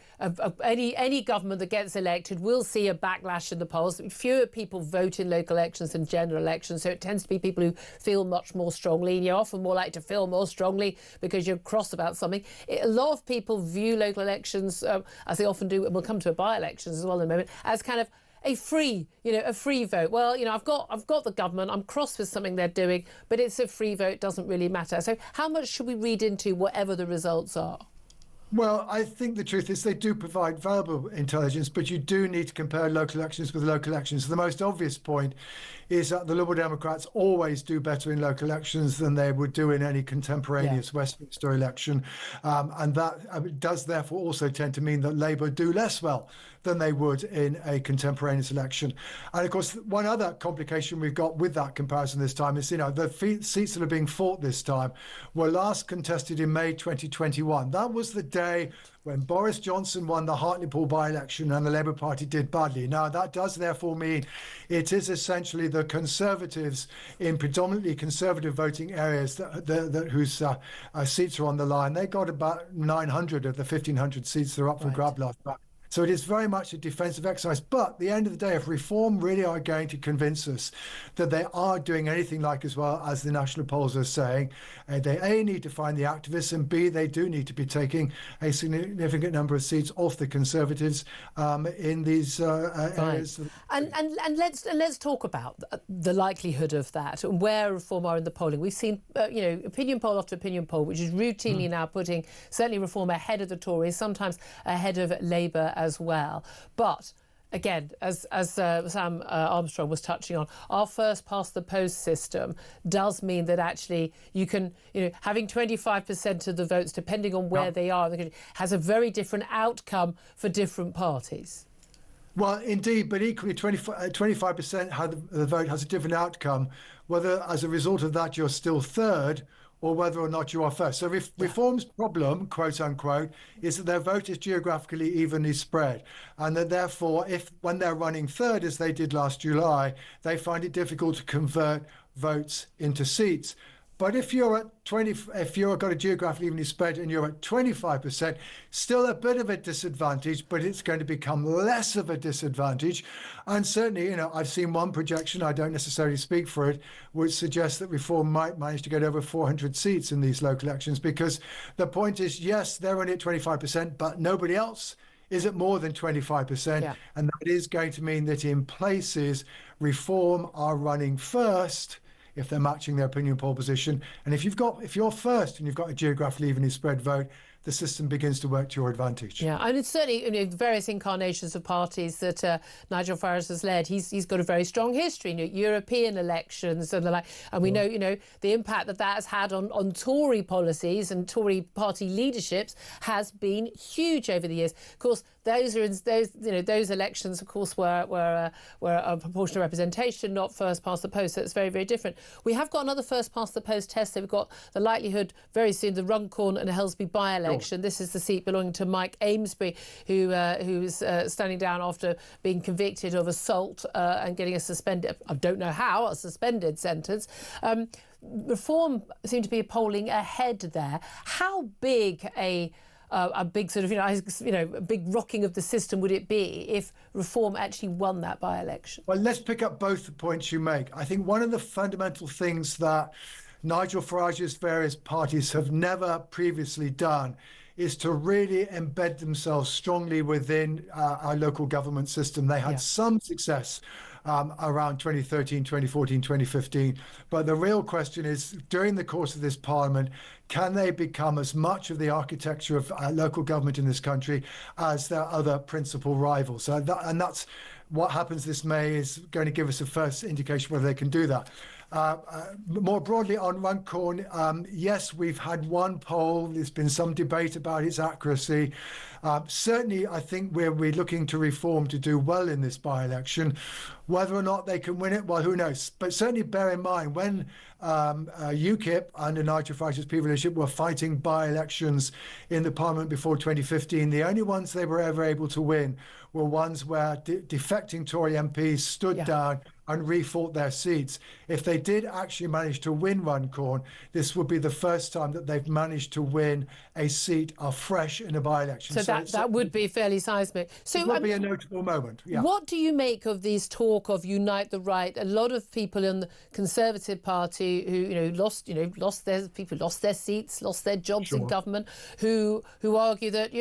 any government that gets elected will see a backlash in the polls. Fewer people vote in local elections than general elections, so it tends to be people who feel much more strongly, and you're often more likely to feel more strongly because you're cross about something. A lot of people view local elections, as they often do, and we'll come to by-elections as well in a moment, as kind of a free vote. Well, you know, I've got the government, I'm cross with something they're doing, but it's a free vote, doesn't really matter. So how much should we read into whatever the results are? Well, I think the truth is they do provide valuable intelligence, but you do need to compare local elections with local elections. The most obvious point is that the Liberal Democrats always do better in local elections than they would do in any contemporaneous Westminster election. And that does therefore also tend to mean that Labour do less well than they would in a contemporaneous election. And of course, one other complication we've got with that comparison this time is, the seats that are being fought this time were last contested in May 2021. That was the day when Boris Johnson won the Hartlepool by-election and the Labour Party did badly. Now, that does therefore mean it is essentially the Conservatives in predominantly Conservative voting areas whose seats are on the line. They got about 900 of the 1,500 seats that are up for grab last night. So it is very much a defensive exercise. But at the end of the day, if Reform really are going to convince us that they are doing anything like as well as the national polls are saying, they A, need to find the activists, and B, they do need to be taking a significant number of seats off the Conservatives in these areas. And let's talk about the likelihood of that and where Reform are in the polling. We've seen opinion poll after opinion poll, which is routinely now putting certainly Reform ahead of the Tories, sometimes ahead of Labour as well. But again, as Sam Armstrong was touching on, our first past the post system does mean that actually you can, having 25% of the votes, depending on where they are, has a very different outcome for different parties. Well, indeed, but equally 25% of the vote has a different outcome, whether as a result of that you're still third or whether or not you are first. So Reform's problem, quote unquote, is that their vote is geographically evenly spread, and that therefore, when they're running third, as they did last July, they find it difficult to convert votes into seats. But if you're at if you've got a geographically evenly spread and you're at 25%, still a bit of a disadvantage, but it's going to become less of a disadvantage. And certainly, I've seen one projection, I don't necessarily speak for it, which suggests that Reform might manage to get over 400 seats in these local elections, because the point is, yes, they're only at 25%, but nobody else is at more than 25%. And that is going to mean that in places, Reform are running first if they're matching their opinion poll position. And if you're first and you've got a geographically evenly spread vote, the system begins to work to your advantage. Yeah, and it's certainly various incarnations of parties that Nigel Farage has led. He's got a very strong history, European elections and the like. And we know, the impact that has had on Tory policies and Tory party leaderships has been huge over the years. Of course, those elections, of course, were a proportional representation, not first past the post. So it's very, very different. We have got another first past the post test. So we've got the likelihood very soon, the Runcorn and Helsby by-election. This is the seat belonging to Mike Amesbury, who's standing down after being convicted of assault and getting a suspended, I don't know how, a suspended sentence. Reform seem to be polling ahead there. How big a big sort of, a big rocking of the system would it be if Reform actually won that by-election? Well, let's pick up both the points you make. I think one of the fundamental things that Nigel Farage's various parties have never previously done is to really embed themselves strongly within our local government system. They had some success around 2013, 2014, 2015. But the real question is, during the course of this parliament, can they become as much of the architecture of local government in this country as their other principal rivals? And that's what happens this May is going to give us a first indication whether they can do that. More broadly on Runcorn, yes, we've had one poll. There's been some debate about its accuracy. Certainly, I think we're looking to Reform to do well in this by-election. Whether or not they can win it, well, who knows? But certainly bear in mind, when UKIP under Nigel Farage's previous leadership were fighting by-elections in the Parliament before 2015, the only ones they were ever able to win were ones where defecting Tory MPs stood down and refought their seats. If they did actually manage to win Runcorn, this would be the first time that they've managed to win a seat afresh in a by-election. So that would be fairly seismic. So it would be a notable moment. Yeah. What do you make of these talk of unite the right? A lot of people in the Conservative Party who lost their seats, lost their jobs in government, who argue that,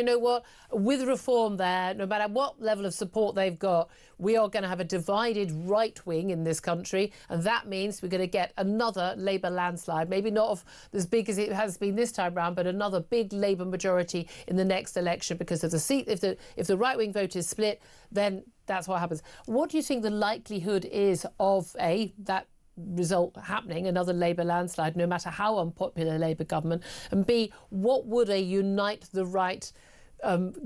with Reform there, no matter what level of support they've got, we are going to have a divided right wing in this country, and that means we're going to get another Labour landslide, maybe not as big as it has been this time round, but another big Labour majority in the next election, because if the right wing vote is split, then that's what happens. What do you think the likelihood is of that result happening, another Labour landslide, no matter how unpopular Labour government? And B, what would a Unite the Right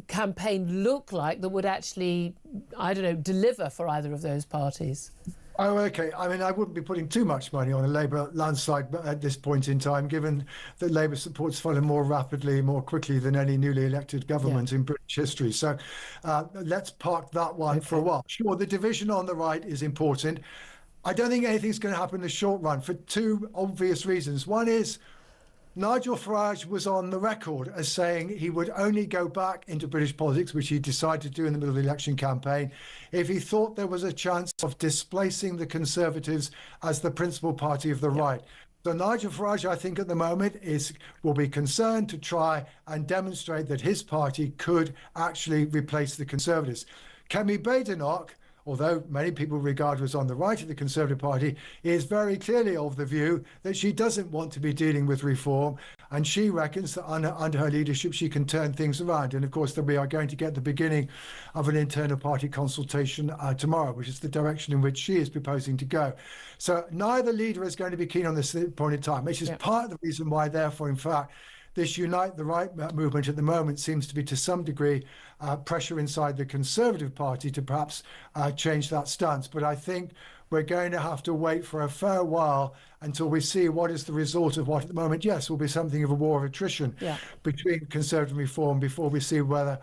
campaign look like that would actually, I don't know, deliver for either of those parties? Oh, OK. I mean, I wouldn't be putting too much money on a Labour landslide at this point in time, given that Labour support's fallen more rapidly, more quickly than any newly elected government in British history. So let's park that one for a while. Sure, the division on the right is important. I don't think anything's going to happen in the short run for two obvious reasons. One is Nigel Farage was on the record as saying he would only go back into British politics, which he decided to do in the middle of the election campaign, if he thought there was a chance of displacing the Conservatives as the principal party of the right. So Nigel Farage, I think, at the moment will be concerned to try and demonstrate that his party could actually replace the Conservatives. Kemi Badenoch, although many people regard her as on the right of the Conservative Party, is very clearly of the view that she doesn't want to be dealing with reform, and she reckons that under her leadership she can turn things around. And of course we are going to get the beginning of an internal party consultation tomorrow, which is the direction in which she is proposing to go. So neither leader is going to be keen on this point in time, which is part of the reason why, therefore, in fact, this Unite the Right movement at the moment seems to be, to some degree, pressure inside the Conservative Party to perhaps change that stance. But I think we're going to have to wait for a fair while until we see what is the result of what at the moment, yes, will be something of a war of attrition between Conservative and Reform before we see whether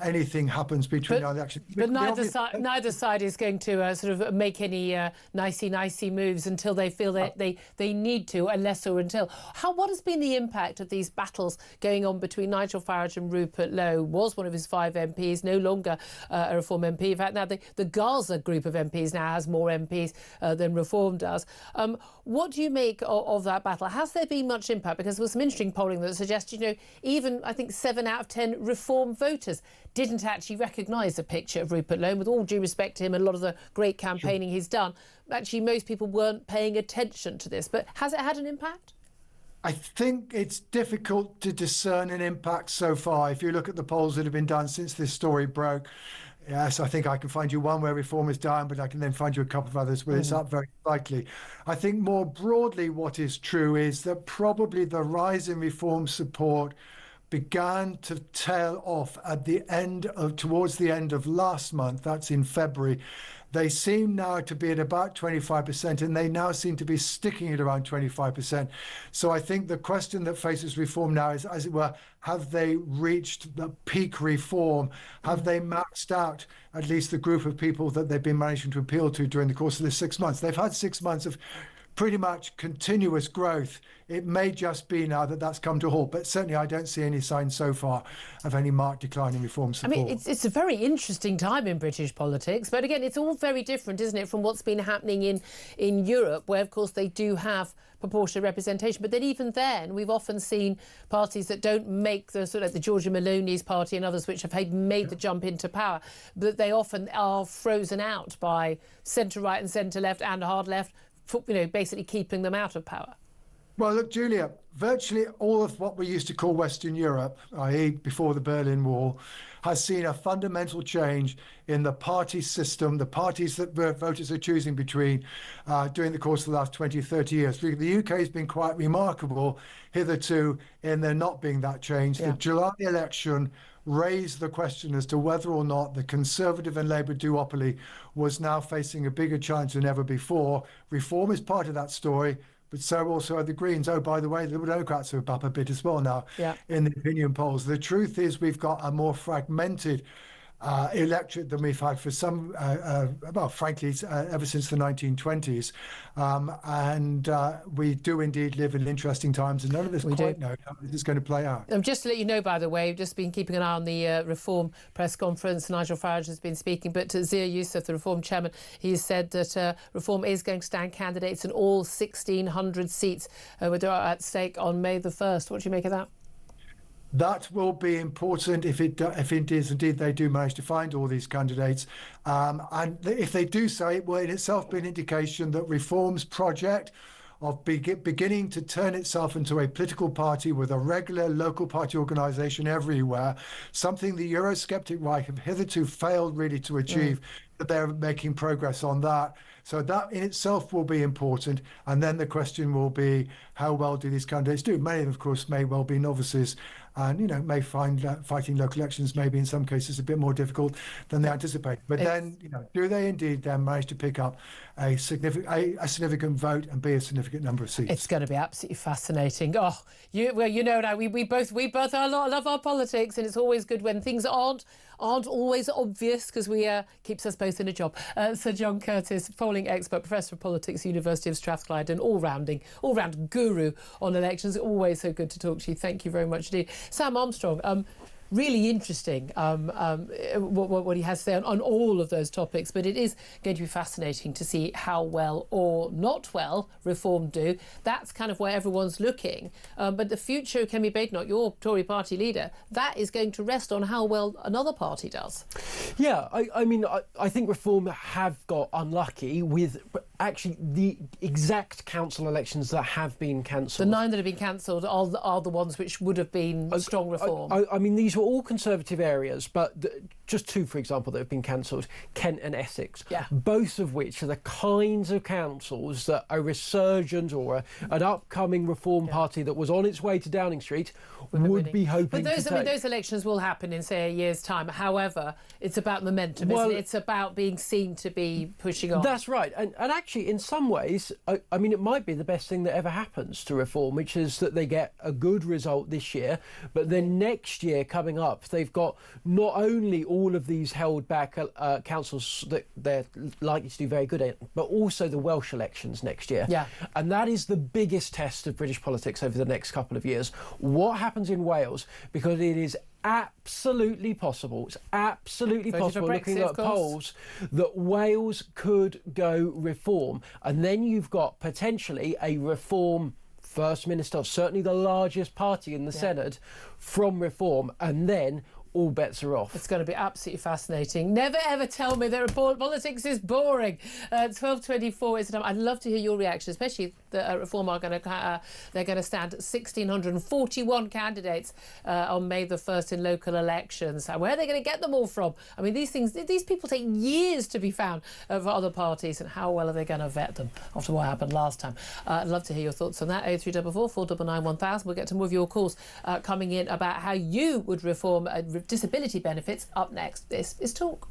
anything happens between our elections. But neither side is going to sort of make any nicey moves until they feel that they need to, unless or until. What has been the impact of these battles going on between Nigel Farage and Rupert Lowe? Was one of his 5 MPs, no longer a Reform MP. In fact, now the Gaza group of MPs now has more MPs than Reform does. What do you make of that battle? Has there been much impact? Because there was some interesting polling that suggested, even I think 7 out of 10 Reform voters didn't actually recognise the picture of Rupert Lowe. With all due respect to him and a lot of the great campaigning he's done, actually most people weren't paying attention to this. But has it had an impact? I think it's difficult to discern an impact so far. If you look at the polls that have been done since this story broke, yes, I think I can find you one where Reform is down, but I can then find you a couple of others where it's up very slightly. I think more broadly what is true is that probably the rise in Reform support began to tail off at towards the end of last month. That's in February. They seem now to be at about 25%, and they now seem to be sticking at around 25%. So I think the question that faces Reform now is, as it were, have they reached the peak Reform? Have they maxed out at least the group of people that they've been managing to appeal to during the course of the 6 months? They've had 6 months of pretty much continuous growth. It may just be now that that's come to a halt, but certainly I don't see any signs so far of any marked decline in Reform support. I mean, it's a very interesting time in British politics, but again, it's all very different, isn't it, from what's been happening in Europe, where, of course, they do have proportionate representation. But then even then, we've often seen parties that don't make the sort of the Giorgia Meloni's party and others which have made the jump into power, but they often are frozen out by centre-right and centre-left and hard left, basically keeping them out of power. Well, look, Julia, virtually all of what we used to call Western Europe, i.e. before the Berlin Wall, has seen a fundamental change in the party system, the parties that voters are choosing between during the course of the last 20, 30 years. The UK has been quite remarkable hitherto in there not being that change. The July election raised the question as to whether or not the Conservative and Labour duopoly was now facing a bigger challenge than ever before. Reform is part of that story, but so also are the Greens. Oh, by the way, the Liberal Democrats are up a bit as well now in the opinion polls. The truth is we've got a more fragmented electorate than we've had for some, well, frankly, ever since the 1920s. And we do indeed live in interesting times, and none of us quite know how this is going to play out. Just to let you know, by the way, we've just been keeping an eye on the Reform press conference. Nigel Farage has been speaking, but Zia Youssef, the Reform chairman, he said that Reform is going to stand candidates in all 1,600 seats are at stake on May the 1st. What do you make of that? That will be important if it is indeed they do manage to find all these candidates. And if they do so, it will in itself be an indication that Reform's project of beginning to turn itself into a political party with a regular local party organisation everywhere, something the Eurosceptic right have hitherto failed really to achieve. That they're making progress on that. So that in itself will be important. And then the question will be, how well do these candidates do? Many of them, of course, may well be novices and, may find that fighting local elections maybe in some cases a bit more difficult than they anticipate. But then, do they indeed then manage to pick up a significant vote and be a significant number of seats? It's going to be absolutely fascinating. Oh, now we both love our politics, and it's always good when things aren't always obvious, because we keeps us both in a job. Sir John Curtis, polling expert, Professor of Politics, University of Strathclyde, and all-round guru on elections. Always so good to talk to you. Thank you very much indeed. Sam Armstrong, really interesting what he has to say on all of those topics, but it is going to be fascinating to see how well or not well Reform do. That's kind of where everyone's looking. But the future of Kemi Badenoch, your Tory party leader, that is going to rest on how well another party does. Yeah, I think Reform have got unlucky with actually the exact council elections that have been cancelled. The 9 that have been cancelled are the ones which would have been strong Reform. These were all Conservative areas, but just 2, for example, that have been cancelled, Kent and Essex, both of which are the kinds of councils that a resurgent or an upcoming Reform party that was on its way to Downing Street would be hoping to take. Those elections will happen in, say, a year's time. However, it's about momentum, isn't it? It's about being seen to be pushing on. That's right. And actually, in some ways, it might be the best thing that ever happens to Reform, which is that they get a good result this year, but then next year coming up, they've got not only all of these held back councils that they're likely to do very good at, but also the Welsh elections next year. Yeah. And that is the biggest test of British politics over the next couple of years. What happens in Wales? Because it is absolutely possible. It's absolutely possible, looking at polls, that Wales could go Reform. And then you've got potentially a Reform First Minister, certainly the largest party in the Senate, from Reform, and then all bets are off. It's going to be absolutely fascinating. Never ever tell me that politics is boring. 12:24 is the time. I'd love to hear your reaction, especially the Reform are going to they're going to stand 1,641 candidates on May the 1st in local elections. Where are they going to get them all from? I mean, these people take years to be found for other parties, and how well are they going to vet them after what happened last time? I'd love to hear your thoughts on that. 0344 499 1000. We'll get to more of your calls coming in about how you would reform disability benefits up next. This is Talk.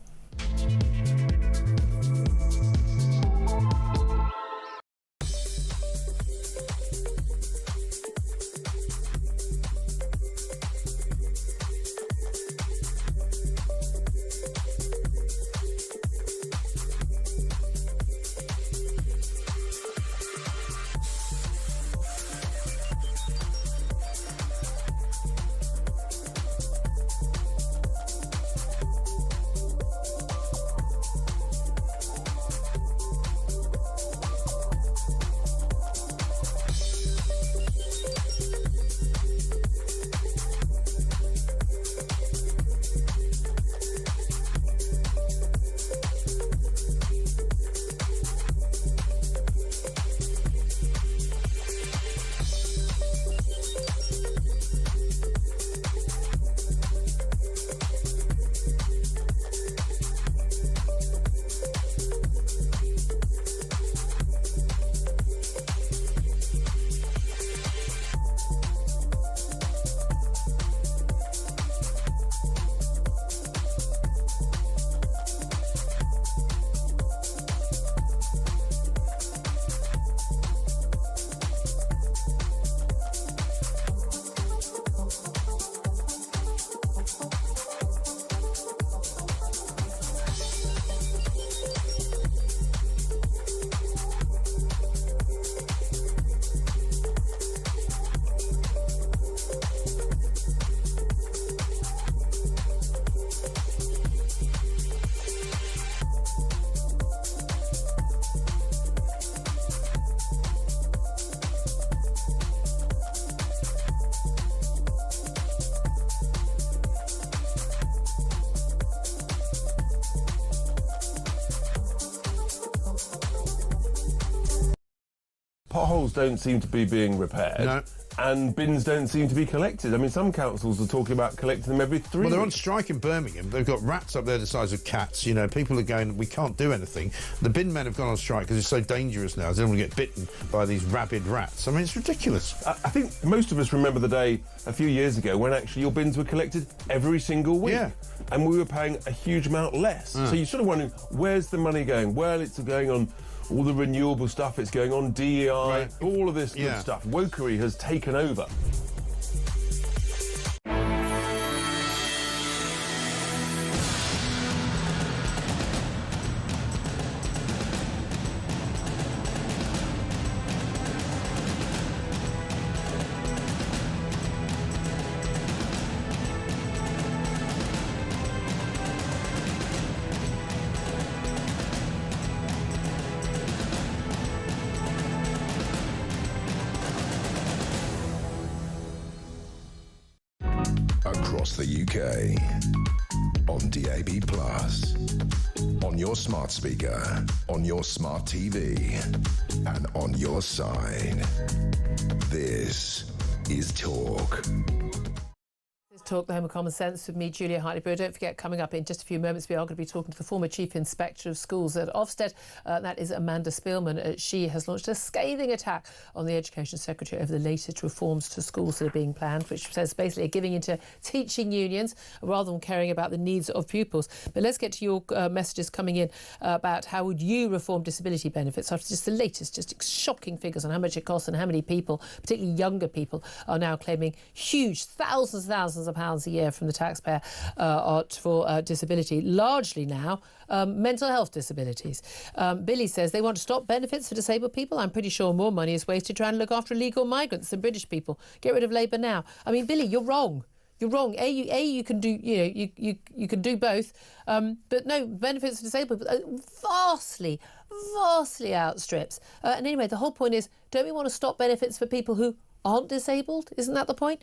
potholes don't seem to be being repaired. No. And bins don't seem to be collected. I mean, some councils are talking about collecting them every 3 Well, they're on weeks. strike in Birmingham. They've got rats up there the size of cats. You know, people are going, we can't do anything. The bin men have gone on strike because it's so dangerous now. They don't want to get bitten by these rabid rats. I mean, it's ridiculous. I think most of us remember the day a few years ago when actually your bins were collected every single week. Yeah. And we were paying a huge amount less. So you're sort of wondering, where's the money going? Well, it's going on all the renewable stuff, it's going on DEI, all of this good stuff. Wokery has taken over. Across the UK, on DAB+, on your smart speaker, on your smart TV, and on your side. This is Talk. Talk, the Home of Common Sense with me, Julia Hartley-Brewer. Don't forget, coming up in just a few moments, we are going to be talking to the former Chief Inspector of Schools at Ofsted. That is Amanda Spielman. She has launched a scathing attack on the Education Secretary over the latest reforms to schools that are being planned, which says basically giving into teaching unions rather than caring about the needs of pupils. But let's get to your messages coming in about how would you reform disability benefits after just the latest, just shocking figures on how much it costs and how many people, particularly younger people, are now claiming huge thousands of pounds a year from the taxpayer for disability, largely now mental health disabilities. Billy says they want to stop benefits for disabled people. I'm pretty sure more money is wasted trying to look after illegal migrants than British people. Get rid of Labour now. I mean, Billy, you're wrong. You're wrong. You can do, you can do both, but no, benefits for disabled people vastly outstrips. And anyway, the whole point is, don't we want to stop benefits for people who aren't disabled? Isn't that the point?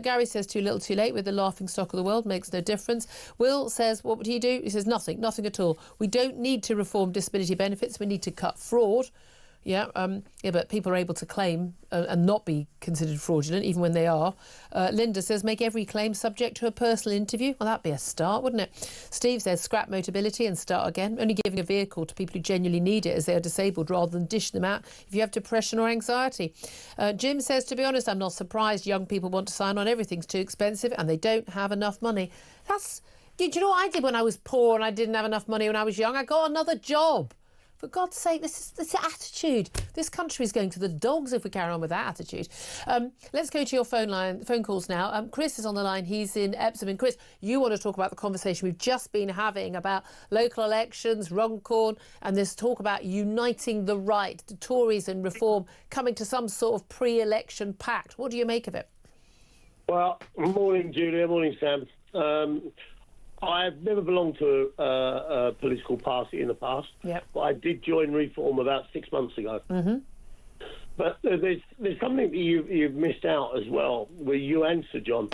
Gary says too little too late with the laughing stock of the world, makes no difference. Will says, what would he do? He says nothing at all. We don't need to reform disability benefits, we need to cut fraud. But people are able to claim and not be considered fraudulent, even when they are. Linda says, make every claim subject to a personal interview. Well, that'd be a start, wouldn't it? Steve says, scrap Motability and start again. Only giving a vehicle to people who genuinely need it as they are disabled rather than dish them out if you have depression or anxiety. Jim says, to be honest, I'm not surprised young people want to sign on. Everything's too expensive and they don't have enough money. Do you know what I did when I was poor and I didn't have enough money when I was young? I got another job. For God's sake, this attitude. This country is going to the dogs if we carry on with that attitude. Let's go to your phone calls now. Chris is on the line. He's in Epsom. And Chris, you want to talk about the conversation we've just been having about local elections, Runcorn, and this talk about uniting the right, the Tories and Reform coming to some sort of pre-election pact. What do you make of it? Well, morning, Julia. Morning, Sam. I've never belonged to a political party in the past, but I did join Reform about 6 months ago. Mm-hmm. But there's something that you've missed out as well, where you answer, John,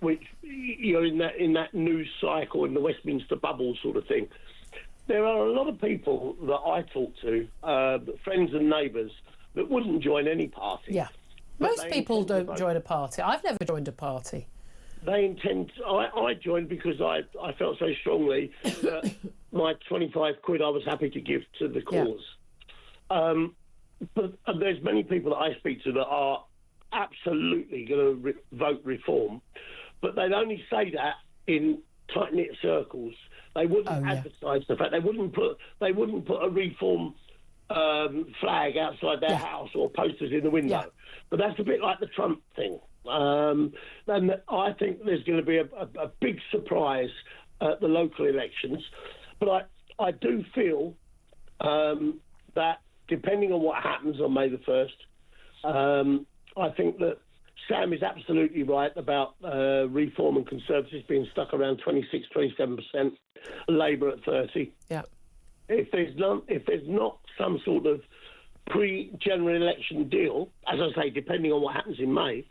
which you're in that news cycle in the Westminster bubble sort of thing. There are a lot of people that I talk to, friends and neighbours, that wouldn't join any party. Yeah, most people don't join a party. I've never joined a party. They intend. I joined because I felt so strongly that my 25 quid I was happy to give to the cause. Yeah. But there's many people that I speak to that are absolutely going to vote Reform, but they'd only say that in tight-knit circles. They wouldn't advertise the fact. They wouldn't put a Reform flag outside their house or posters in the window. Yeah. But that's a bit like the Trump thing. And I think there's going to be a big surprise at the local elections. But I do feel that depending on what happens on May the 1st, I think that Sam is absolutely right about Reform and Conservatives being stuck around 26, 27%, Labour at 30%. Yeah. If there's not some sort of pre-general election deal, as I say, depending on what happens in May,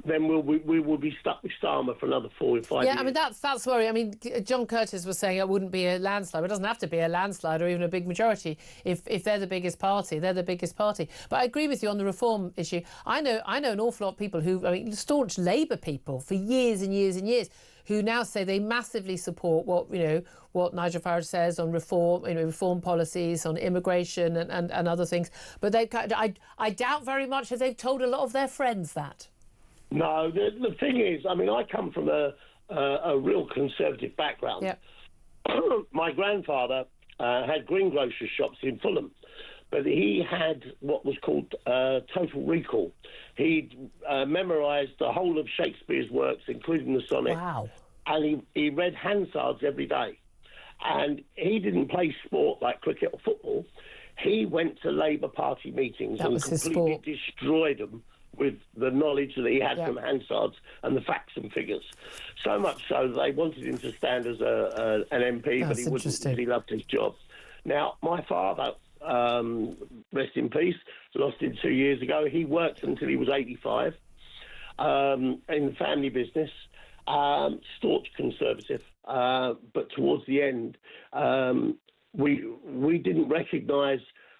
then we will be stuck with Starmer for another 4 or 5 years. Yeah, I mean, that's worrying. I mean, John Curtis was saying it wouldn't be a landslide. It doesn't have to be a landslide or even a big majority. If they're the biggest party, they're the biggest party. But I agree with you on the reform issue. I know an awful lot of people who, I mean, staunch Labour people for years and years and years, who now say they massively support what Nigel Farage says on reform, reform policies on immigration and other things. But I doubt very much if they've told a lot of their friends that. No, the thing is, I mean, I come from a real conservative background. Yep. My grandfather had greengrocer shops in Fulham, but he had what was called total recall. He'd memorised the whole of Shakespeare's works, including the sonnet. Wow. And he read Hansard's every day. And he didn't play sport like cricket or football. He went to Labour Party meetings and completely destroyed them with the knowledge that he had from Hansard's and the facts and figures. So much so that they wanted him to stand as an MP, but he wouldn't because he loved his job. Now, my father, rest in peace, lost him 2 years ago. He worked until he was 85 in the family business, staunch Conservative, but towards the end, we didn't recognise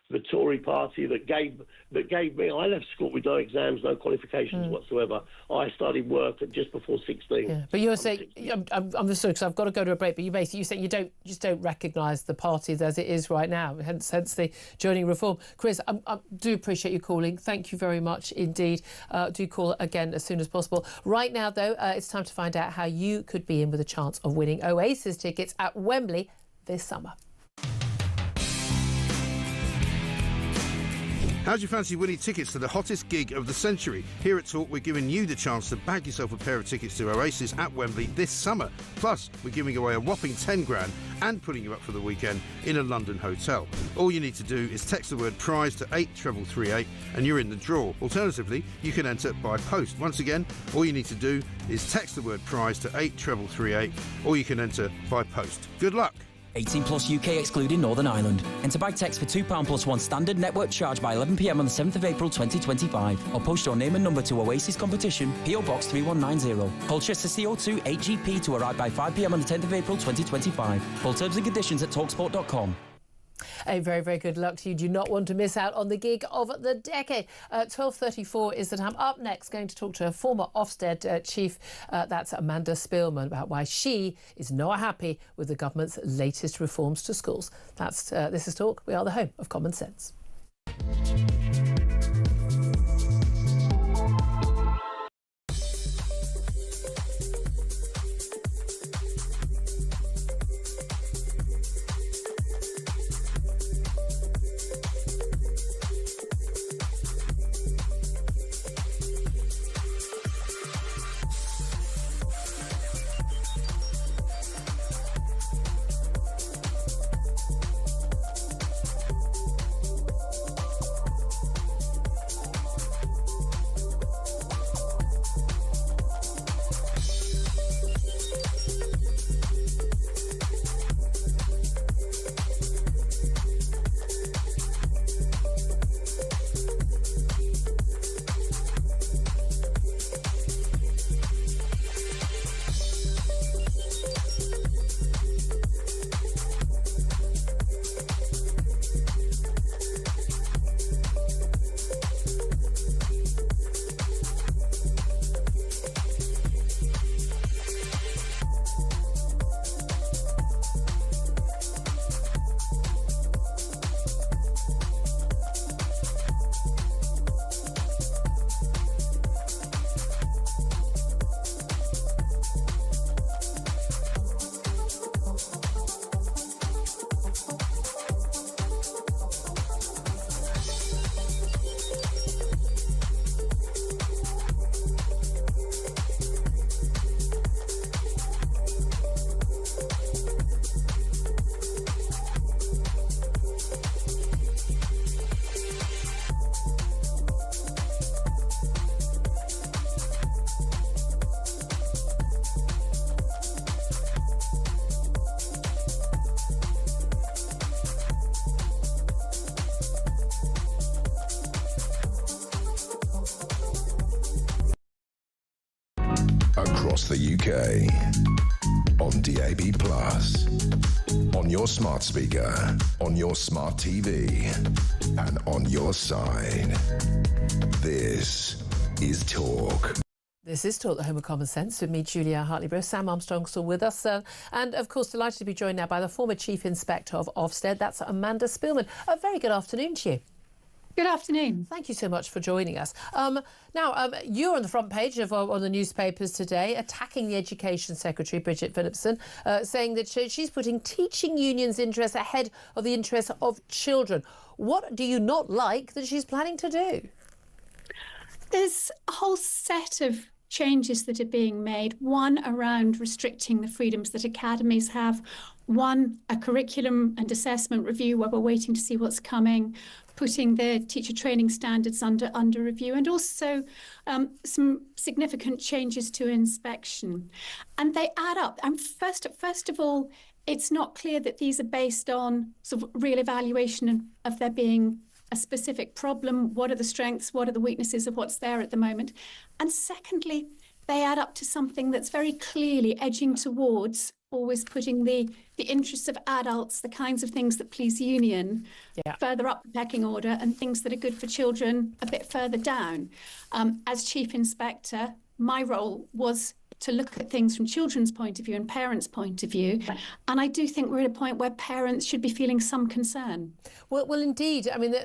the Tory party that gave me. I left school with no exams, no qualifications whatsoever. I started work at just before 16. Yeah. But you're saying, I'm just sorry because I've got to go to a break. But you say you just don't recognise the party as it is right now. Hence the joining reform. Chris, I do appreciate you calling. Thank you very much indeed. Do call again as soon as possible. Right now, though, it's time to find out how you could be in with a chance of winning Oasis tickets at Wembley this summer. How'd you fancy winning tickets to the hottest gig of the century? Here at Talk, we're giving you the chance to bag yourself a pair of tickets to Oasis at Wembley this summer. Plus, we're giving away a whopping 10 grand and putting you up for the weekend in a London hotel. All you need to do is text the word prize to 83338 and you're in the draw. Alternatively, you can enter by post. Once again, all you need to do is text the word prize to 83338 or you can enter by post. Good luck! 18 plus UK excluding Northern Ireland. Enter by text for £2 plus one standard network charge by 11 p.m. on the 7th of April 2025. Or post your name and number to Oasis Competition, PO Box 3190. Colchester CO2 8GP to arrive by 5 p.m. on the 10th of April 2025. Full terms and conditions at talksport.com. A very, very good luck to you. Do not want to miss out on the gig of the decade. 12:34 is the time. Up next, going to talk to a former Ofsted chief, that's Amanda Spielman, about why she is not happy with the government's latest reforms to schools. This is Talk. We are the home of common sense. across the UK. On DAB+, on your smart speaker, on your smart TV, and on your side. This is Talk. This is Talk, the home of common sense, with me, Julia Hartley-Brewer. Sam Armstrong still with us. And, of course, delighted to be joined now by the former Chief Inspector of Ofsted. That's Amanda Spillman. A very good afternoon to you. Good afternoon. Thank you so much for joining us. Now, you're on the front page of the newspapers today, attacking the Education Secretary, Bridget Phillipson, saying that she's putting teaching unions' interests ahead of the interests of children. What do you not like that she's planning to do? There's a whole set of changes that are being made. One around restricting the freedoms that academies have. One, a curriculum and assessment review where we're waiting to see what's coming. Putting the teacher training standards under review, and also some significant changes to inspection. And they add up. And first of all, it's not clear that these are based on sort of real evaluation of there being a specific problem. What are the strengths? What are the weaknesses of what's there at the moment? And secondly, they add up to something that's very clearly edging towards always putting the interests of adults, the kinds of things that please union, further up the pecking order, and things that are good for children a bit further down. As Chief Inspector, my role was to look at things from children's point of view and parents' point of view. And I do think we're at a point where parents should be feeling some concern. Well, indeed. I mean,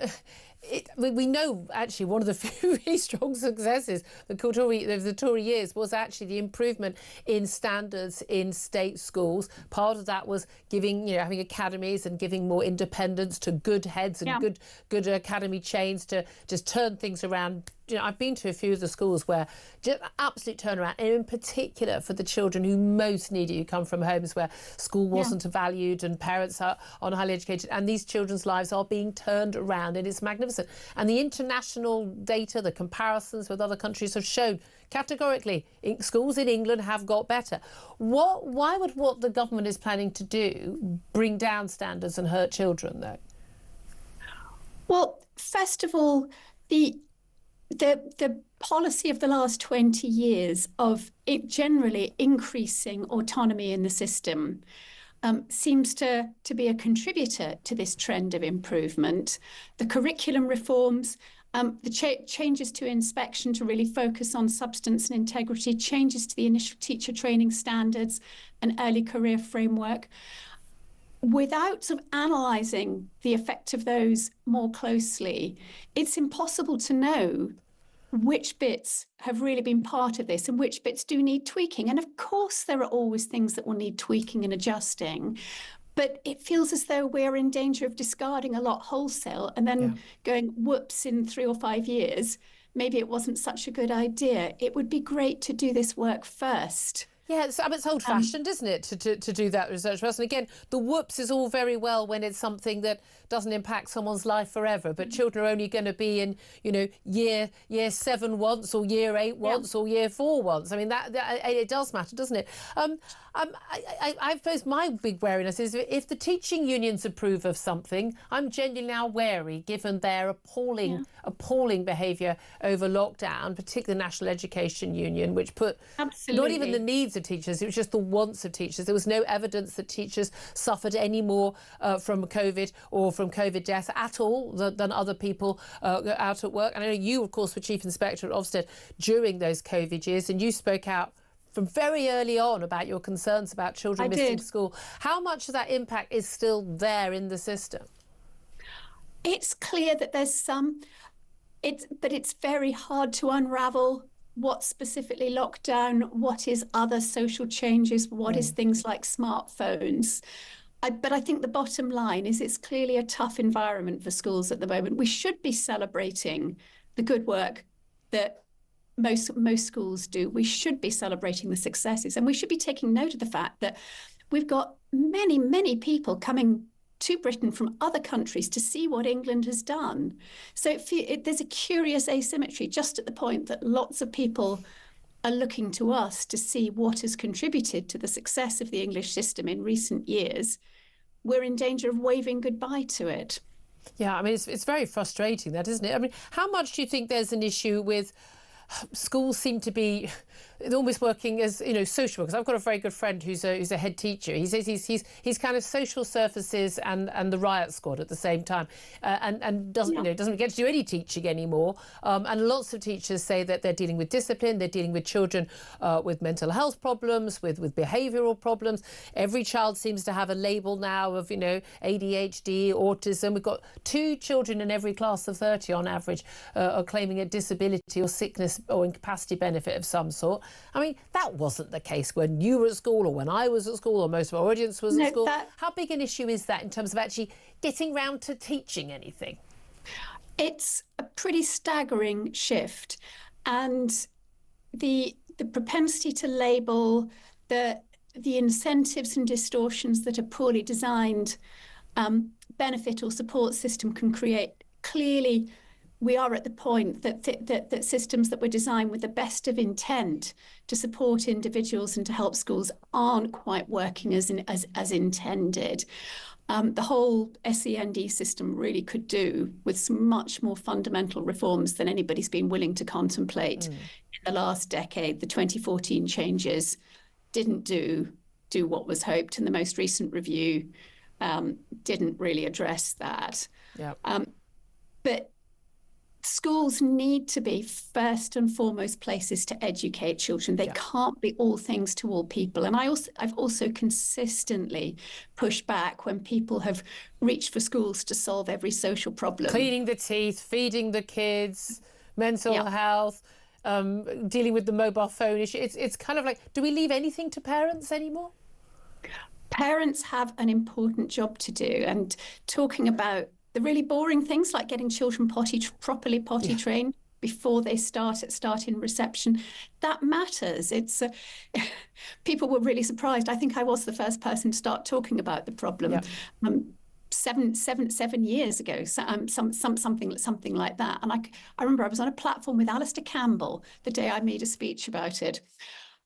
we know actually one of the few really strong successes of the Tory years was actually the improvement in standards in state schools. Part of that was giving, having academies and giving more independence to good heads and good academy chains to just turn things around. I've been to a few of the schools where just absolute turnaround, and in particular for the children who most need it, who come from homes where school wasn't valued and parents are highly educated, and these children's lives are being turned around, and it's magnificent. And the international data, the comparisons with other countries have shown categorically schools in England have got better. Why would what the government is planning to do bring down standards and hurt children, though? Well, first of all, the policy of the last 20 years of it generally increasing autonomy in the system seems to be a contributor to this trend of improvement. The curriculum reforms, the changes to inspection to really focus on substance and integrity, changes to the initial teacher training standards and early career framework. Without sort of analysing the effect of those more closely, it's impossible to know which bits have really been part of this and which bits do need tweaking. And of course, there are always things that will need tweaking and adjusting. But it feels as though we're in danger of discarding a lot wholesale and then going, whoops, in 3 or 5 years, maybe it wasn't such a good idea. It would be great to do this work first. Yeah, it's old-fashioned, isn't it, to do that research first? And again, the whoops is all very well when it's something that doesn't impact someone's life forever. But children are only going to be in, year 7 once, or year 8 once, or year 4 once. I mean, that it does matter, doesn't it? I suppose my big wariness is if the teaching unions approve of something, I'm genuinely now wary, given their appalling behaviour over lockdown, particularly the National Education Union, which put not even the needs of teachers, it was just the wants of teachers. There was no evidence that teachers suffered any more from COVID or from COVID death at all than other people out at work. And I know you, of course, were Chief Inspector at Ofsted during those COVID years, and you spoke out from very early on about your concerns about children missing school. How much of that impact is still there in the system? It's clear that there's some, but it's very hard to unravel what specifically lockdown, what is other social changes, what is things like smartphones. But I think the bottom line is it's clearly a tough environment for schools at the moment. We should be celebrating the good work that most schools do. We should be celebrating the successes, and we should be taking note of the fact that we've got many, many people coming to Britain from other countries to see what England has done. So there's a curious asymmetry just at the point that lots of people are looking to us to see what has contributed to the success of the English system in recent years. We're in danger of waving goodbye to it. Yeah, I mean, it's very frustrating, that, isn't it? I mean, how much do you think there's an issue with schools seem to be almost working as, you know, social workers. I've got a very good friend who's a head teacher. He says he's kind of social services and the riot squad at the same time, and doesn't get to do any teaching anymore. And lots of teachers say that they're dealing with discipline, they're dealing with children with mental health problems, with behavioural problems. Every child seems to have a label now of, you know, ADHD, autism. We've got 2 children in every class of 30 on average are claiming a disability or sickness or incapacity benefit of some sort. I mean, that wasn't the case when you were at school or when I was at school or most of our audience was at school. How big an issue is that in terms of actually getting round to teaching anything? It's a pretty staggering shift, and the propensity to label, the incentives and distortions that a poorly designed benefit or support system can create. Clearly, we are at the point that systems that were designed with the best of intent to support individuals and to help schools aren't quite working as intended. The whole SEND system really could do with some much more fundamental reforms than anybody's been willing to contemplate in the last decade. The 2014 changes didn't do what was hoped, and the most recent review didn't really address that. Yeah. But schools need to be first and foremost places to educate children. They can't be all things to all people. And I've also consistently pushed back when people have reached for schools to solve every social problem. Cleaning the teeth, feeding the kids, mental health, dealing with the mobile phone issue. It's kind of like, do we leave anything to parents anymore? Parents have an important job to do, and talking about the really boring things like getting children properly potty trained before they start in reception, that matters. It's people were really surprised. I think I was the first person to start talking about the problem 7 years ago, something like that. And I remember I was on a platform with Alistair Campbell the day I made a speech about it,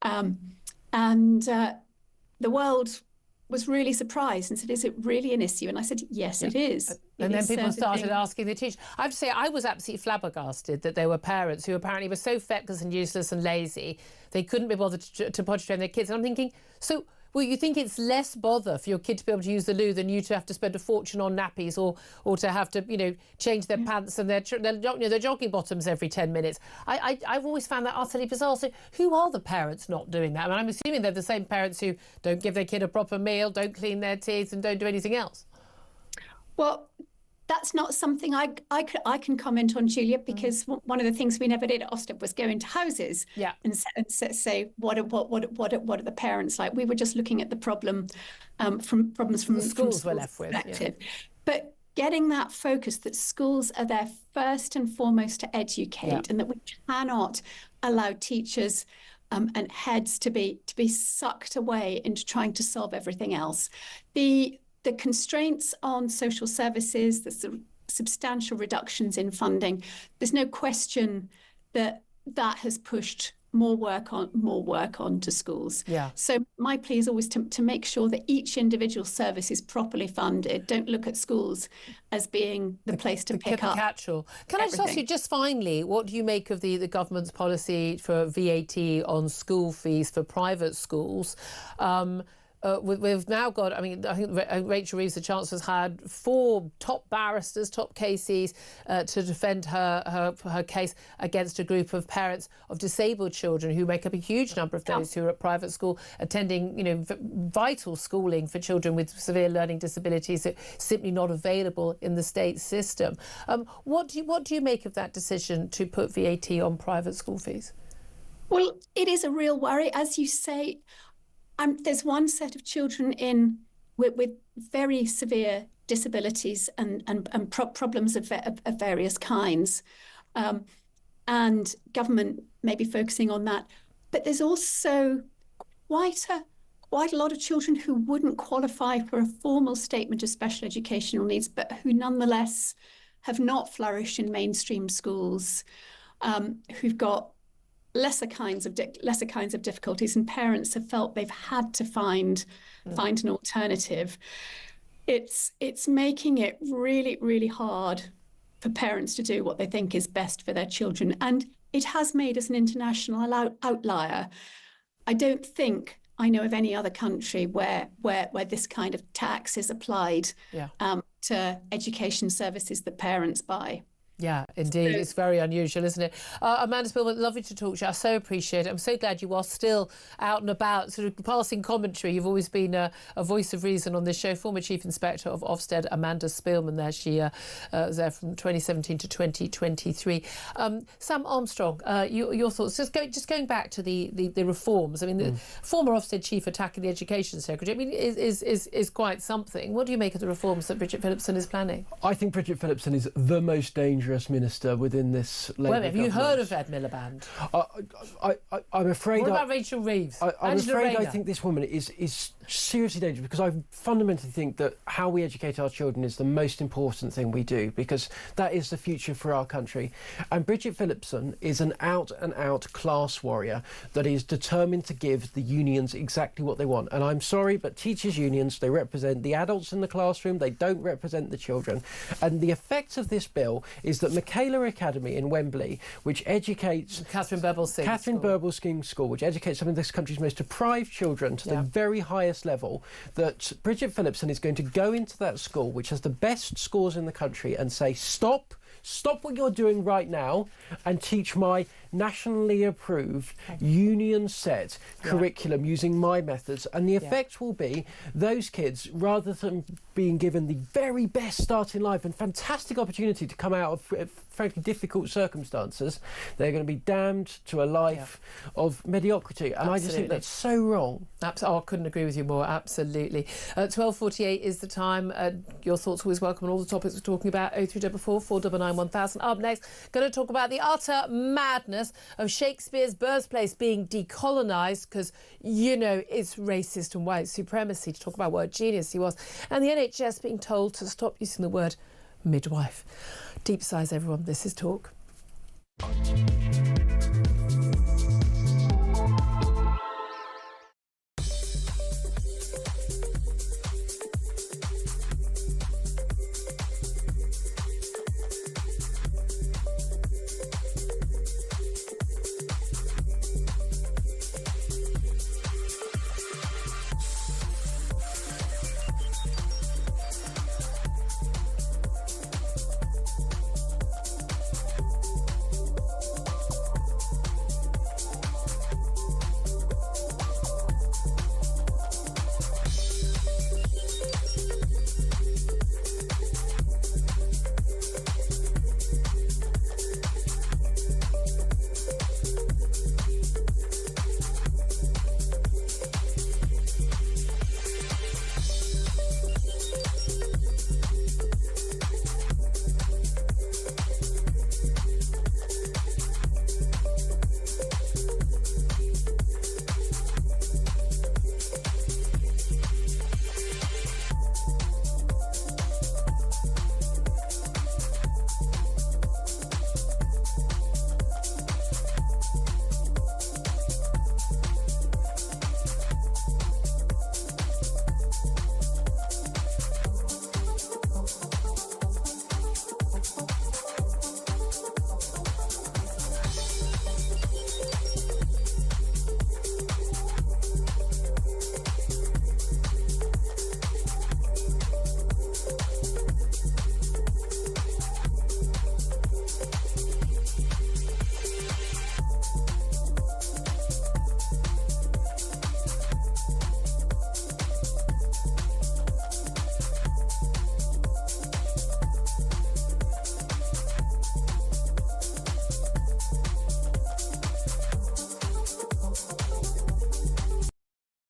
and the world was really surprised and said, "Is it really an issue?" And I said, "Yes, it is." And then people started asking the teacher. I have to say, I was absolutely flabbergasted that there were parents who apparently were so feckless and useless and lazy, they couldn't be bothered to potty train their kids. And I'm thinking, so, well, you think it's less bother for your kid to be able to use the loo than you to have to spend a fortune on nappies or to have to, you know, change their pants and their jogging bottoms every 10 minutes. I've always found that utterly bizarre. So who are the parents not doing that? I mean, I'm assuming they're the same parents who don't give their kid a proper meal, don't clean their teeth and don't do anything else. Well, that's not something I can comment on, Julia, because one of the things we never did at Ofsted was go into houses and say what are the parents like. We were just looking at the problem from the schools were left with. But getting that focus that schools are there first and foremost to educate, and that we cannot allow teachers and heads to be sucked away into trying to solve everything else. The constraints on social services, the substantial reductions in funding, there's no question that has pushed more work on to schools. So my plea is always to make sure that each individual service is properly funded. Don't look at schools as being the place to pick up catch-all. Can I just ask you, just finally, what do you make of the government's policy for VAT on school fees for private schools? We've now got, I mean, I think Rachel Reeves, the Chancellor's had 4 top barristers, top KCs to defend her case against a group of parents of disabled children who make up a huge number of those who are at private school, attending, you know, vital schooling for children with severe learning disabilities that simply not available in the state system. What do you make of that decision to put VAT on private school fees? Well, it is a real worry, as you say. There's one set of children with very severe disabilities and problems of various kinds, and government may be focusing on that. But there's also quite a lot of children who wouldn't qualify for a formal statement of special educational needs, but who nonetheless have not flourished in mainstream schools, who've got lesser kinds of difficulties, and parents have felt they've had to find an alternative. It's making it really, really hard for parents to do what they think is best for their children. And it has made us an international outlier. I don't think I know of any other country where this kind of tax is applied to education services that parents buy. Yeah, indeed. It's very unusual, isn't it? Amanda Spillman, lovely to talk to you. I so appreciate it. I'm so glad you are still out and about, sort of passing commentary. You've always been a voice of reason on this show. Former Chief Inspector of Ofsted, Amanda Spillman there. She was there from 2017 to 2023. Sam Armstrong, your thoughts? Just going back to the reforms. I mean, the former Ofsted Chief attacking the Education Secretary, I mean, is quite something. What do you make of the reforms that Bridget Phillipson is planning? I think Bridget Phillipson is the most dangerous minister within this Labour government. Have you heard of Ed Miliband? I'm afraid. What about Rachel Reeves? I'm afraid I think this woman is seriously dangerous, because I fundamentally think that how we educate our children is the most important thing we do, because that is the future for our country. And Bridget Phillipson is an out-and-out class warrior that is determined to give the unions exactly what they want. And I'm sorry, but teachers' unions, they represent the adults in the classroom, they don't represent the children. And the effect of this bill is that Michaela Academy in Wembley, which educates Catherine Burblesking School, which educates some of this country's most deprived children to the very highest level, that Bridget Phillipson is going to go into that school, which has the best scores in the country, and say, stop what you're doing right now and teach my nationally approved union set curriculum using my methods. And the effect will be those kids, rather than being given the very best start in life and fantastic opportunity to come out of frankly difficult circumstances, they're going to be damned to a life of mediocrity. And I just think that's so wrong. I couldn't agree with you more. Absolutely. 12:48 is the time. Your thoughts always welcome on all the topics we're talking about. 0344 499 1000. Up next, going to talk about the utter madness of Shakespeare's birthplace being decolonised because, you know, it's racist and white supremacy, to talk about what a genius he was, and the NHS being told to stop using the word midwife. Deep sighs, everyone. This is Talk.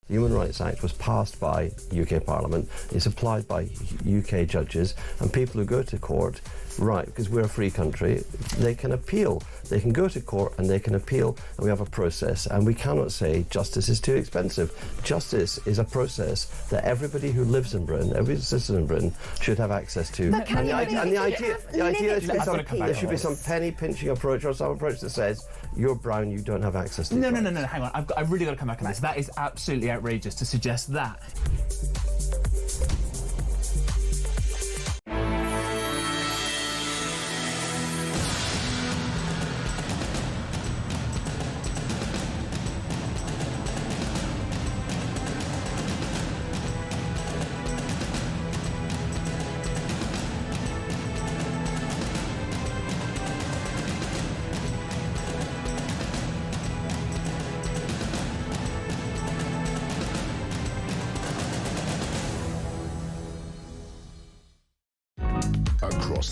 The Human Rights Act was passed by UK Parliament, it's applied by UK judges, and people who go to court, right, because we're a free country, they can appeal. They can go to court and they can appeal, and we have a process, and we cannot say justice is too expensive. Justice is a process that everybody who lives in Britain, every citizen in Britain, should have access to. And the idea is there should be some penny-pinching approach or some approach that says, you're brown, you don't have access to No, hang on. I've really got to come back on this. That is absolutely outrageous to suggest that.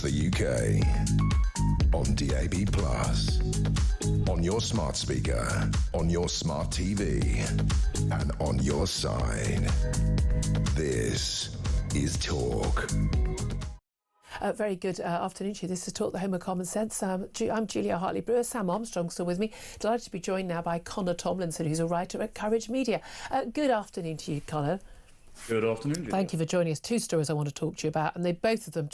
the UK. On DAB+, on your smart speaker, on your smart TV, and on your side. This is Talk. Very good afternoon to you. This is Talk, the Home of Common Sense. I'm Julia Hartley-Brewer. Sam Armstrong still with me. Delighted to be joined now by Connor Tomlinson, who's a writer at Courage Media. Good afternoon to you, Connor. Good afternoon, Julia. Thank you for joining us. Two stories I want to talk to you about, and both of them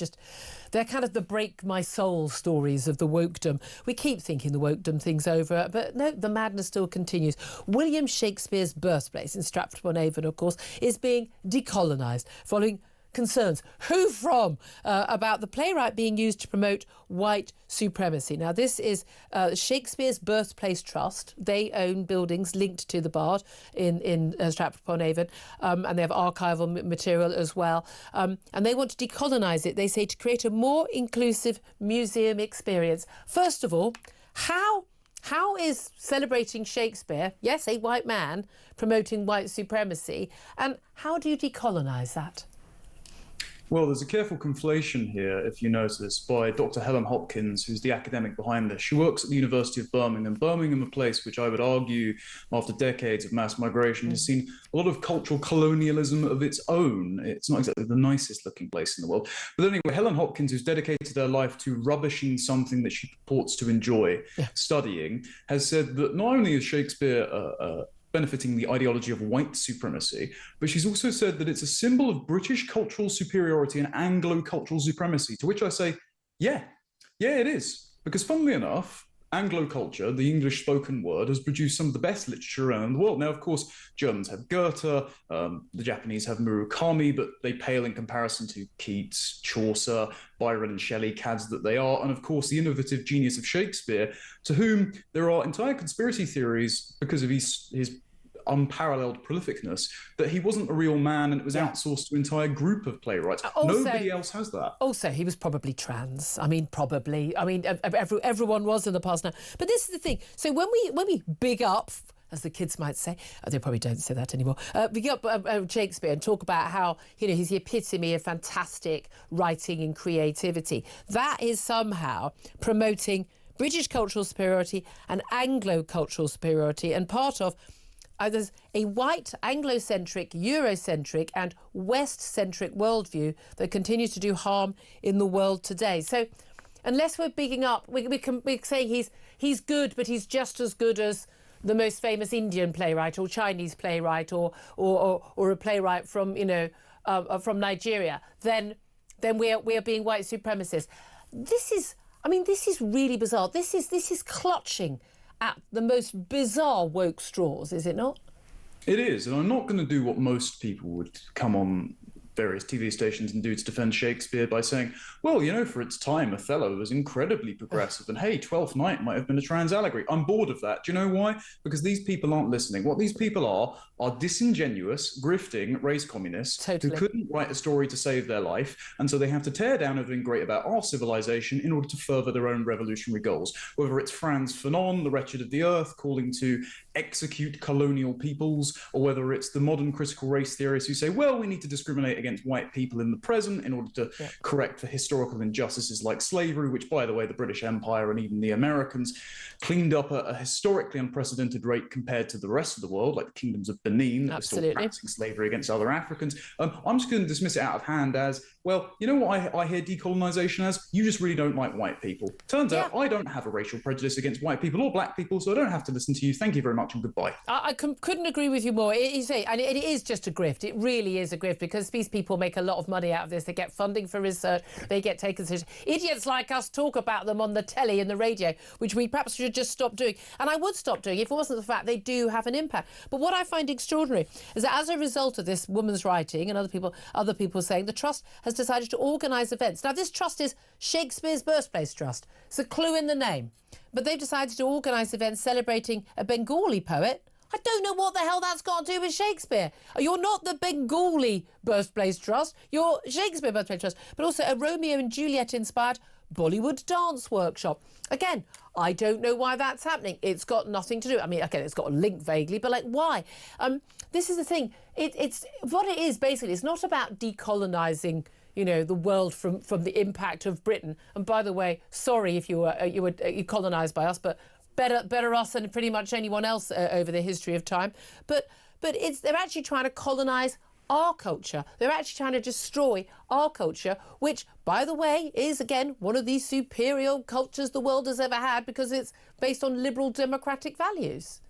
they're kind of the break my soul stories of the wokedom. We keep thinking the wokedom thing's over, but no, the madness still continues. William Shakespeare's birthplace in Stratford-upon-Avon, of course, is being decolonised following concerns. Who from? About the playwright being used to promote white supremacy. Now, this is Shakespeare's Birthplace Trust. They own buildings linked to the Bard in Stratford-upon-Avon, and they have archival material as well. And they want to decolonise it, they say, to create a more inclusive museum experience. First of all, how is celebrating Shakespeare, yes, a white man, promoting white supremacy, and how do you decolonise that? Well, there's a careful conflation here, if you notice, by Dr. Helen Hopkins, who's the academic behind this. She works at the University of Birmingham. Birmingham, a place which I would argue, after decades of mass migration, has seen a lot of cultural colonialism of its own. It's not exactly the nicest looking place in the world. But anyway, Helen Hopkins, who's dedicated her life to rubbishing something that she purports to enjoy studying, has said that not only is Shakespeare benefiting the ideology of white supremacy, but she's also said that it's a symbol of British cultural superiority and Anglo-cultural supremacy, to which I say, yeah, it is. Because funnily enough, Anglo culture, the English spoken word, has produced some of the best literature around the world. Now, of course, Germans have Goethe, the Japanese have Murakami, but they pale in comparison to Keats, Chaucer, Byron and Shelley, cads that they are, and of course the innovative genius of Shakespeare, to whom there are entire conspiracy theories because of his unparalleled prolificness, that he wasn't a real man and it was outsourced to an entire group of playwrights. Nobody else has that. Also, he was probably trans. I mean, probably. I mean, everyone was in the past now. But this is the thing. So when we big up, as the kids might say, they probably don't say that anymore, big up Shakespeare and talk about how, he's the epitome of fantastic writing and creativity, that is somehow promoting British cultural superiority and Anglo-cultural superiority, and part of there's a white, Anglo-centric, Eurocentric and West-centric worldview that continues to do harm in the world today. So unless we're bigging up, we're saying he's good, but he's just as good as the most famous Indian playwright or Chinese playwright or a playwright from, from Nigeria, then we are being white supremacists. This is really bizarre. This is clutching at the most bizarre woke straws, is it not? It is, and I'm not going to do what most people would come on various TV stations and do to defend Shakespeare by saying, well, for its time, Othello was incredibly progressive, and hey, Twelfth Night might have been a trans allegory. I'm bored of that. Do you know why? Because these people aren't listening. What these people are disingenuous, grifting race communists who couldn't write a story to save their life, and so they have to tear down everything great about our civilization in order to further their own revolutionary goals. Whether it's Frantz Fanon, the wretched of the earth, calling to execute colonial peoples, or whether it's the modern critical race theorists who say, well, we need to discriminate against white people in the present in order to correct for historical injustices like slavery, which, by the way, the British Empire and even the Americans cleaned up at a historically unprecedented rate compared to the rest of the world, like the kingdoms of Benin that were still practicing slavery against other Africans. I'm just going to dismiss it out of hand as, well, you know what I hear decolonisation as? You just really don't like white people. Turns out I don't have a racial prejudice against white people or black people, so I don't have to listen to you. Thank you very much and goodbye. I couldn't agree with you more. It is just a grift. It really is a grift, because these people make a lot of money out of this. They get funding for research. They get taken seriously. Idiots like us talk about them on the telly and the radio, which we perhaps should just stop doing. And I would stop doing if it wasn't the fact they do have an impact. But what I find extraordinary is that as a result of this woman's writing and other people saying, the Trust has decided to organise events. Now, this trust is Shakespeare's Birthplace Trust. It's a clue in the name. But they've decided to organise events celebrating a Bengali poet. I don't know what the hell that's got to do with Shakespeare. You're not the Bengali Birthplace Trust. You're Shakespeare Birthplace Trust. But also a Romeo and Juliet-inspired Bollywood dance workshop. Again, I don't know why that's happening. It's got nothing to do. I mean, okay, it's got a link vaguely, but why? This is the thing. It's what it is basically. It's not about decolonising, you know, the world from the impact of Britain. And by the way, sorry if you colonised by us, but better us than pretty much anyone else over the history of time. But they're actually trying to colonise our culture. They're actually trying to destroy our culture, which, by the way, is, again, one of the superior cultures the world has ever had because it's based on liberal democratic values.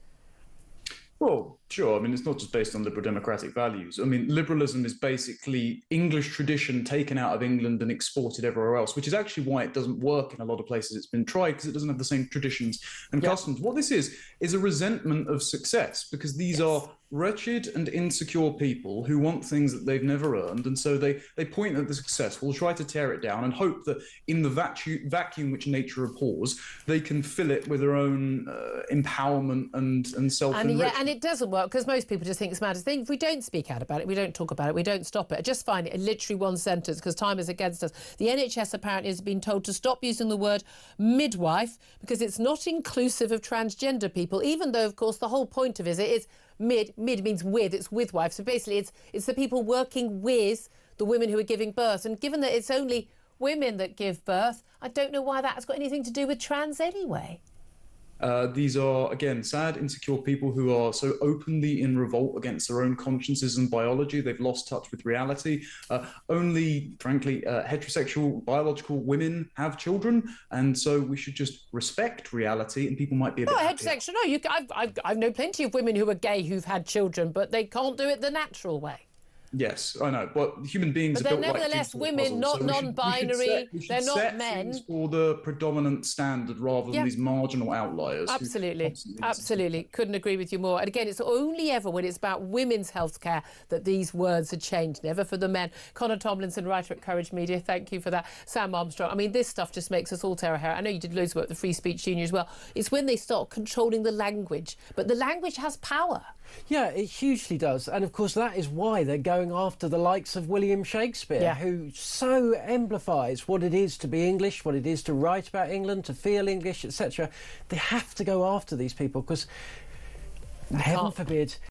Well, sure. I mean, it's not just based on liberal democratic values. I mean, liberalism is basically English tradition taken out of England and exported everywhere else, which is actually why it doesn't work in a lot of places it's been tried, because it doesn't have the same traditions and customs. What this is a resentment of success, because these are wretched and insecure people who want things that they've never earned, and so they point at the successful, try to tear it down, and hope that in the vacuum which nature abhors, they can fill it with their own empowerment and self-enrichment. And it doesn't work, because most people just think it's mad. If we don't speak out about it, we don't talk about it, we don't stop it. I just find it literally one sentence, because time is against us. The NHS apparently has been told to stop using the word midwife because it's not inclusive of transgender people, even though, of course, the whole point of it is mid means with, it's with wife. So basically it's the people working with the women who are giving birth. And given that it's only women that give birth, I don't know why that's got anything to do with trans anyway. These are, again, sad, insecure people who are so openly in revolt against their own consciences and biology. They've lost touch with reality. Only, frankly, heterosexual biological women have children, and so we should just respect reality, and people might be a bit heterosexual. No, I've known plenty of women who are gay who've had children, but they can't do it the natural way. Yes, I know, but human beings but are built like nevertheless women, not non-binary. They're not men. For the predominant standard rather than these marginal outliers. Absolutely. Couldn't agree with you more. And again, it's only ever when it's about women's healthcare that these words are changed, never for the men. Connor Tomlinson, writer at Courage Media, thank you for that. Sam Armstrong, I mean, this stuff just makes us all tear our hair. I know you did loads of work at the Free Speech Union as well. It's when they start controlling the language, but the language has power. Yeah, it hugely does. And of course, that is why they're going after the likes of William Shakespeare, who so amplifies what it is to be English, what it is to write about England, to feel English, etc. They have to go after these people because, heaven forbid,